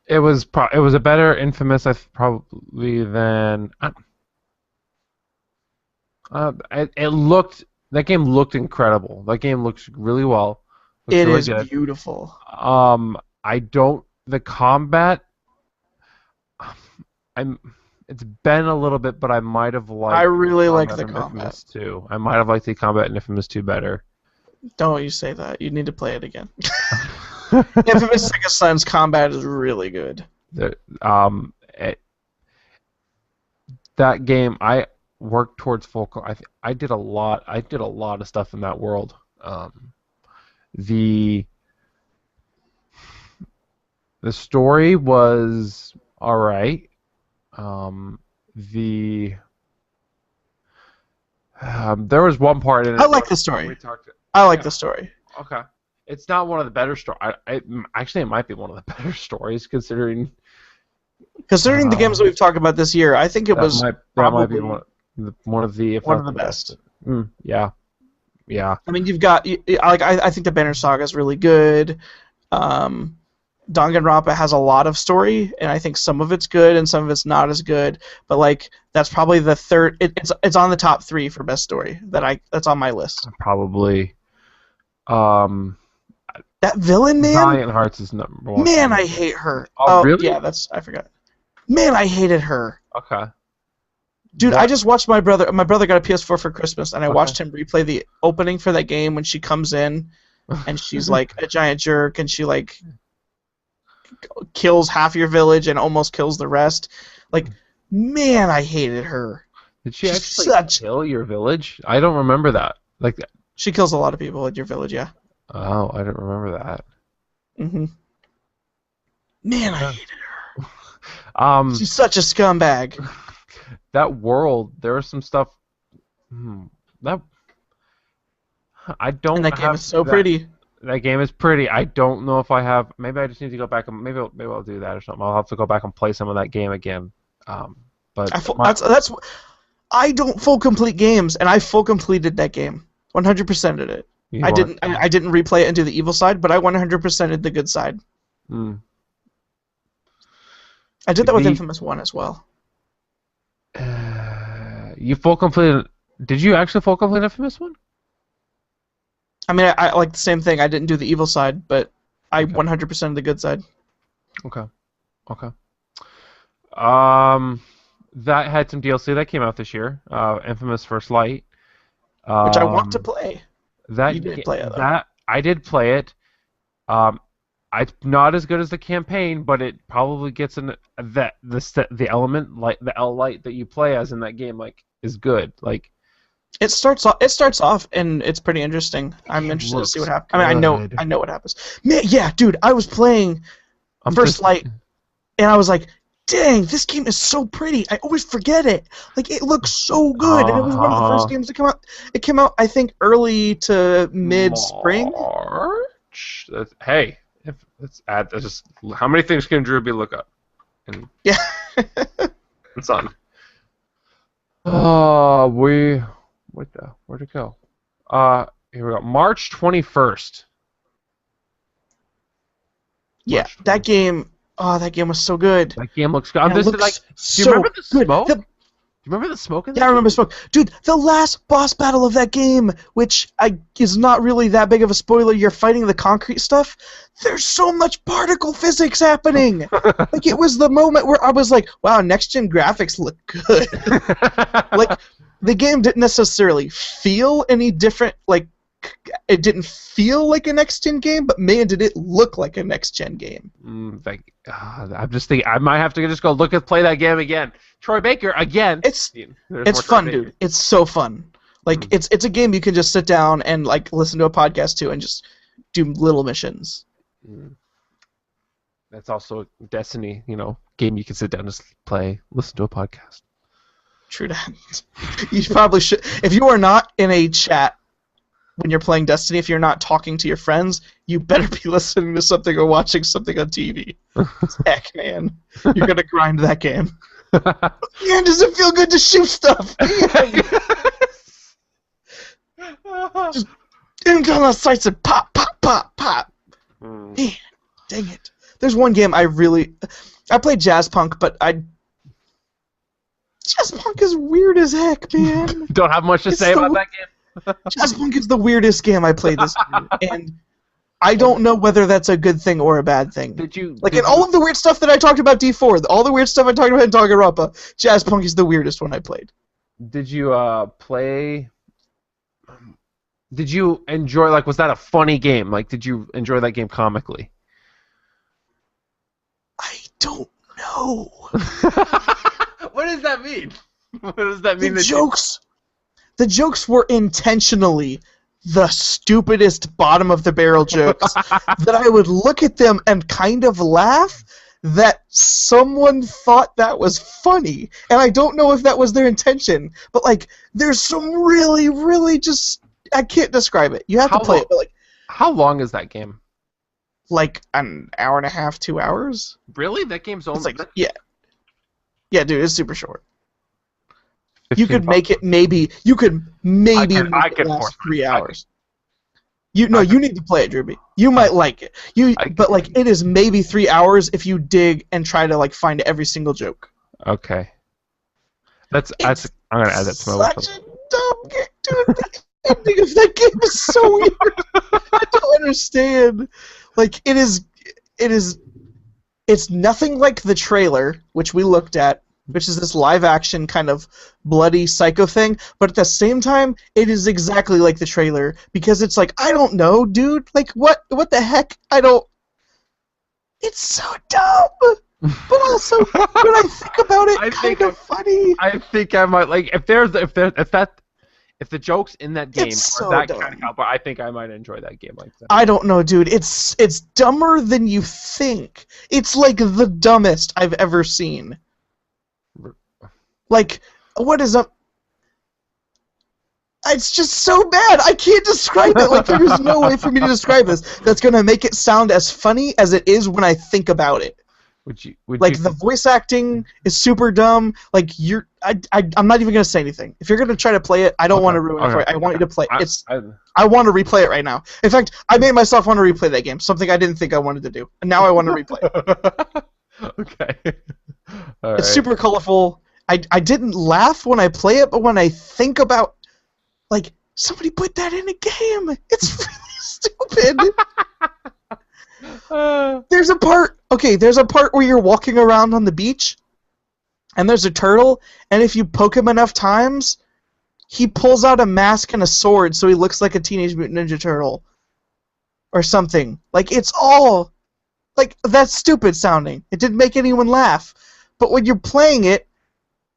It was a better Infamous probably than that game looked incredible. That game looks really well. It really is good. Beautiful. The combat it's been a little bit, but I might have liked I really like the combat Infamous 2. I might have liked the combat in Infamous 2 better. Don't you say that. You need to play it again. Infamous Second Son's combat is really good. That game, I worked towards full. I did a lot of stuff in that world. The story was all right. There was one part in it. I like the story. I like the story. Okay. It's not one of the better stories. Actually, it might be one of the better stories considering the games that we've talked about this year. I think it was probably one of the best. Yeah. I mean, you've got I think the Banner Saga is really good. Danganronpa has a lot of story, and I think some of it's good and some of it's not as good. But that's probably the third. It's on the top 3 for best story that's on my list. Probably. That villain, man. Valiant Hearts is number 1. Man, I hate her. Oh, really? Yeah, I forgot. Man, I hated her. Okay. Dude, I just watched my brother. My brother got a PS4 for Christmas, and I watched him replay the opening for that game when she comes in, and she's like a giant jerk, and she kills half your village and almost kills the rest. Man, I hated her. Did she actually kill your village? I don't remember that. She kills a lot of people in your village, yeah. Oh, I don't remember that. Mm-hmm. Man, I hated her. She's such a scumbag. That world, there was some stuff. That I don't. And that game is so pretty. That game is pretty. I don't know if I have. Maybe I just need to go back and maybe I'll do that or something. I'll have to go back and play some of that game again. But I don't full complete games, and I full completed that game. 100%ed it. I didn't replay it and do the evil side, but I 100%ed the good side. I did that with Infamous 1 as well. You full completed. Did you actually full complete Infamous 1? I mean, I like the same thing. I didn't do the evil side, but I 100%ed the good side. Okay. That had some DLC that came out this year. Infamous First Light. Which I want to play. You didn't play it, though. I did play it. It's not as good as the campaign, but it probably gets the element the L light that you play as in that game is good. It starts off and it's pretty interesting. I'm interested to see what happens. I mean, I know what happens. Man, yeah, dude, I was playing First Light, and I was like, dang, this game is so pretty. I always forget it. It looks so good, and it was one of the first games to come out. It came out, I think, early to mid-spring. March. Hey, let's add. How many things can Drewby look up? Yeah. It's on. Where'd it go? Here we go. March 21st. Yeah, that game. Oh, that game was so good. That game looks good. Do you remember the smoke? Do you You remember the smoke in that? Yeah, I remember smoke. Dude, the last boss battle of that game, which is not really that big of a spoiler, you're fighting the concrete stuff. There's so much particle physics happening. Like, it was the moment where I was like, wow, next-gen graphics look good. Like, the game didn't necessarily feel any different, like, it didn't feel like a next-gen game, but man, did it look like a next-gen game. I'm just thinking, I might have to just go play that game again. Troy Baker again. It's fun, dude. It's so fun. Like, it's a game you can just sit down and like listen to a podcast to and just do little missions. That's also Destiny, game you can sit down and just play, listen to a podcast. True that. You probably should. If you are not in a chat when you're playing Destiny, if you're not talking to your friends, you better be listening to something or watching something on TV. Heck, man. You're going to grind that game. Man, does it feel good to shoot stuff? Just aim on the sights and pop, pop, pop, pop. Man, dang it. There's one game I played Jazz Punk, but Jazz Punk is weird as heck, man. Don't have much to say about that game. Jazz Punk is the weirdest game I played this year, and I don't know whether that's a good thing or a bad thing. All of the weird stuff that I talked about D4, all the weird stuff I talked about in Danganronpa, Jazz Punk is the weirdest one I played. Did you play? Did you enjoy? Was that a funny game? Did you enjoy that game comically? I don't know. What does that mean? What does that mean? The jokes were intentionally the stupidest bottom of the barrel jokes that I would look at them and kind of laugh that someone thought that was funny. And I don't know if that was their intention, but there's some really, really just I can't describe it. You have to play it, but how long is that game? An hour and a half, 2 hours. Really? That game's only yeah. Yeah, dude, it's super short. You could make it maybe. You could maybe make it last 3 hours. You need to play it, Drewby. You might like it. But it is maybe 3 hours if you dig and try to find every single joke. Okay. I'm gonna add that to my list. Such a dumb game, dude. The ending of that game is so weird. I don't understand. It's nothing like the trailer, which we looked at, which is this live-action kind of bloody psycho thing, but at the same time, it is exactly like the trailer, because it's I don't know, dude, what the heck, it's so dumb, but also, when I think about it, kind of funny. I think I might, if the jokes in that game are that kind of caliber, I think I might enjoy that game like that. I don't know, dude, it's dumber than you think. It's the dumbest I've ever seen. What is up? It's just so bad. I can't describe it. There's no way for me to describe this that's gonna make it sound as funny as it is when I think about it. The voice acting is super dumb. I'm not even gonna say anything. If you're gonna try to play it, I don't want to ruin it for you. I want you to play it. I want to replay it right now. In fact, I made myself want to replay that game. Something I didn't think I wanted to do, and now I want to replay it. Okay. It's super colorful. I didn't laugh when I play it, but when I think about, somebody put that in a game. It's really stupid. There's a part where you're walking around on the beach, and there's a turtle, and if you poke him enough times, he pulls out a mask and a sword, so he looks like a Teenage Mutant Ninja Turtle. Or something. It's all... that's stupid sounding. It didn't make anyone laugh. But when you're playing it,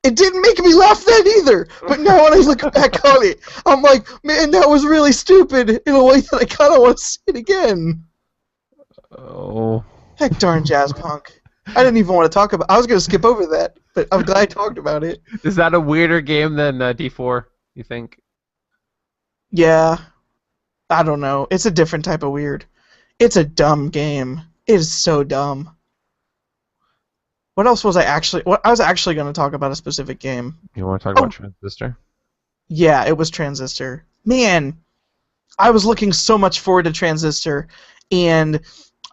it didn't make me laugh then either. But now when I look back on it, I'm like, man, that was really stupid in a way that I kind of want to see it again. Oh. Heck darn Jazz Punk. I didn't even want to talk about I was going to skip over that, but I'm glad I talked about it. Is that a weirder game than D4, you think? Yeah. I don't know. It's a different type of weird. It's a dumb game. It is so dumb. What else was I actually... I was actually going to talk about a specific game. You want to talk about Transistor? Yeah, it was Transistor. Man, I was looking so much forward to Transistor, and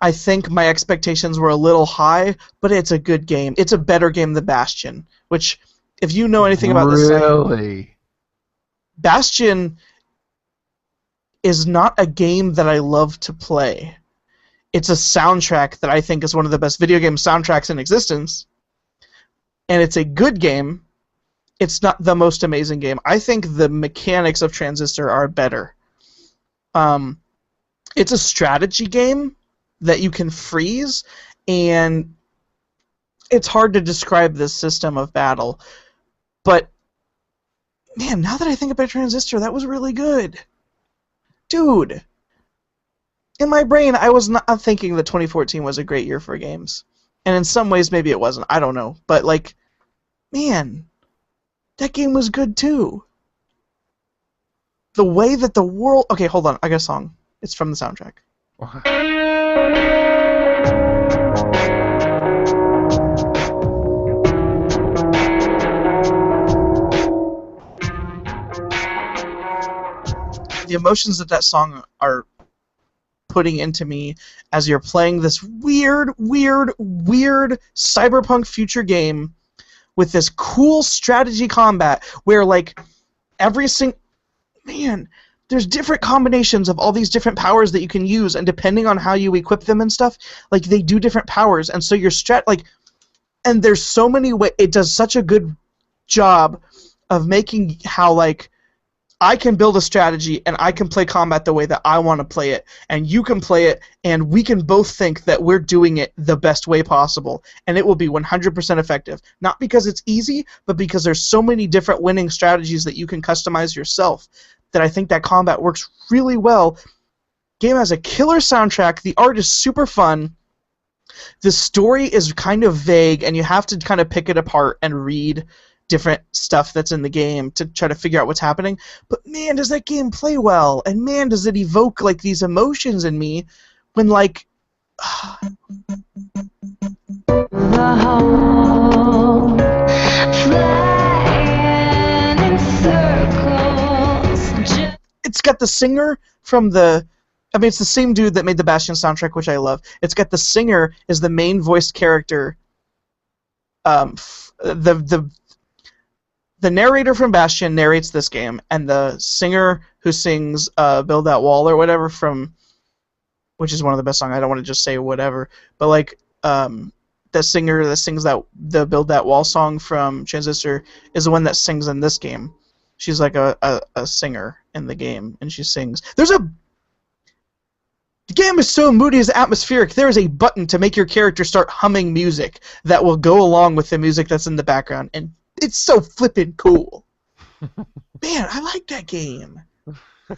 I think my expectations were a little high, but it's a good game. It's a better game than Bastion, which if you know anything about this, really, Bastion is not a game that I love to play. It's a soundtrack that I think is one of the best video game soundtracks in existence, and it's a good game. It's not the most amazing game. I think the mechanics of Transistor are better. It's a strategy game that you can freeze, and it's hard to describe this system of battle. But, man, now that I think about Transistor, that was really good. Dude, in my brain, I was not thinking that 2014 was a great year for games. And in some ways, maybe it wasn't. I don't know. But, like, man, that game was good, too. The way that the world... Okay, hold on. I got a song. It's from the soundtrack. The emotions that song are putting into me as you're playing this weird cyberpunk future game with this cool strategy combat where, like, man, there's different combinations of all these different powers that you can use, and depending on how you equip them and stuff, like, they do different powers, and so your and there's so many ways. It does such a good job of making how, like, I can build a strategy and I can play combat the way that I want to play it, and you can play it, and we can both think that we're doing it the best way possible, and it will be 100% effective. Not because it's easy, but because there's so many different winning strategies that you can customize yourself that I think that combat works really well. Game has a killer soundtrack. The art is super fun. The story is kind of vague, and you have to kind of pick it apart and read different stuff that's in the game to try to figure out what's happening. But man, does that game play well, and man, does it evoke, like, these emotions in me when, like, it's got the singer from it's the same dude that made the Bastion soundtrack, which I love. It's got the singer is the main voiced character. The narrator from Bastion narrates this game, and the singer who sings Build That Wall or whatever which is one of the best songs, I don't want to just say whatever, but, like, the singer that sings the Build That Wall song from Transistor is the one that sings in this game. She's like a singer in the game, and she sings. The game is so moody as atmospheric, there is a button to make your character start humming music that will go along with the music that's in the background, and it's so flippin' cool. Man, I like that game.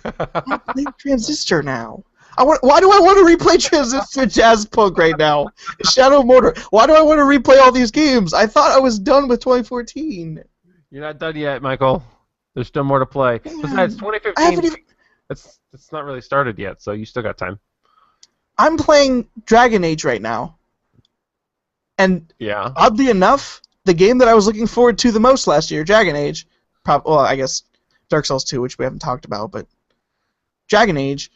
I play Transistor now. Why do I want to replay Transistor Jazz Punk right now? Shadow Mortar. Why do I want to replay all these games? I thought I was done with 2014. You're not done yet, Michael. There's still more to play. Man, Besides, 2015, it's not really started yet, so you still got time. I'm playing Dragon Age right now. And yeah, oddly enough, the game that I was looking forward to the most last year, Dragon Age, well, I guess Dark Souls 2, which we haven't talked about, but Dragon Age,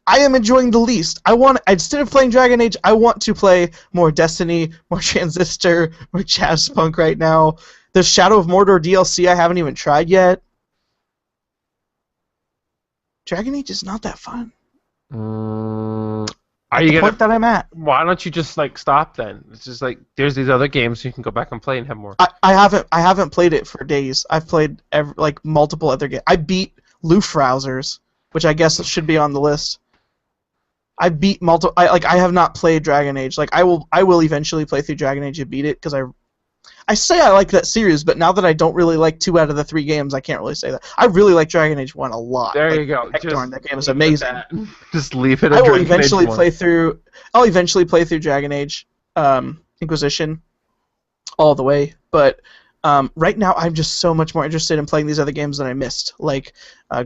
I am enjoying the least. Instead of playing Dragon Age, I want to play more Destiny, more Transistor, more Jazz Punk right now. There's Shadow of Mordor DLC I haven't even tried yet. Dragon Age is not that fun. At the point that I'm at. Why don't you just, like, stop then? It's just like there's these other games you can go back and play and have more. I haven't played it for days. I've played multiple other games. I beat Lufrausers, which I guess should be on the list. I beat multiple. I have not played Dragon Age. Like, I will eventually play through Dragon Age and beat it, because I say I like that series, but now that I don't really like 2 out of the 3 games, I can't really say that. I really like Dragon Age 1 a lot. There you go. That game is amazing. Just leave it at I will Dragon eventually Age 1. I'll eventually play through Dragon Age Inquisition all the way, but right now I'm just so much more interested in playing these other games that I missed, like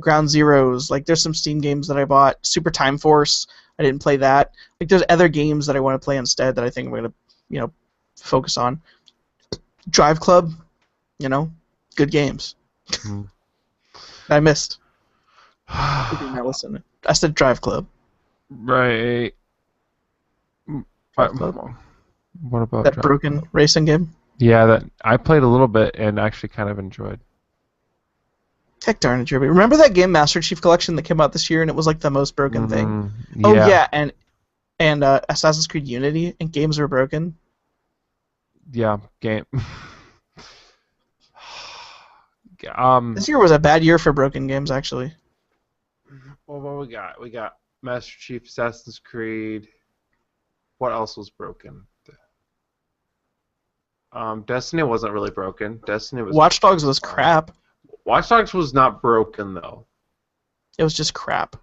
Ground Zeroes. Like, there's some Steam games that I bought. Super Time Force, I didn't play that. Like, there's other games that I want to play instead that I think I'm going to, focus on. Drive Club, good games. I missed. I did not listen. I said Drive Club. Right. Drive Club. What about that broken racing game? Yeah, that I played a little bit and actually kind of enjoyed. Heck darn it, Drewby. Remember that game Master Chief Collection that came out this year and it was like the most broken thing? Yeah. Oh yeah, and Assassin's Creed Unity and games were broken. Yeah, game. This year was a bad year for broken games, actually. Well, what we got? We got Master Chief, Assassin's Creed. What else was broken? Destiny wasn't really broken. Destiny was. Watch Dogs was crap. Watch Dogs was not broken though. It was just crap.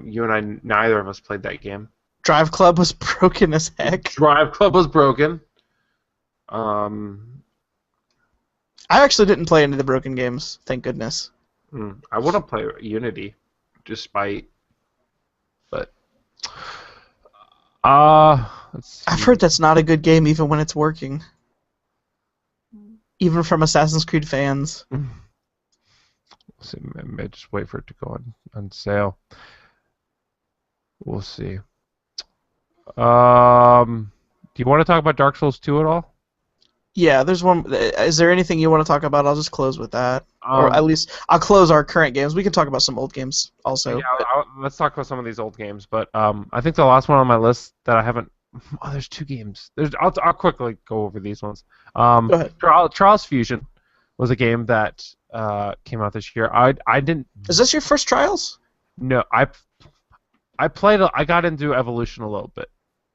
You and I, neither of us played that game. Drive Club was broken as heck. Drive Club was broken. I actually didn't play any of the broken games, thank goodness. I want to play Unity, despite. But. I've heard that's not a good game even when it's working. Even from Assassin's Creed fans. See, maybe just wait for it to go on sale. We'll see. Do you want to talk about Dark Souls 2 at all? Yeah, there's one. Is there anything you want to talk about? I'll just close with that. Or at least I'll close our current games. We can talk about some old games also. Yeah, let's talk about some of these old games. But I think the last one on my list that I haven't. Oh, there's 2 games. I'll quickly go over these ones. Go ahead. Trials Fusion was a game that came out this year. I didn't. Is this your first Trials? No, I played. I got into Evolution a little bit.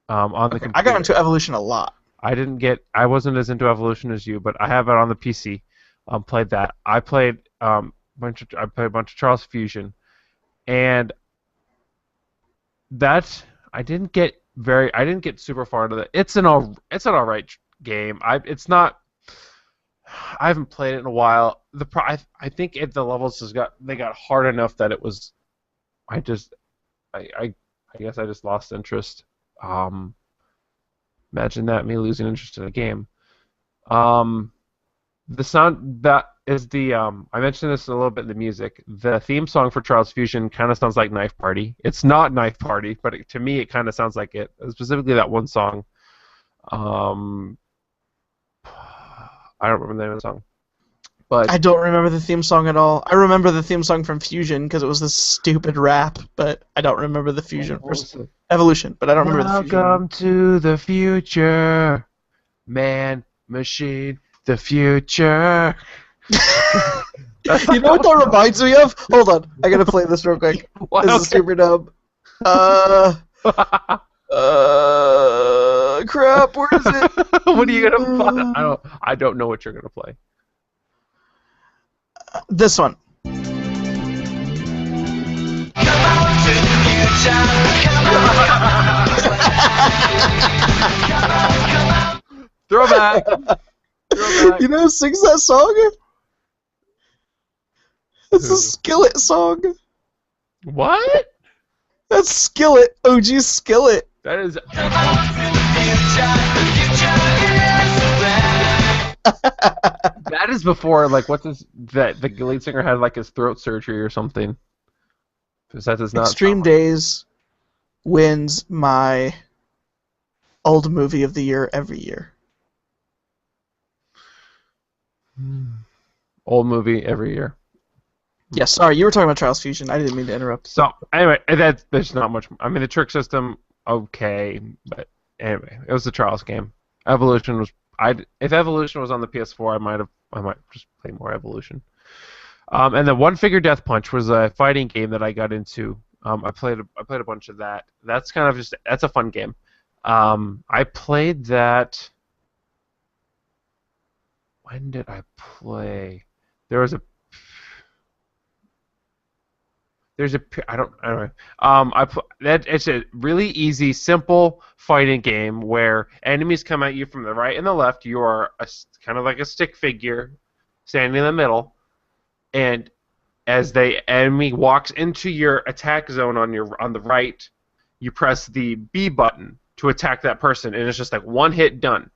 On the computer. I got into Evolution a lot. I wasn't as into Evolution as you, but I have it on the PC. Played that. I played a bunch of Trials Fusion, and that I didn't get super far into that. It's an alright game. It's not. I haven't played it in a while. I think the levels got hard enough that it was. I guess I just lost interest. Imagine that, me losing interest in a game. The sound that is I mentioned this a little bit in the music. The theme song for Trials Fusion kind of sounds like Knife Party. It's not Knife Party, but to me it kind of sounds like it. Specifically that one song. I don't remember the name of the song. But I don't remember the theme song at all. I remember the theme song from Fusion because it was this stupid rap, but I don't remember the Fusion. Evolution, but I don't remember the Fusion. Welcome to the future, man, machine, the future. You know what that reminds me of? Hold on, I gotta play this real quick. This is super dumb. Crap, where is it? What are you gonna play? I don't know what you're gonna play. This one. Throwback. You know who sings that song? It's a Skillet song. What? That's Skillet. OG Skillet. That is. That is before, like, what's this? That the lead singer had like his throat surgery or something. Because that does not. Extreme Days wins my old movie of the year every year. Old movie every year. Yeah, sorry, you were talking about Trials Fusion. I didn't mean to interrupt. So anyway, there's not much. I mean, the trick system, okay, but anyway, it was the Trials game. Evolution was. If Evolution was on the PS4, I might just play more Evolution. And then One Finger Death Punch was a fighting game that I got into. I played a bunch of that. That's kind of that's a fun game. I played that. When did I play? There's a I don't know. It's a really easy, simple fighting game where enemies come at you from the right and the left. You are kind of like a stick figure standing in the middle, and as the enemy walks into your attack zone on the right, you press the B button to attack that person, and it's just like one hit done.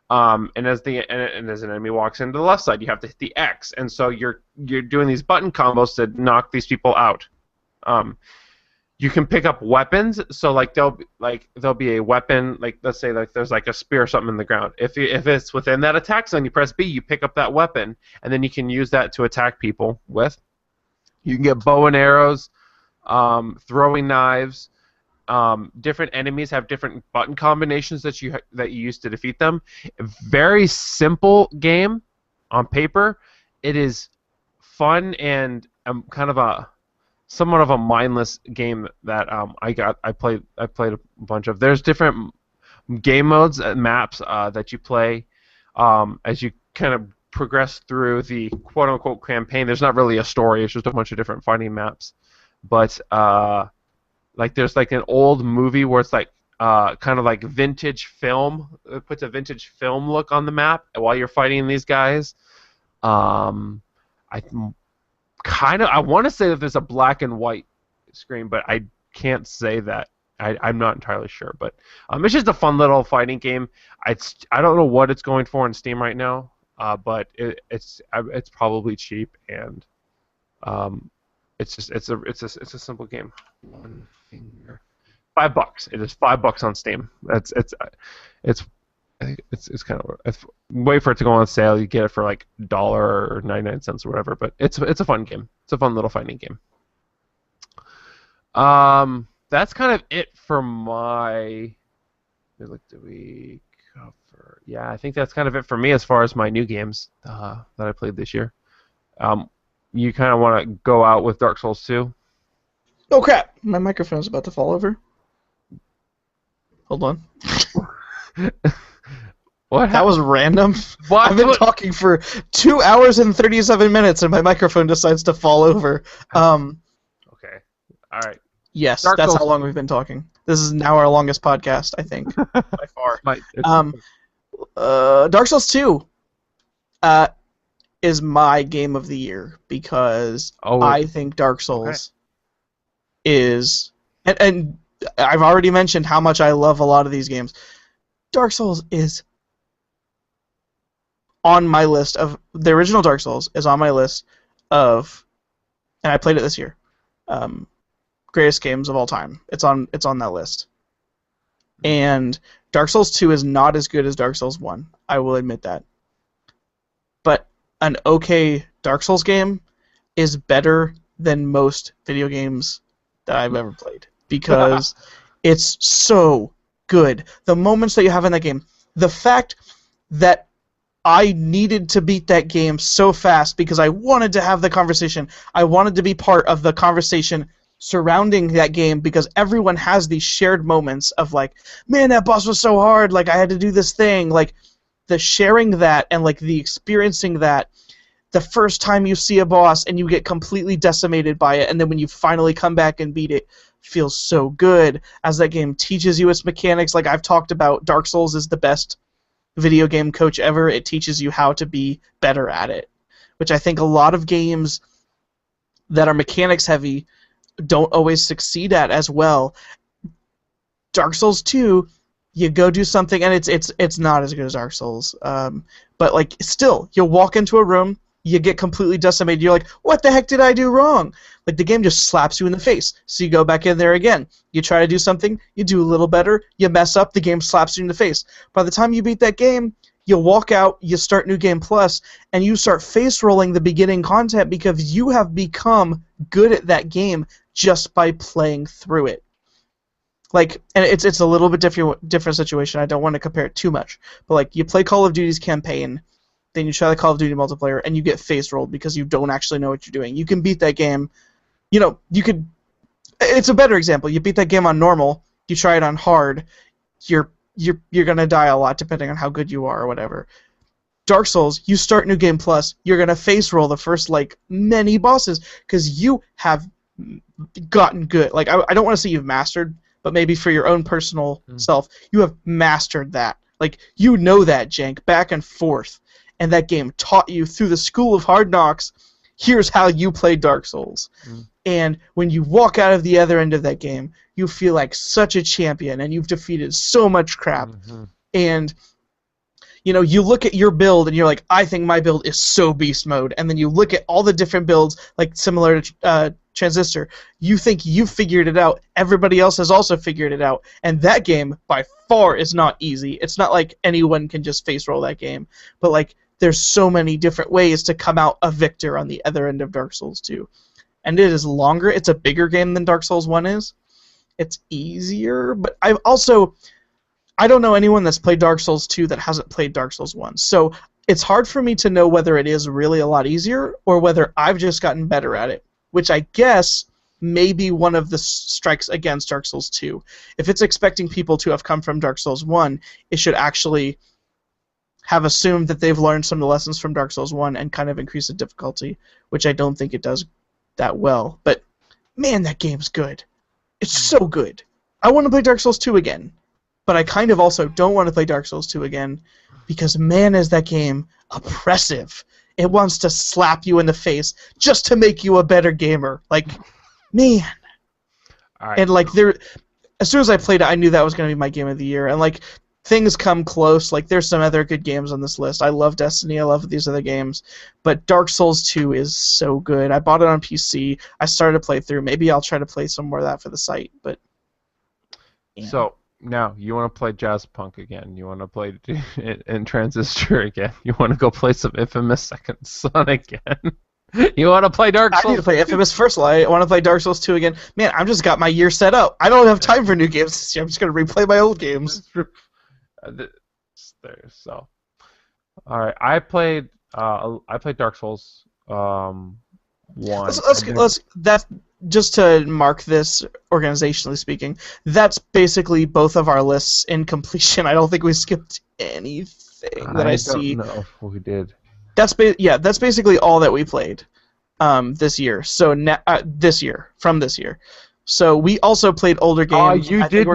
And as an enemy walks into the left side, you have to hit the X, and so you're doing these button combos to knock these people out. you can pick up weapons. So like there'll be a weapon, like let's say like there's like a spear or something in the ground. If it's within that attack zone, you press B, you pick up that weapon, and then you can use that to attack people with. You can get bow and arrows, throwing knives. Different enemies have different button combinations that you use to defeat them. Very simple game on paper. It is fun and kind of somewhat of a mindless game that I played a bunch of. There's different game modes and maps that you play as you kind of progress through the quote unquote campaign. There's not really a story. It's just a bunch of different fighting maps, but like there's like an old movie where it's like kind of like vintage film. It puts a vintage film look on the map while you're fighting these guys. I want to say that there's a black and white screen, but I can't say that. I'm not entirely sure, but it's just a fun little fighting game. I don't know what it's going for on Steam right now, but it's probably cheap, and it's a simple game. One finger. $5. It is $5 on Steam. It's kind of wait for it to go on sale. You get it for like $1 or 99 cents or whatever. But it's a fun game. It's a fun little fighting game. That's kind of it for my. Did we cover? Yeah, I think that's kind of it for me as far as my new games that I played this year. You kind of want to go out with Dark Souls 2? Oh crap! My microphone's about to fall over. Hold on. What? That was random. What? I've been talking for 2 hours and 37 minutes, and my microphone decides to fall over. Okay. All right. Yes, Dark that's Souls. how long we've been talking. This is now our longest podcast, I think, by far. Dark Souls 2 is my game of the year because I think Dark Souls is... And I've already mentioned how much I love a lot of these games. Dark Souls is on my list of... The original Dark Souls is on my list of... And I played it this year. Greatest games of all time. It's on that list. And Dark Souls 2 is not as good as Dark Souls 1. I will admit that. But an okay Dark Souls game is better than most video games that I've ever played. Because it's so good. The moments that you have in that game, the fact that I needed to beat that game so fast because I wanted to have the conversation. I wanted to be part of the conversation surrounding that game because everyone has these shared moments of like, man, that boss was so hard, like I had to do this thing. Like the sharing that and like the experiencing that the first time you see a boss and you get completely decimated by it, and then when you finally come back and beat it, feels so good as that game teaches you its mechanics. Like I've talked about, Dark Souls is the best video game coach ever. It teaches you how to be better at it, which I think a lot of games that are mechanics heavy don't always succeed at as well. Dark Souls 2, you go do something and it's not as good as Dark Souls, but like still, you'll walk into a room, you get completely decimated, you're like, what the heck did I do wrong? Like the game just slaps you in the face, so you go back in there again, you try to do something, you do a little better, you mess up, the game slaps you in the face. By the time you beat that game, you walk out, you start New Game Plus, and you start face rolling the beginning content because you have become good at that game just by playing through it. Like, and it's a little bit different situation. I don't want to compare it too much, but like you play Call of Duty's campaign, then you try the Call of Duty multiplayer, and you get face rolled because you don't actually know what you're doing. You can beat that game. You know, you could. It's a better example. You beat that game on normal. You try it on hard. You're gonna die a lot depending on how good you are or whatever. Dark Souls, you start New Game Plus, you're gonna face roll the first like many bosses because you have gotten good. Like I don't want to say you've mastered, but maybe for your own personal self, you have mastered that. Like you know that jank back and forth, and that game taught you through the school of hard knocks. Here's how you play Dark Souls. And when you walk out of the other end of that game, you feel like such a champion, and you've defeated so much crap. And you know, you look at your build, and you're like, I think my build is so beast mode. And then you look at all the different builds, like similar to Transistor, you think you've figured it out, everybody else has also figured it out, and that game by far is not easy. It's not like anyone can just face roll that game, but like there's so many different ways to come out a victor on the other end of Dark Souls 2. And it is longer, it's a bigger game than Dark Souls 1 is. It's easier, but I don't know anyone that's played Dark Souls 2 that hasn't played Dark Souls 1. So it's hard for me to know whether it is really a lot easier or whether I've just gotten better at it, which I guess may be one of the strikes against Dark Souls 2. If it's expecting people to have come from Dark Souls 1, it should actually have assumed that they've learned some of the lessons from Dark Souls 1 and kind of increase the difficulty, which I don't think it does that well. But, man, that game's good. It's so good. I want to play Dark Souls 2 again, but I kind of also don't want to play Dark Souls 2 again because, man, is that game oppressive. It wants to slap you in the face just to make you a better gamer. Like, man. All right. And, like, as soon as I played it, I knew that was going to be my game of the year. And, like, things come close. Like, there's some other good games on this list. I love Destiny. I love these other games. But Dark Souls 2 is so good. I bought it on PC. I started to play through. Maybe I'll try to play some more of that for the site. But yeah. So, now, you want to play Jazz Punk again. You want to play in Transistor again. You want to go play some Infamous Second Son again. You want to play Dark Souls? I need to play Infamous First Light. I want to play Dark Souls 2 again. Man, I've just got my year set up. I don't have time for new games this year. I'm just going to replay my old games. So, all right. I played Dark Souls 1. Let's that's just to mark this organizationally speaking. That's basically both of our lists in completion. I don't think we skipped anything that I see. I don't know if we did. That's basically all that we played this year. So this year. So we also played older games. You did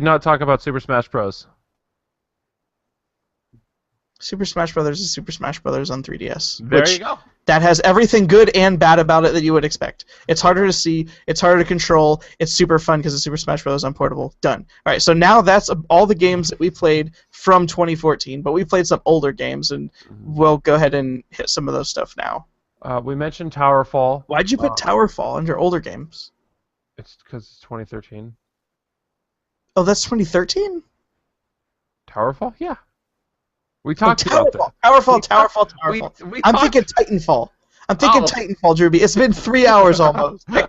not talk about Super Smash Bros. Super Smash Brothers is Super Smash Brothers on 3DS. There you go. That has everything good and bad about it that you would expect. It's harder to see. It's harder to control. It's super fun because it's Super Smash Bros. On portable. Done. All right, so now that's all the games that we played from 2014, but we played some older games, and we'll go ahead and hit some of those stuff now. We mentioned Towerfall. Why'd you put Towerfall under older games? It's because it's 2013. Oh, that's 2013? Towerfall? Yeah. We talked about that. Towerfall. I'm thinking Titanfall. Drewby. It's been 3 hours almost. Okay.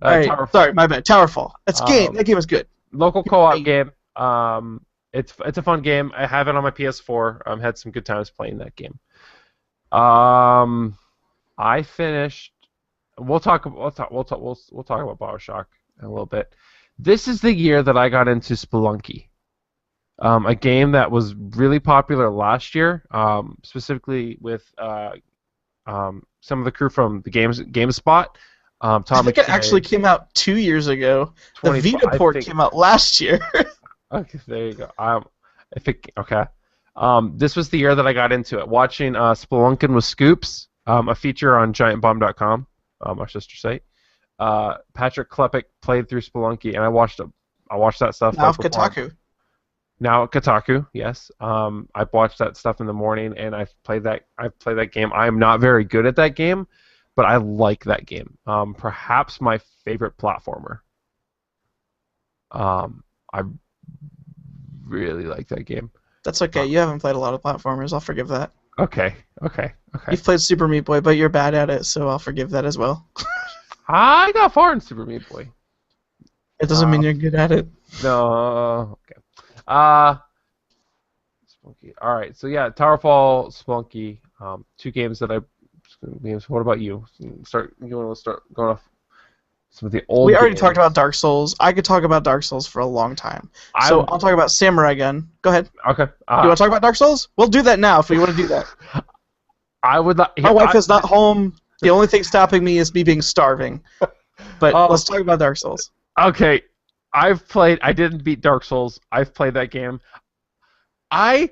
All right. Sorry, my bad. Towerfall. That game is good. Local co-op game. It's a fun game. I have it on my PS4. Had some good times playing that game. I finished. We'll talk about BioShock in a little bit. This is the year that I got into Spelunky. A game that was really popular last year, specifically with some of the crew from the GameSpot. I think it actually came out 2 years ago. The Vita port came out last year. Okay, there you go. This was the year that I got into it. Watching Spelunkin' with Scoops, a feature on GiantBomb.com, our sister site. Patrick Klepek played through Spelunky, and I watched that stuff. Now Kotaku. Now Kotaku, yes. I watched that stuff in the morning, and I played that game. I am not very good at that game, but I like that game. Perhaps my favorite platformer. I really like that game. That's okay. You haven't played a lot of platformers. I'll forgive that. Okay. You've played Super Meat Boy, but you're bad at it, so I'll forgive that as well. I got far in Super Meat Boy. It doesn't mean you're good at it. No. Okay. Spelunky. All right. So yeah, Towerfall, Spelunky, two games that games. What about you? You want to start going off some of the old. We already games? talked about Dark Souls. I could talk about Dark Souls for a long time. So I'll talk about Samurai Gun. Go ahead. Okay. You want to talk about Dark Souls? We'll do that now if we want to do that. I would. My wife is not home. The only thing stopping me is me being starving. But let's talk about Dark Souls. Okay. I didn't beat Dark Souls. I've played that game. All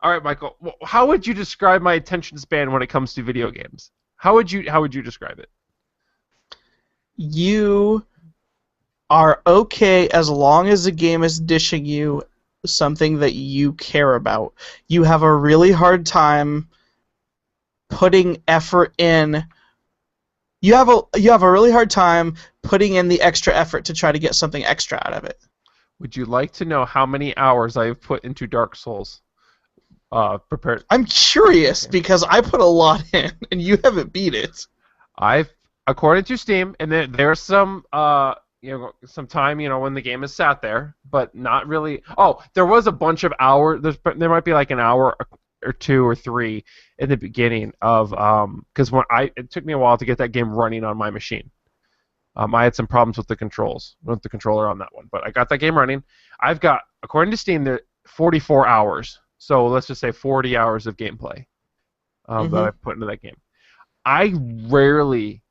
right, Michael. How would you describe my attention span when it comes to video games? How would you describe it? You are okay as long as the game is dishing you something that you care about. You have a really hard time putting effort in you have a really hard time putting in the extra effort to try to get something extra out of it. Would you like to know how many hours I've put into Dark Souls? Prepared. I'm curious because I put a lot in and you haven't beat it. According to Steam, and there's some some time when the game is sat there, but not really. Oh, there was a bunch of hours. There might be like an hour or 2 or 3 in the beginning of because it took me a while to get that game running on my machine. I had some problems with the controller on that one, but I got that game running. I've got, according to Steam, there 44 hours. So let's just say 40 hours of gameplay that I've put into that game. I rarely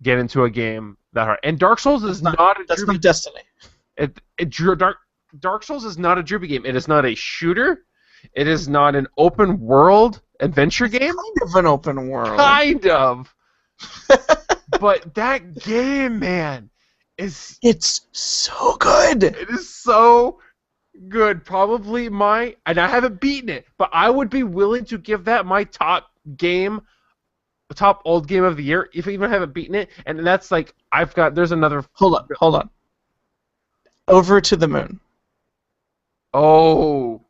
get into a game that hard. And Dark Souls is not a That's not Destiny. Dark Souls is not a Drewby game. It is not a shooter. It is not an open world adventure game. Kind of an open world. Kind of. But that game, man, it's so good. It is so good. Probably and I haven't beaten it, but I would be willing to give that my top old game of the year if I even haven't beaten it. And that's like there's another. Hold on. Over to the Moon. Oh.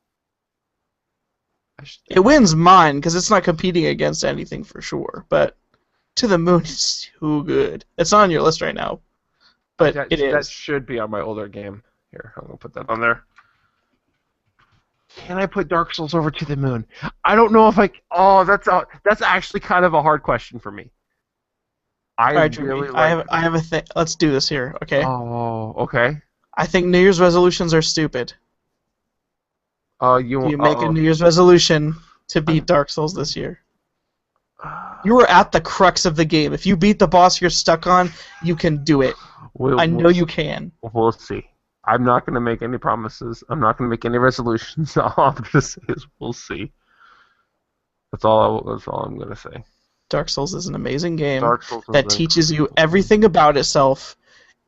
It wins mine because it's not competing against anything for sure, but To the Moon is so good. It's not on your list right now, but it is. That should be on my older game. Here, I'm going to put that on there. Can I put Dark Souls over To the Moon? I don't know if I... Oh, that's actually kind of a hard question for me. I have a thing. Let's do this here, okay? Oh, okay. I think New Year's resolutions are stupid. You make a New Year's resolution to beat Dark Souls this year. You were at the crux of the game. If you beat the boss you're stuck on, you can do it. I know you can. We'll see. I'm not going to make any promises. I'm not going to make any resolutions. All I'm going to say is we'll see. That's all I'm going to say. Dark Souls is an amazing game that teaches you everything about itself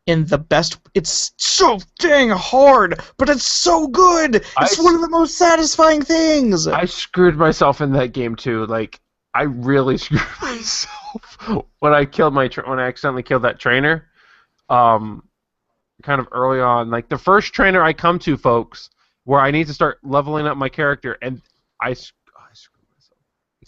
in the best... It's so dang hard, but it's so good! It's one of the most satisfying things! I screwed myself in that game, too. Like, I really screwed myself when I accidentally killed that trainer. Kind of early on, like the first trainer I come to, folks, where I need to start leveling up my character, and I screwed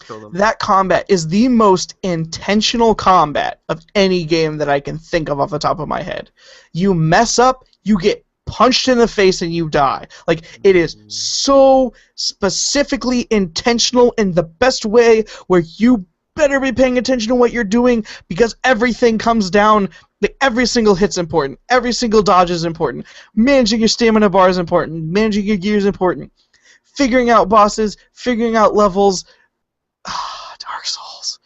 myself. That combat is the most intentional combat of any game that I can think of off the top of my head. You mess up, you get punched in the face, and you die. Like, it is so specifically intentional in the best way, where you better be paying attention to what you're doing, because everything comes down. Every single hit's important. Every single dodge is important. Managing your stamina bar is important. Managing your gear is important. Figuring out bosses, figuring out levels. Dark Souls.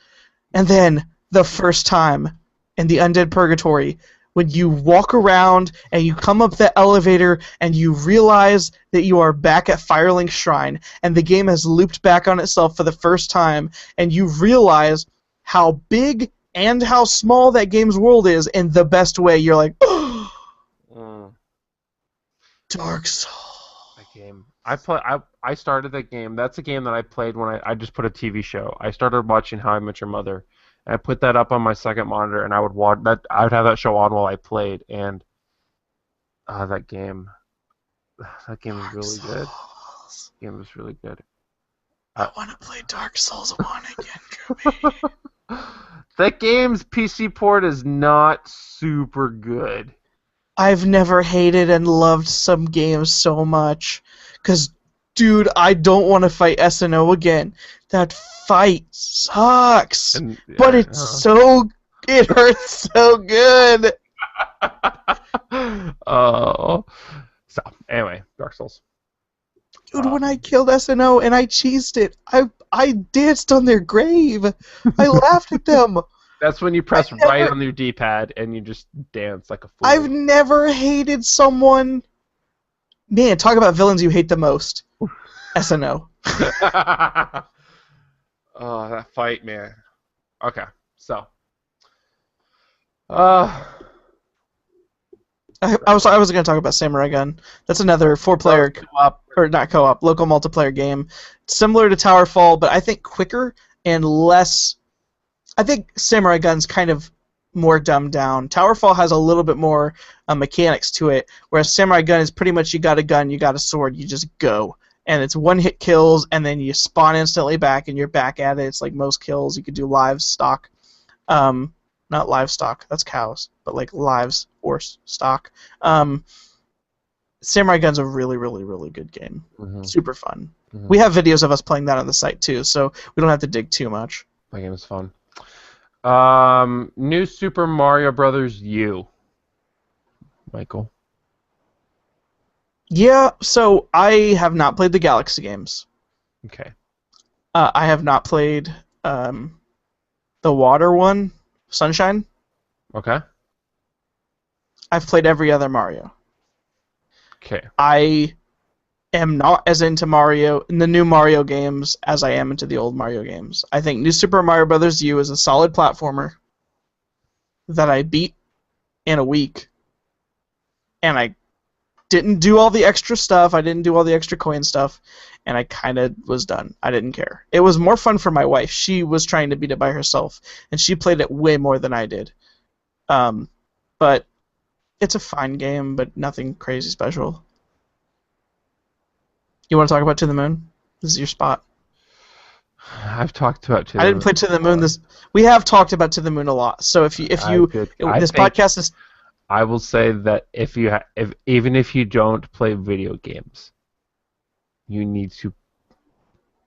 And then the first time in the Undead Purgatory, when you walk around and you come up the elevator and you realize that you are back at Firelink Shrine and the game has looped back on itself for the first time, and you realize how big and how small that game's world is in the best way. You're like, Dark Souls. That game. I started that game. That's a game that I played when I just put a TV show. I started watching How I Met Your Mother, and I put that up on my second monitor, and I would watch that. I would have that show on while I played, and that game was really good. That game was really good. I want to play Dark Souls 1 again, Drewby. That game's PC port is not super good. I've never hated and loved some games so much. Because, dude, I don't want to fight SNO again. That fight sucks. But it's it hurts so good. Oh. So, anyway, Dark Souls. Dude, when I killed SNO and I cheesed it, I danced on their grave. I laughed at them. That's when you press right on your D-pad and you just dance like a fool. I've never hated someone. Man, talk about villains you hate the most. SNO. Oh, that fight, man. Okay, so. I was going to talk about Samurai Gun. That's another 4-player co-op, or not co-op, local multiplayer game. Similar to Towerfall, but I think quicker and less... I think Samurai Gun's kind of more dumbed down. Towerfall has a little bit more mechanics to it, whereas Samurai Gun is pretty much you got a gun, you got a sword, you just go. And it's one-hit kills, and then you spawn instantly back, and you're back at it. It's like most kills. You could do livestock. Not livestock, that's cows, but like lives or stock. Samurai Gun's a really, really, really good game. Super fun. We have videos of us playing that on the site too, so we don't have to dig too much. That game is fun. New Super Mario Brothers U. Michael. Yeah, so I have not played the Galaxy games. Okay. I have not played the water one, Sunshine. Okay. I've played every other Mario. Okay. I am not as into Mario in the new Mario games as I am into the old Mario games. I think New Super Mario Bros. U is a solid platformer that I beat in a week, and I didn't do all the extra stuff. I didn't do all the extra coin stuff, and I kind of was done. I didn't care. It was more fun for my wife. She was trying to beat it by herself, and she played it way more than I did. But it's a fine game, but nothing crazy special. You want to talk about To the Moon? This is your spot. I've talked about To the Moon. I didn't play To the Moon. We have talked about To the Moon a lot. So this podcast is. I will say that even if you don't play video games, you need to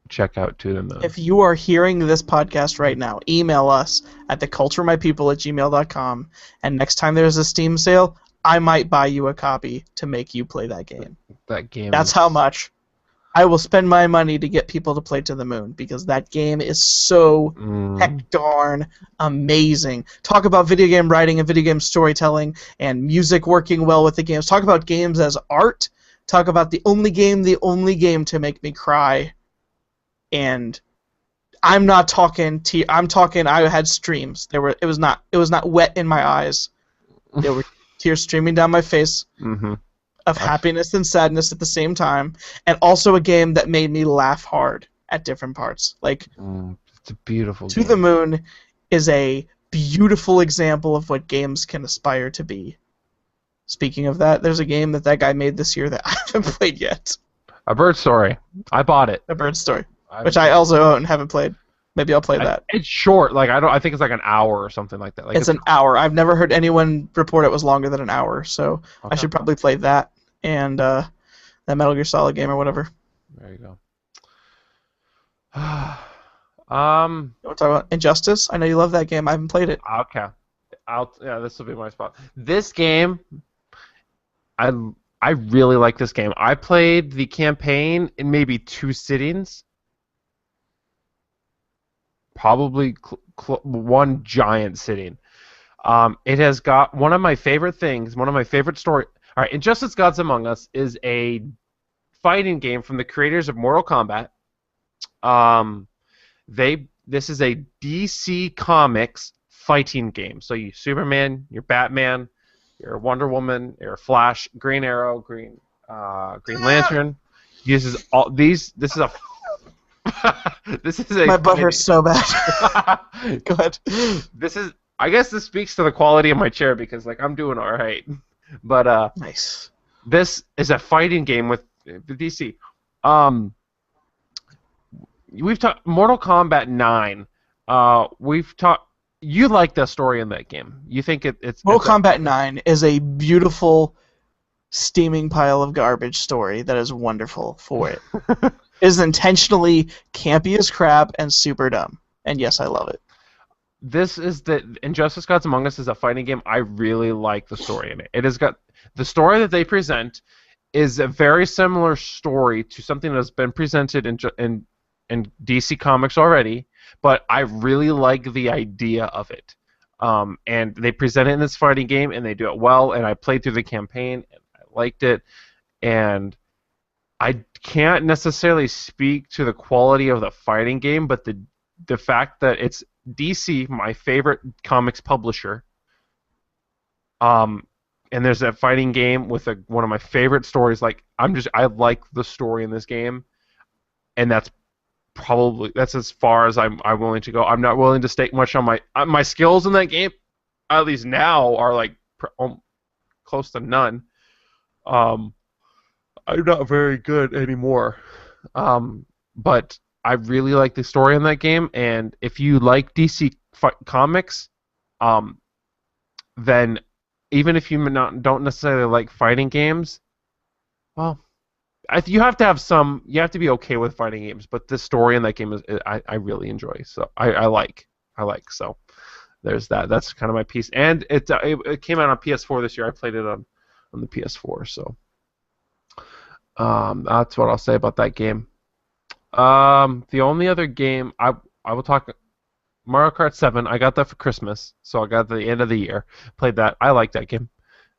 check out To the Moon. If you are hearing this podcast right now, email us at theculturemypeople@gmail.com, and next time there's a Steam sale, I might buy you a copy to make you play that game. That's how much. I will spend my money to get people to play To the Moon, because that game is so heck darn amazing. Talk about video game writing and video game storytelling and music working well with the games. Talk about games as art. Talk about the only game to make me cry. And I'm not talking I had streams. It was not wet in my eyes. There were tears streaming down my face. Of happiness and sadness at the same time, and also a game that made me laugh hard at different parts. Like, it's a beautiful To the Moon is a beautiful example of what games can aspire to be. Speaking of that, there's a game that guy made this year that I haven't played yet. A Bird Story. I bought it. A Bird Story, which I also own and haven't played. Maybe I'll play that. It's short. Like I think it's like an hour or something like that. Like it's an hour. I've never heard anyone report it was longer than an hour, so okay. I should probably play that and that Metal Gear Solid game or whatever. There you go. You want to talk about Injustice? I know you love that game. I haven't played it. Okay. This will be my spot. This game, I really like this game. I played the campaign in maybe 2 sittings. Probably one giant sitting. It has got one of my favorite things, one of my favorite story. All right, Injustice: Gods Among Us is a fighting game from the creators of Mortal Kombat. This is a DC Comics fighting game. So you Superman, you're Batman, you're Wonder Woman, you're Flash, Green Arrow, Green Lantern. This is a my butt hurts so bad. Go ahead. I guess this speaks to the quality of my chair because I'm doing all right. But nice. This is a fighting game with DC. We've talked Mortal Kombat 9. We've talked. You like the story in that game. You think it's Mortal Kombat 9 is a beautiful, steaming pile of garbage story that is wonderful for it. It is intentionally campy as crap and super dumb. And yes, I love it. This is the Injustice: Gods Among Us is a fighting game. I really like the story in it. It has got the story that they present is a very similar story to something that has been presented in DC Comics already, but I really like the idea of it. And they present it in this fighting game, and they do it well. And I played through the campaign, and I liked it. And I can't necessarily speak to the quality of the fighting game, but the fact that it's DC, my favorite comics publisher, and there's a fighting game with one of my favorite stories. I like the story in this game, and that's as far as I'm willing to go. I'm not willing to stake much on my skills in that game. at least now, are like close to none. I'm not very good anymore. But I really like the story in that game, and if you like DC comics, then even if you don't necessarily like fighting games, well, you have to have some. You have to be okay with fighting games, but the story in that game is I really enjoy. So I like. So there's that. That's kind of my piece. And it came out on PS4 this year. I played it on the PS4. So that's what I'll say about that game. The only other game I will talk. Mario Kart 7. I got that for Christmas, so I got it at the end of the year. Played that. I like that game.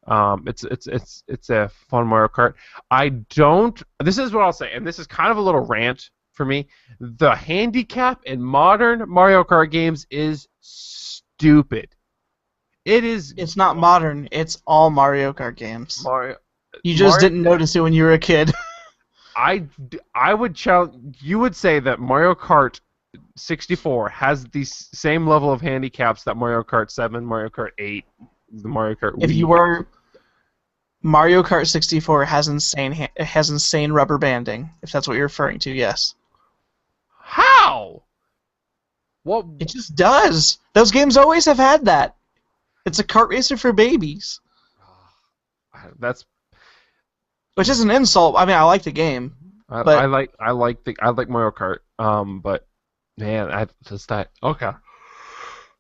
It's a fun Mario Kart. This is what I'll say, and this is kind of a little rant for me. The handicap in modern Mario Kart games is stupid. It is. It's not modern. It's all Mario Kart games. You just Mario, didn't notice it when you were a kid. I would challenge. You would say that Mario Kart 64 has the same level of handicaps that Mario Kart 7, Mario Kart 8, the Mario Kart Wii. If you were Mario Kart 64 has insane rubber banding. If that's what you're referring to, yes. How? What? It just does. Those games always have had that. It's a kart racer for babies. That's. Which is an insult. I mean, I like the game. I like Mario Kart. But man, okay.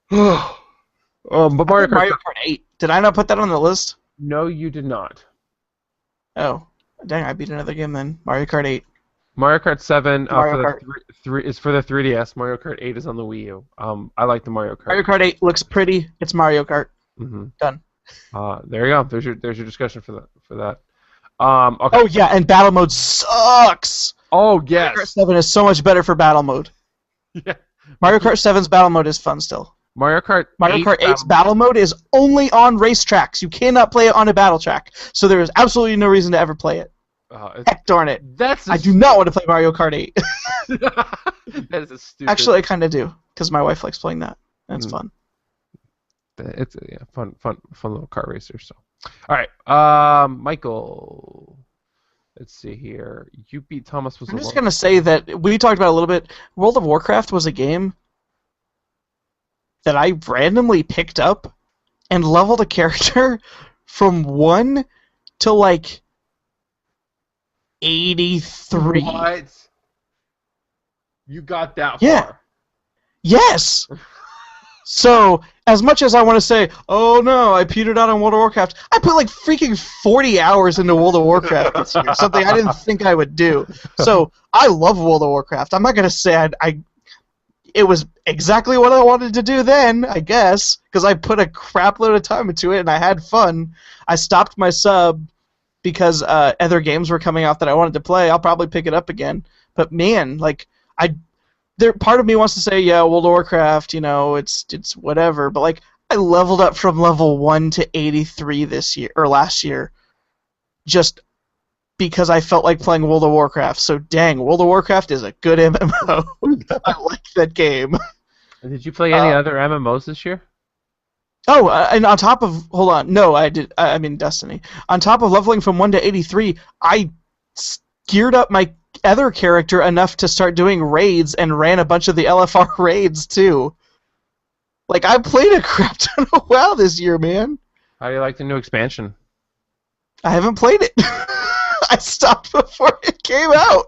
But Mario Kart 8. Did I not put that on the list? No, you did not. Oh, dang! I beat another game then. Mario Kart 8. Mario Kart 7 Mario Kart. is for the 3DS. Mario Kart 8 is on the Wii U. I like the Mario Kart. Mario Kart 8 looks pretty. It's Mario Kart. Mm-hmm. Done. There you go. There's your discussion for that. Okay. Oh yeah, and battle mode sucks. Oh yes. Mario Kart 7 is so much better for battle mode. Yeah. Mario Kart 7's battle mode is fun still. Mario Kart 8's battle mode is only on racetracks. You cannot play it on a battle track. So there is absolutely no reason to ever play it. Heck darn it. I do not want to play Mario Kart 8. That is a stupid. Actually, I kind of do, because my wife likes playing that. And it's fun. It's fun little kart racer. So, all right, Michael. Let's see here. You beat Thomas. I'm just gonna say that we talked about it a little bit. World of Warcraft was a game that I randomly picked up and leveled a character from 1 to like 83. What? You got that Yeah. far? Yes. So, as much as I want to say, oh no, I petered out on World of Warcraft, I put like freaking 40 hours into World of Warcraft this year, something I didn't think I would do. So, I love World of Warcraft. I'm not going to say it was exactly what I wanted to do then, I guess, because I put a crap load of time into it and I had fun. I stopped my sub because other games were coming out that I wanted to play. I'll probably pick it up again. But man, like, part of me wants to say, yeah, World of Warcraft, you know, it's whatever, but like I leveled up from level 1 to 83 this year or last year, just because I felt like playing World of Warcraft. So dang, World of Warcraft is a good MMO. I like that game. Did you play any other MMOs this year? Oh, and on top of I mean Destiny. On top of leveling from 1 to 83, I geared up my other character enough to start doing raids and ran a bunch of the LFR raids too. Like, I played a crap ton of WoW this year, man. How do you like the new expansion? I haven't played it. I stopped before it came out.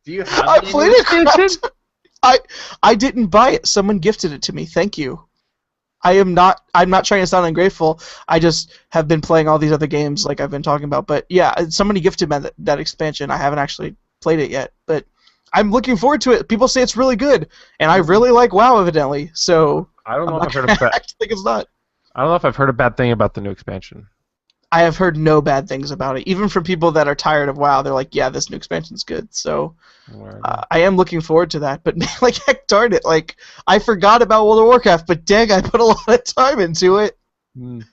Do you have I played a crap ton. I didn't buy it. Someone gifted it to me. Thank you. I'm not trying to sound ungrateful. I just have been playing all these other games like I've been talking about. But yeah, somebody gifted me that expansion. I haven't actually played it yet, but I'm looking forward to it. People say it's really good, and I really like WoW, evidently. So I don't know if I've heard a bad. think it's not. I don't know if I've heard a bad thing about the new expansion. I have heard no bad things about it. Even from people that are tired of WoW, they're like, yeah, this new expansion's good. So I am looking forward to that. But like, heck darn it, like, I forgot about World of Warcraft, but dang, I put a lot of time into it. New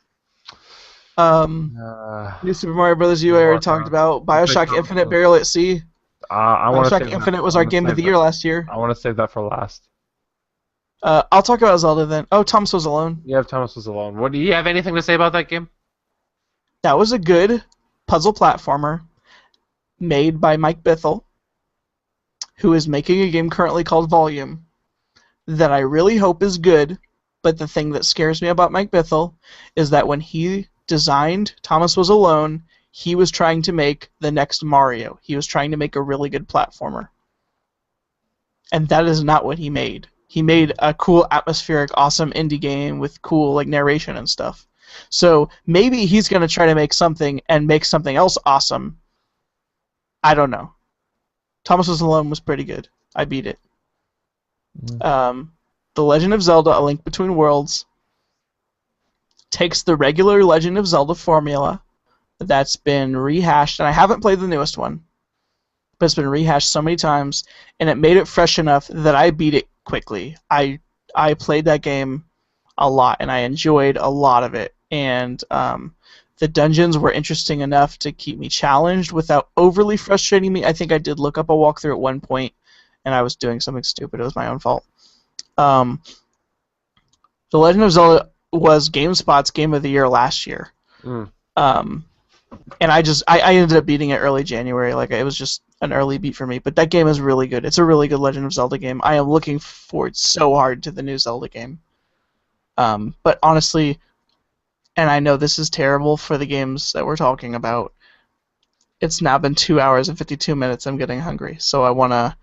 Super Mario Bros. U I already talked about. Bioshock Infinite, Burial at Sea. Bioshock Infinite was our game of the year last year. I want to save that for last. I'll talk about Zelda then. Oh, Thomas Was Alone. You have Thomas Was Alone. What do you have anything to say about that game? That was a good puzzle platformer made by Mike Bithell, who is making a game currently called Volume that I really hope is good, but the thing that scares me about Mike Bithell is that when he designed Thomas Was Alone, he was trying to make the next Mario. He was trying to make a really good platformer. And that is not what he made. He made a cool, atmospheric, awesome indie game with cool like narration and stuff. So maybe he's going to try to make something and make something else awesome. I don't know. Thomas Was Alone was pretty good. I beat it. The Legend of Zelda: A Link Between Worlds takes the regular Legend of Zelda formula that's been rehashed, and I haven't played the newest one, but it's been rehashed so many times, and it made it fresh enough that I beat it quickly. I played that game a lot, and I enjoyed a lot of it, and the dungeons were interesting enough to keep me challenged without overly frustrating me. I think I did look up a walkthrough at one point, and I was doing something stupid. It was my own fault. The Legend of Zelda was GameSpot's Game of the Year last year. And I ended up beating it early January. Like, it was just an early beat for me. But that game is really good. It's a really good Legend of Zelda game. I am looking forward so hard to the new Zelda game. But honestly, and I know this is terrible for the games that we're talking about, it's now been 2 hours and 52 minutes. I'm getting hungry. So I want to...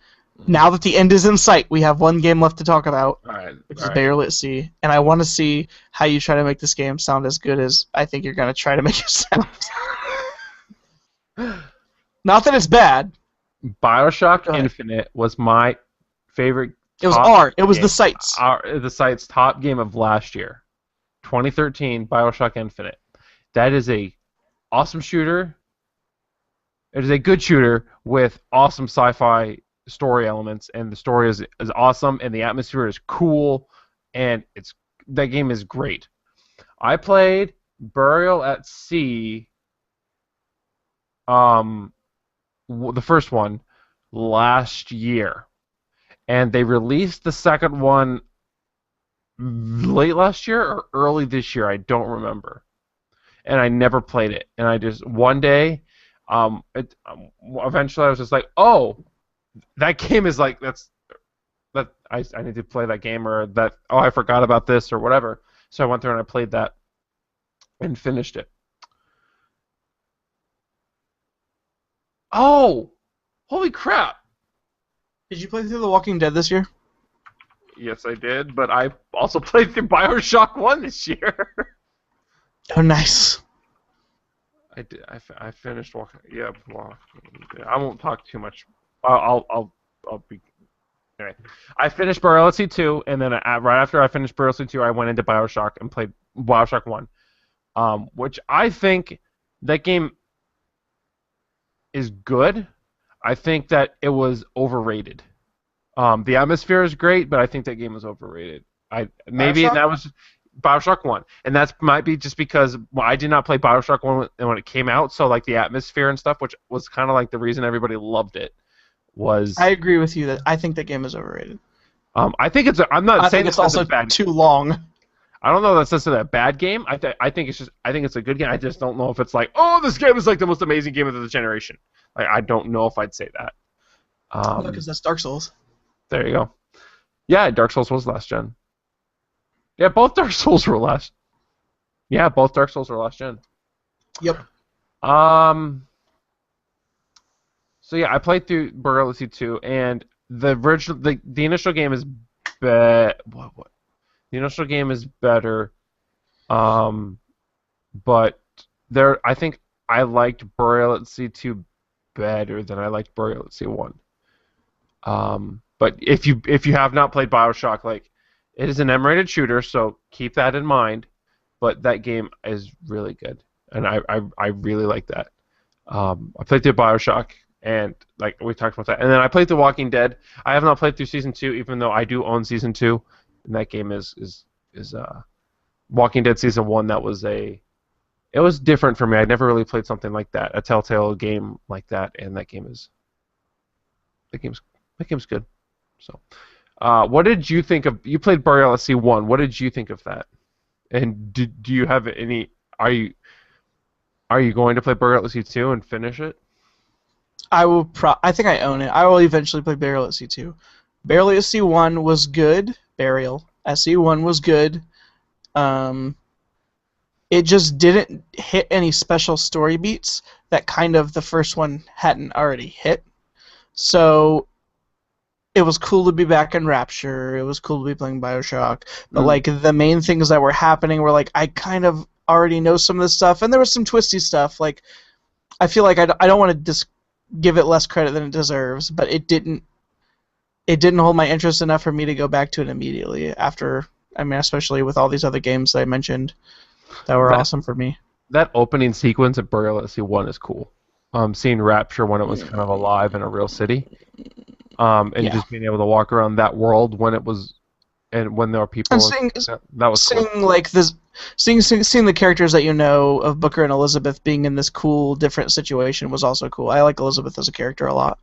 Now that the end is in sight, we have one game left to talk about, which is Bayer Lit Sea, and I want to see how you try to make this game sound as good as I think you're going to try to make it sound. Not that it's bad. BioShock Infinite was my favorite. It was art. It was the site's. The site's top game of last year, 2013. BioShock Infinite. That is a awesome shooter. It is a good shooter with awesome sci-fi story elements, and the story is awesome, and the atmosphere is cool, and that game is great. I played Burial at Sea, the first one, last year, and they released the second one late last year or early this year. I don't remember, and I never played it. And I just one day, eventually, I was just like, oh. That game is like I need to play that game, or that I forgot about this or whatever. So I went through and I played that and finished it. Oh, holy crap! Did you play through The Walking Dead this year? Yes, I did, but I also played through BioShock 1 this year. Oh, nice. I did. I finished Walking. Yeah, well, I won't talk too much. I'll be. Anyway, I finished Burial at Sea 2, and then right after I finished Burial at Sea 2, I went into BioShock and played BioShock 1, which I think that game is good. I think that it was overrated. The atmosphere is great, but I think that game was overrated. Maybe BioShock? that was BioShock 1, and that might be just because I did not play BioShock 1 when it came out, so like the atmosphere and stuff, which was kind of like the reason everybody loved it. I agree with you that I think that game is overrated. I think it's. I'm not saying it's also too long. I don't know that's necessarily a bad game. I think it's a good game. I just don't know if it's like, oh, this game is like the most amazing game of the generation. Like, I don't know if I'd say that. Because that's Dark Souls. There you go. Yeah, Dark Souls was last gen. Yeah, both Dark Souls were last. Yeah, both Dark Souls were last gen. Yep. So yeah, I played through Burial at Sea 2, and the initial game is what? The initial game is better, but I think I liked Burial at Sea 2 better than I liked Burial at Sea 1. But if you have not played BioShock, like, it is an M-rated shooter, so keep that in mind. But that game is really good, and I really like that. I played through BioShock. And like we talked about that, and then I played The Walking Dead. I have not played through season 2, even though I do own season 2. And that game is Walking Dead season 1. It was different for me. I'd never really played something like that, a Telltale game like that, and that game's good. So, What did you think of? You played Burial at Sea 1. What did you think of that? And do you have any? Are you going to play Burial at Sea 2 and finish it? I will. I think I own it. I will eventually play Burial at Sea 2. Burial at Sea 1 was good. Burial at Sea 1 was good. It just didn't hit any special story beats that kind of the first one hadn't already hit. So it was cool to be back in Rapture. It was cool to be playing BioShock. But like the main things that were happening were like I kind of already know some of this stuff, and there was some twisty stuff. Like I feel like I don't want to just give it less credit than it deserves, but it didn't hold my interest enough for me to go back to it immediately after. I mean, especially with all these other games that I mentioned that were awesome for me. That opening sequence at Burial at Sea 1 is cool. Seeing Rapture when it was kind of alive in a real city, and just being able to walk around that world when it was, and when there were people. And seeing, that was seeing cool. like this, seeing the characters that you know of Booker and Elizabeth being in this cool, different situation was also cool. I like Elizabeth as a character a lot.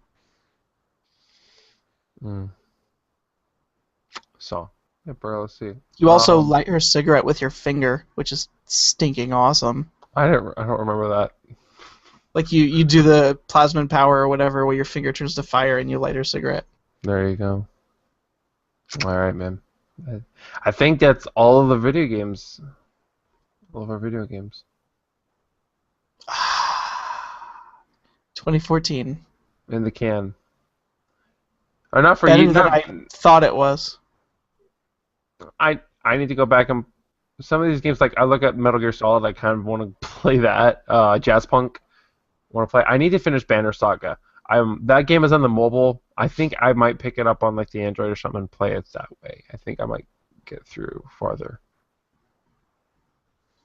So. Yeah, Burial at Sea. You also light her cigarette with your finger, which is stinking awesome. I don't remember that. Like you do the plasma power or whatever, where your finger turns to fire and you light her cigarette. There you go. All right, man. I think that's all of the video games. All of our video games. 2014. In the can. Or not for Better you. than I thought it was. I need to go back and some of these games, like I look at Metal Gear Solid, I kind of want to play that. Jazzpunk, want to play. I need to finish Banner Saga. That game is on the mobile. I think I might pick it up on like the Android or something and play it that way. I think I might get through farther.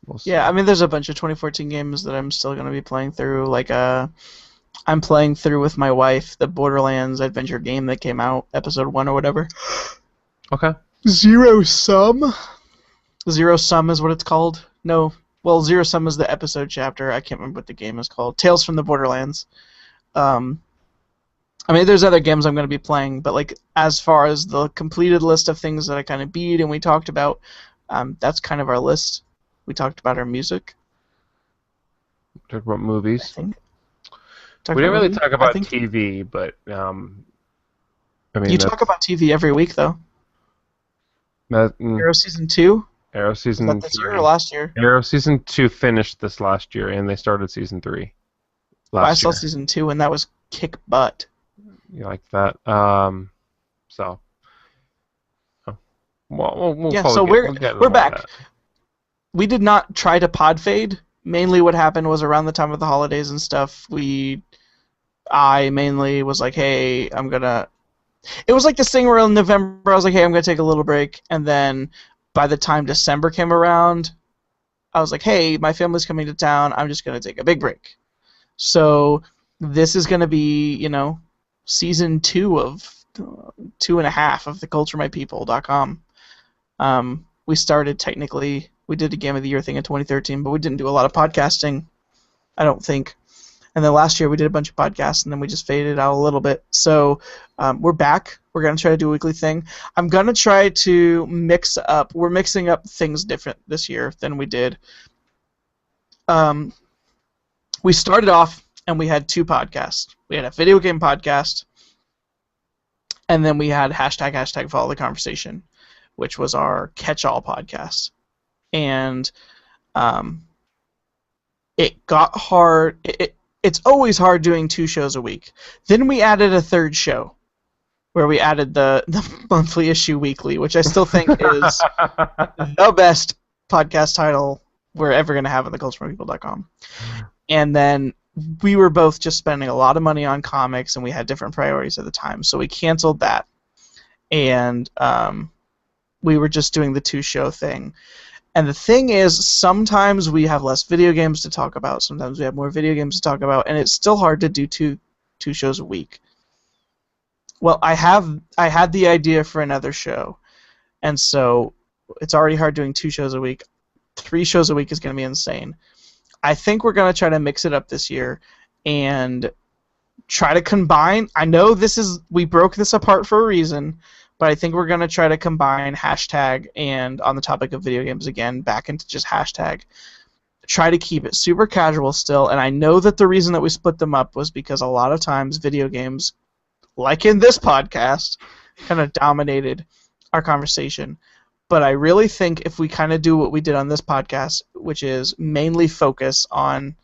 We'll see. Yeah, I mean, there's a bunch of 2014 games that I'm still gonna be playing through. Like I'm playing through with my wife the Borderlands adventure game that came out, episode 1 or whatever. Okay. Zero Sum? Zero Sum is what it's called. No. Well, Zero Sum is the episode chapter. I can't remember what the game is called. Tales from the Borderlands. I mean, there's other games I'm going to be playing, but like as far as the completed list of things that I kind of beat and we talked about, that's kind of our list. We talked about our music. Talked about movies. I think. We didn't really talk about TV, but I mean, you talk about TV every week, though. Arrow Season 2? Arrow Season 3. This year or last year? Arrow Season 2 finished this last year, and they started Season 3 I saw Season 2, and that was kick butt. You like that? So. We'll yeah, so we're back. That. We did not try to pod fade. Mainly what happened was around the time of the holidays and stuff, I mainly was like, hey, it was like this thing where in November I was like, hey, I'm going to take a little break. And then by the time December came around, I was like, hey, my family's coming to town. I'm just going to take a big break. So this is going to be, season 2 of 2.5 of the culturemypeople.com. We started technically, we did a Game of the Year thing in 2013, but we didn't do a lot of podcasting, I don't think. And then last year we did a bunch of podcasts, and then we just faded out a little bit. So we're back. We're going to try to do a weekly thing. I'm going to try to mix up. We're mixing up things different this year than we did. We started off, and we had 2 podcasts. We had a video game podcast, and then we had hashtag follow the conversation, which was our catch-all podcast. And it got hard. It's always hard doing 2 shows a week. Then we added a 3rd show, where we added the monthly issue weekly, which I still think is the best podcast title we're ever going to have at theculturepeople.com. And then we were both just spending a lot of money on comics, and we had different priorities at the time, so we canceled that. And we were just doing the 2-show thing. And the thing is, sometimes we have less video games to talk about, sometimes we have more video games to talk about, and it's still hard to do two shows a week. Well, I had the idea for another show, and so it's already hard doing 2 shows a week. 3 shows a week is going to be insane. I think we're going to try to mix it up this year and try to combine. I know we broke this apart for a reason, but I think we're going to try to combine hashtag and, on the topic of video games again, back into just hashtag. Try to keep it super casual still, and I know that the reason that we split them up was because a lot of times video games, like in this podcast, kind of dominated our conversation. But I really think if we kind of do what we did on this podcast, which is mainly focus on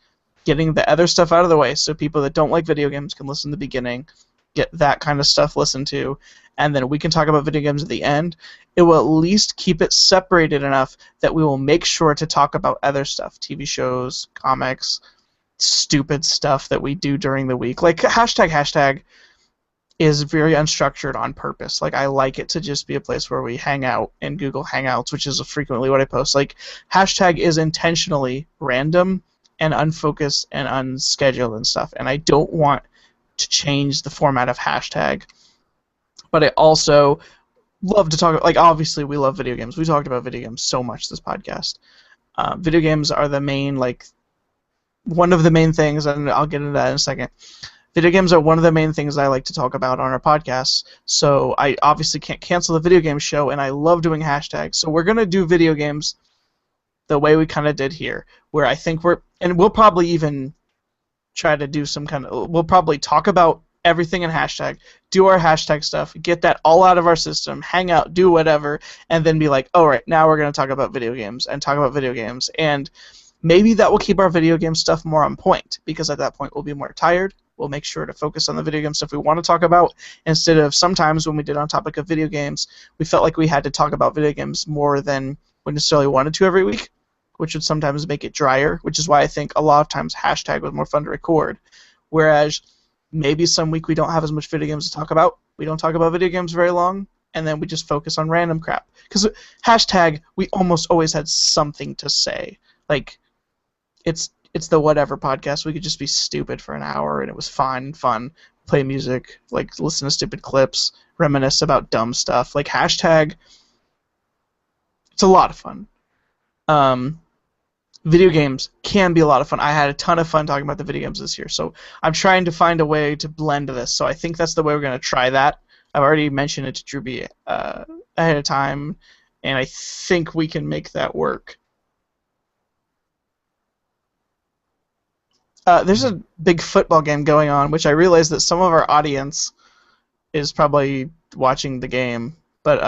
getting the other stuff out of the way so people that don't like video games can listen to the beginning, get that kind of stuff listened to, and then we can talk about video games at the end, it will at least keep it separated enough that we will make sure to talk about other stuff, TV shows, comics, stupid stuff that we do during the week. Like hashtag is very unstructured on purpose. Like, I like it to just be a place where we hang out in Google Hangouts, which is frequently what I post. Like, hashtag is intentionally random and unfocused and unscheduled and stuff, and I don't want to change the format of hashtag. But I also love to talk, like, obviously we love video games. We talked about video games so much this podcast. Video games are the main, like, one of the main things, and I'll get into that in a second. Video games are one of the main things I like to talk about on our podcast, so I obviously can't cancel the video game show, and I love doing hashtags. So we're going to do video games the way we kind of did here, where I think and we'll probably even try to do some kind of, we'll probably talk about everything in hashtag, do our hashtag stuff, get that all out of our system, hang out, do whatever, and then be like, all right, now we're going to talk about video games, and maybe that will keep our video game stuff more on point, because at that point we'll be more tired. We'll make sure to focus on the video game stuff we want to talk about, instead of sometimes when we did on topic of video games, we felt like we had to talk about video games more than we necessarily wanted to every week, which would sometimes make it drier, which is why I think a lot of times hashtag was more fun to record. Whereas maybe some week we don't have as much video games to talk about, we don't talk about video games very long, and then we just focus on random crap. Because hashtag, we almost always had something to say. Like, it's the whatever podcast. We could just be stupid for an hour, and it was fun, play music, like listen to stupid clips, reminisce about dumb stuff. Like hashtag, it's a lot of fun. Video games can be a lot of fun. I had a ton of fun talking about the video games this year, so I'm trying to find a way to blend this. So I think that's the way we're going to try that. I've already mentioned it to Drewby ahead of time, and I think we can make that work. There's a big football game going on, which I realize that some of our audience is probably watching the game. But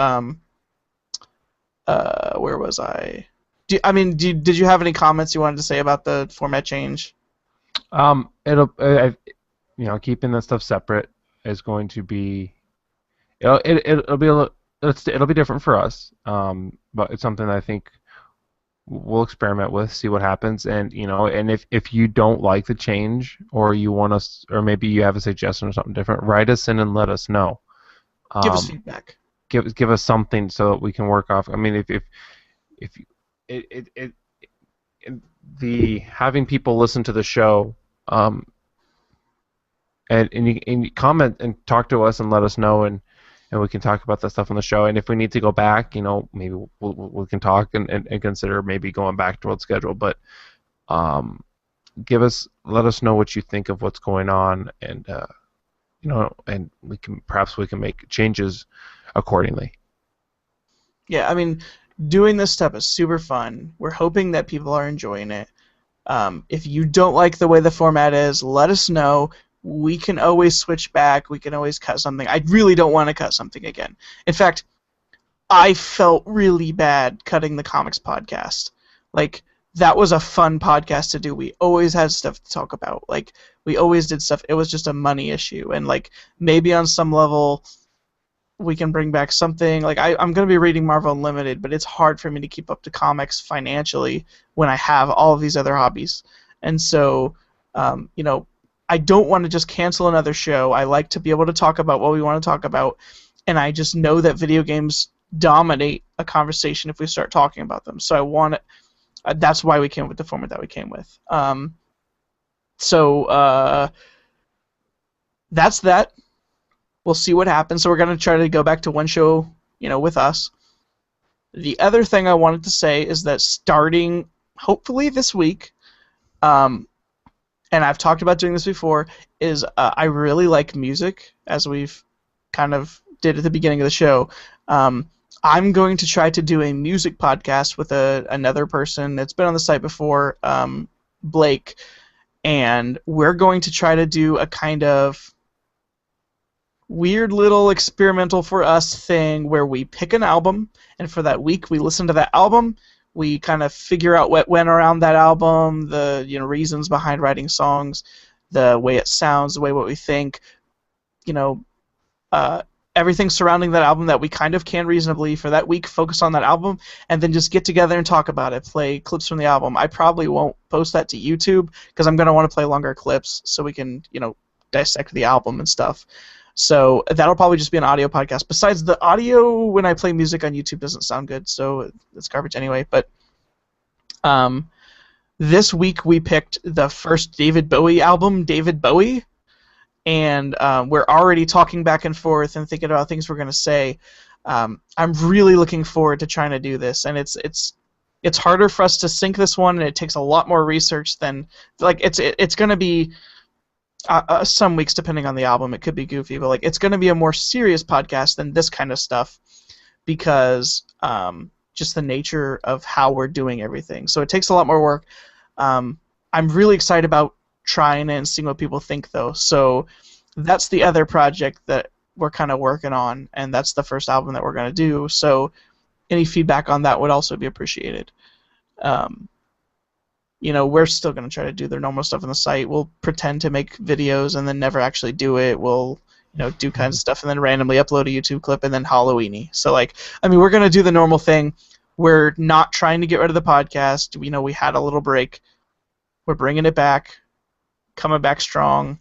where was I? Did you have any comments you wanted to say about the format change? Keeping that stuff separate is going to be, it'll be different for us. But it's something that I think we'll experiment with, see what happens, and if you don't like the change, or you want us, or maybe you have a suggestion or something different, write us in and let us know. Give us feedback. Give us something so that we can work off. I mean, if the having people listen to the show, and you comment and talk to us and let us know, and we can talk about that stuff on the show. And if we need to go back, maybe we can talk and consider maybe going back to old schedule. But let us know what you think of what's going on, and and we can make changes accordingly. Yeah, I mean, doing this stuff is super fun. We're hoping that people are enjoying it. If you don't like the way the format is, let us know. We can always switch back. We can always cut something. I really don't want to cut something again. In fact, I felt really bad cutting the comics podcast. Like, that was a fun podcast to do. We always had stuff to talk about. Like, we always did stuff. It was just a money issue. And, like, maybe on some level we can bring back something. Like, I'm going to be reading Marvel Unlimited, but it's hard for me to keep up to comics financially when I have all of these other hobbies. And so, I don't want to just cancel another show. I like to be able to talk about what we want to talk about, and I just know that video games dominate a conversation if we start talking about them. So I want it. That's why we came with the format that we came with. That's that. We'll see what happens. So we're going to try to go back to one show, with us. The other thing I wanted to say is that starting, hopefully this week, and I've talked about doing this before, is I really like music, as we've kind of did at the beginning of the show. I'm going to try to do a music podcast with another person that's been on the site before, Blake, and we're going to try to do a kind of weird little experimental for us thing where we pick an album, and for that week we listen to that album. We kind of figure out what went around that album, the reasons behind writing songs, the way it sounds, the way what we think, everything surrounding that album that we kind of can reasonably for that week focus on that album, and then just get together and talk about it, play clips from the album. I probably won't post that to YouTube because I'm going to want to play longer clips so we can, dissect the album and stuff. So that'll probably just be an audio podcast. Besides, the audio when I play music on YouTube doesn't sound good, so it's garbage anyway. But this week we picked the first David Bowie album, David Bowie, and we're already talking back and forth and thinking about things we're going to say. I'm really looking forward to trying to do this, and it's harder for us to sync this one, and it takes a lot more research than it's going to be. Some weeks, depending on the album, it could be goofy, but it's going to be a more serious podcast than this kind of stuff because just the nature of how we're doing everything. So it takes a lot more work. I'm really excited about trying it and seeing what people think, though. So that's the other project that we're kind of working on, and that's the first album that we're going to do. So any feedback on that would also be appreciated. We're still going to try to do the normal stuff on the site. We'll pretend to make videos and then never actually do it. We'll, do kinds of stuff and then randomly upload a YouTube clip and then Halloween-y. So, we're going to do the normal thing. We're not trying to get rid of the podcast. We had a little break. We're bringing it back, coming back strong.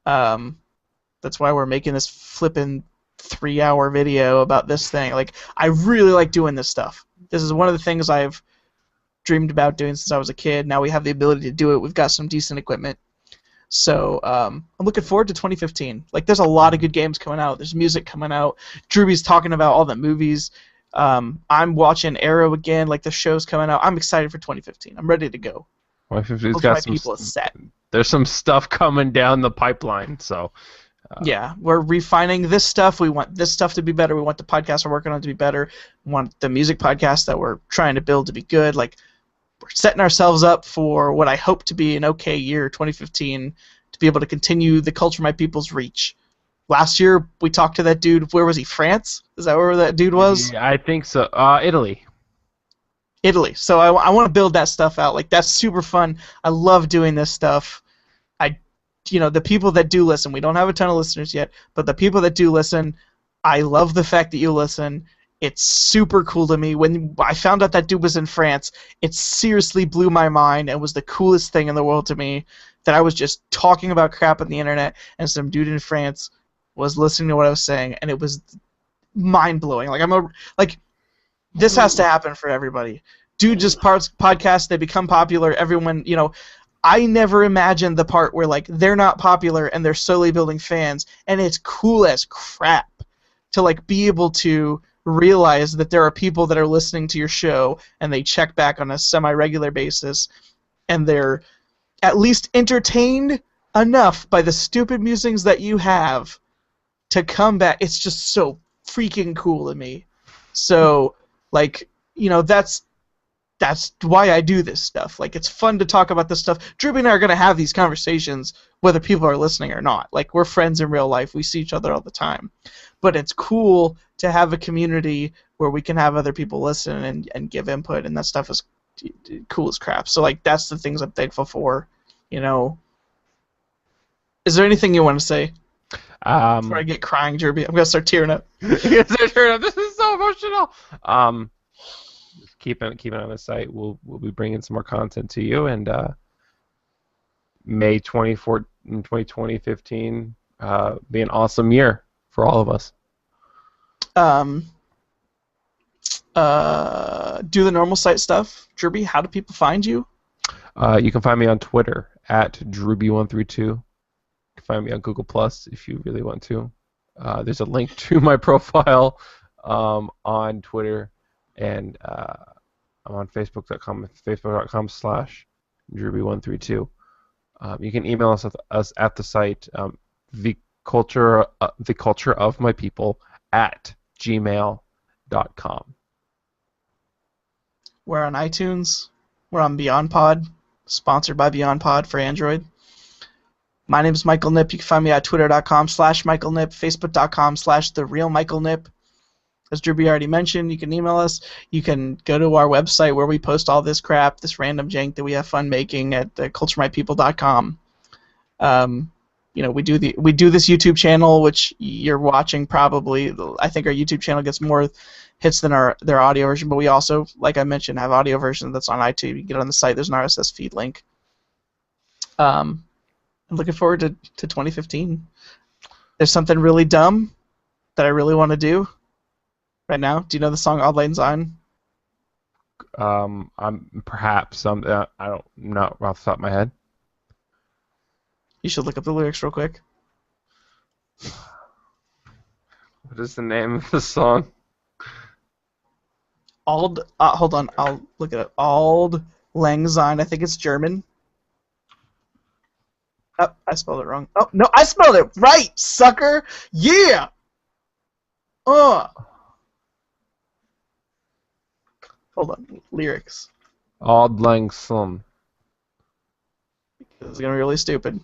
That's why we're making this flippin' 3-hour video about this thing. I really like doing this stuff. This is one of the things I've dreamed about doing since I was a kid. Now we have the ability to do it. We've got some decent equipment. So I'm looking forward to 2015. There's a lot of good games coming out. There's music coming out. Drewby's talking about all the movies. I'm watching Arrow again. The show's coming out. I'm excited for 2015. I'm ready to go. 2015's got some people set. There's some stuff coming down the pipeline, so... yeah, we're refining this stuff. We want this stuff to be better. We want the podcast we're working on to be better. We want the music podcast that we're trying to build to be good. We're setting ourselves up for what I hope to be an okay year, 2015, to be able to continue the Culture My People's reach. Last year, we talked to that dude. Where was he? France? Is that where that dude was? Yeah, I think so. Italy. Italy. So I want to build that stuff out. That's super fun. I love doing this stuff. The people that do listen, we don't have a ton of listeners yet, but the people that do listen, I love the fact that you listen. It's super cool to me. When I found out that dude was in France, it seriously blew my mind and was the coolest thing in the world to me, that I was just talking about crap on the internet and some dude in France was listening to what I was saying, and it was mind-blowing. This has to happen for everybody. Dude just podcasts, they become popular, everyone, I never imagined the part where they're not popular and they're slowly building fans, and it's cool as crap to be able to realize that there are people that are listening to your show and they check back on a semi-regular basis and they're at least entertained enough by the stupid musings that you have to come back. It's just so freaking cool to me. So that's why I do this stuff. It's fun to talk about this stuff. Drewby and I are going to have these conversations whether people are listening or not. We're friends in real life. We see each other all the time. But it's cool to have a community where we can have other people listen and give input, and that stuff is cool as crap. So, that's the things I'm thankful for, Is there anything you want to say? Before I get crying, Drewby, I'm going to start tearing up. This is so emotional. Just keep it on the site. We'll be bringing some more content to you, and May 2015 be an awesome year for all of us. Do the normal site stuff. Drewby, how do people find you? You can find me on Twitter at Drewby132. You can find me on Google Plus if you really want to. There's a link to my profile on Twitter, and I'm on Facebook.com, facebook.com/Drewby132. You can email us at the site, the culture of my people @gmail.com. We're on iTunes. We're on BeyondPod, sponsored by BeyondPod for Android. My name is Michael Nip. You can find me at twitter.com/MichaelNip, facebook.com/TheRealMichaelNip. As Drewby already mentioned, you can email us. You can go to our website where we post all this crap, this random jank that we have fun making at culturemypeople.com. We do this YouTube channel, which you're watching probably. I think our YouTube channel gets more hits than their audio version, but we also, like I mentioned, have audio version that's on iTunes. You can get on the site. There's an RSS feed link. I'm looking forward to 2015. There's something really dumb that I really want to do right now. Do you know the song "Auld Lang Syne"? I don't know off the top of my head. You should look up the lyrics real quick. What is the name of the song? Hold on, I'll look it up. Auld Lang Syne. I think it's German. Oh, I spelled it wrong. Oh, no, I spelled it right, sucker! Yeah! Hold on, lyrics. Auld Lang Syne. This is gonna be really stupid.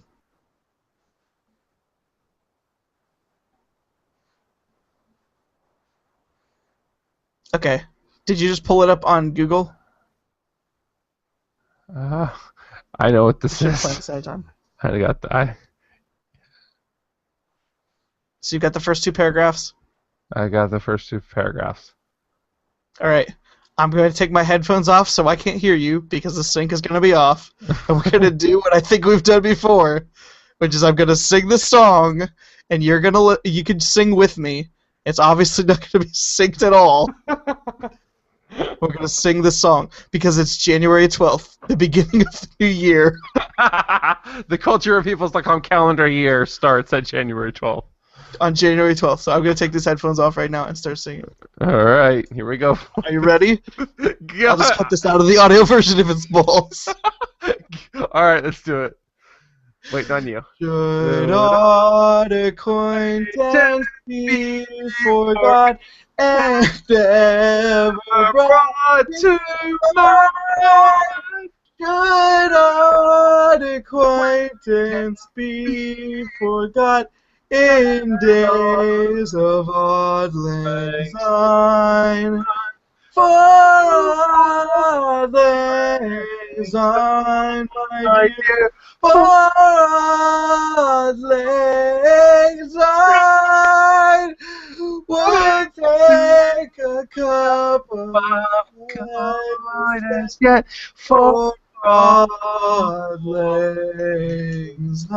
Okay. Did you just pull it up on Google? I know what this Should've played is. at the same time. I got that. So you've got the first two paragraphs? I got the first two paragraphs. Alright. I'm going to take my headphones off so I can't hear you because the sync is going to be off. And we're going to do what I think we've done before, which is I'm going to sing the song, and you're going to you can sing with me. It's obviously not going to be synced at all. We're going to sing the song because it's January 12th, the beginning of the new year. The cultureofpeoples.com calendar year starts at January 12th. On January 12th, so I'm going to take these headphones off right now and start singing. Alright, here we go. Are you ready? I'll just cut this out of the audio version if it's balls. Alright, let's do it. Wait, on you. Should odd acquaintance be forgot and ever brought to mind? Should odd acquaintance be forgot in days of Auld Lang Syne? For Auld Lang Syne, my dear, for Auld Lang Syne, would take a cup of kindness yet for Auld Lang Syne.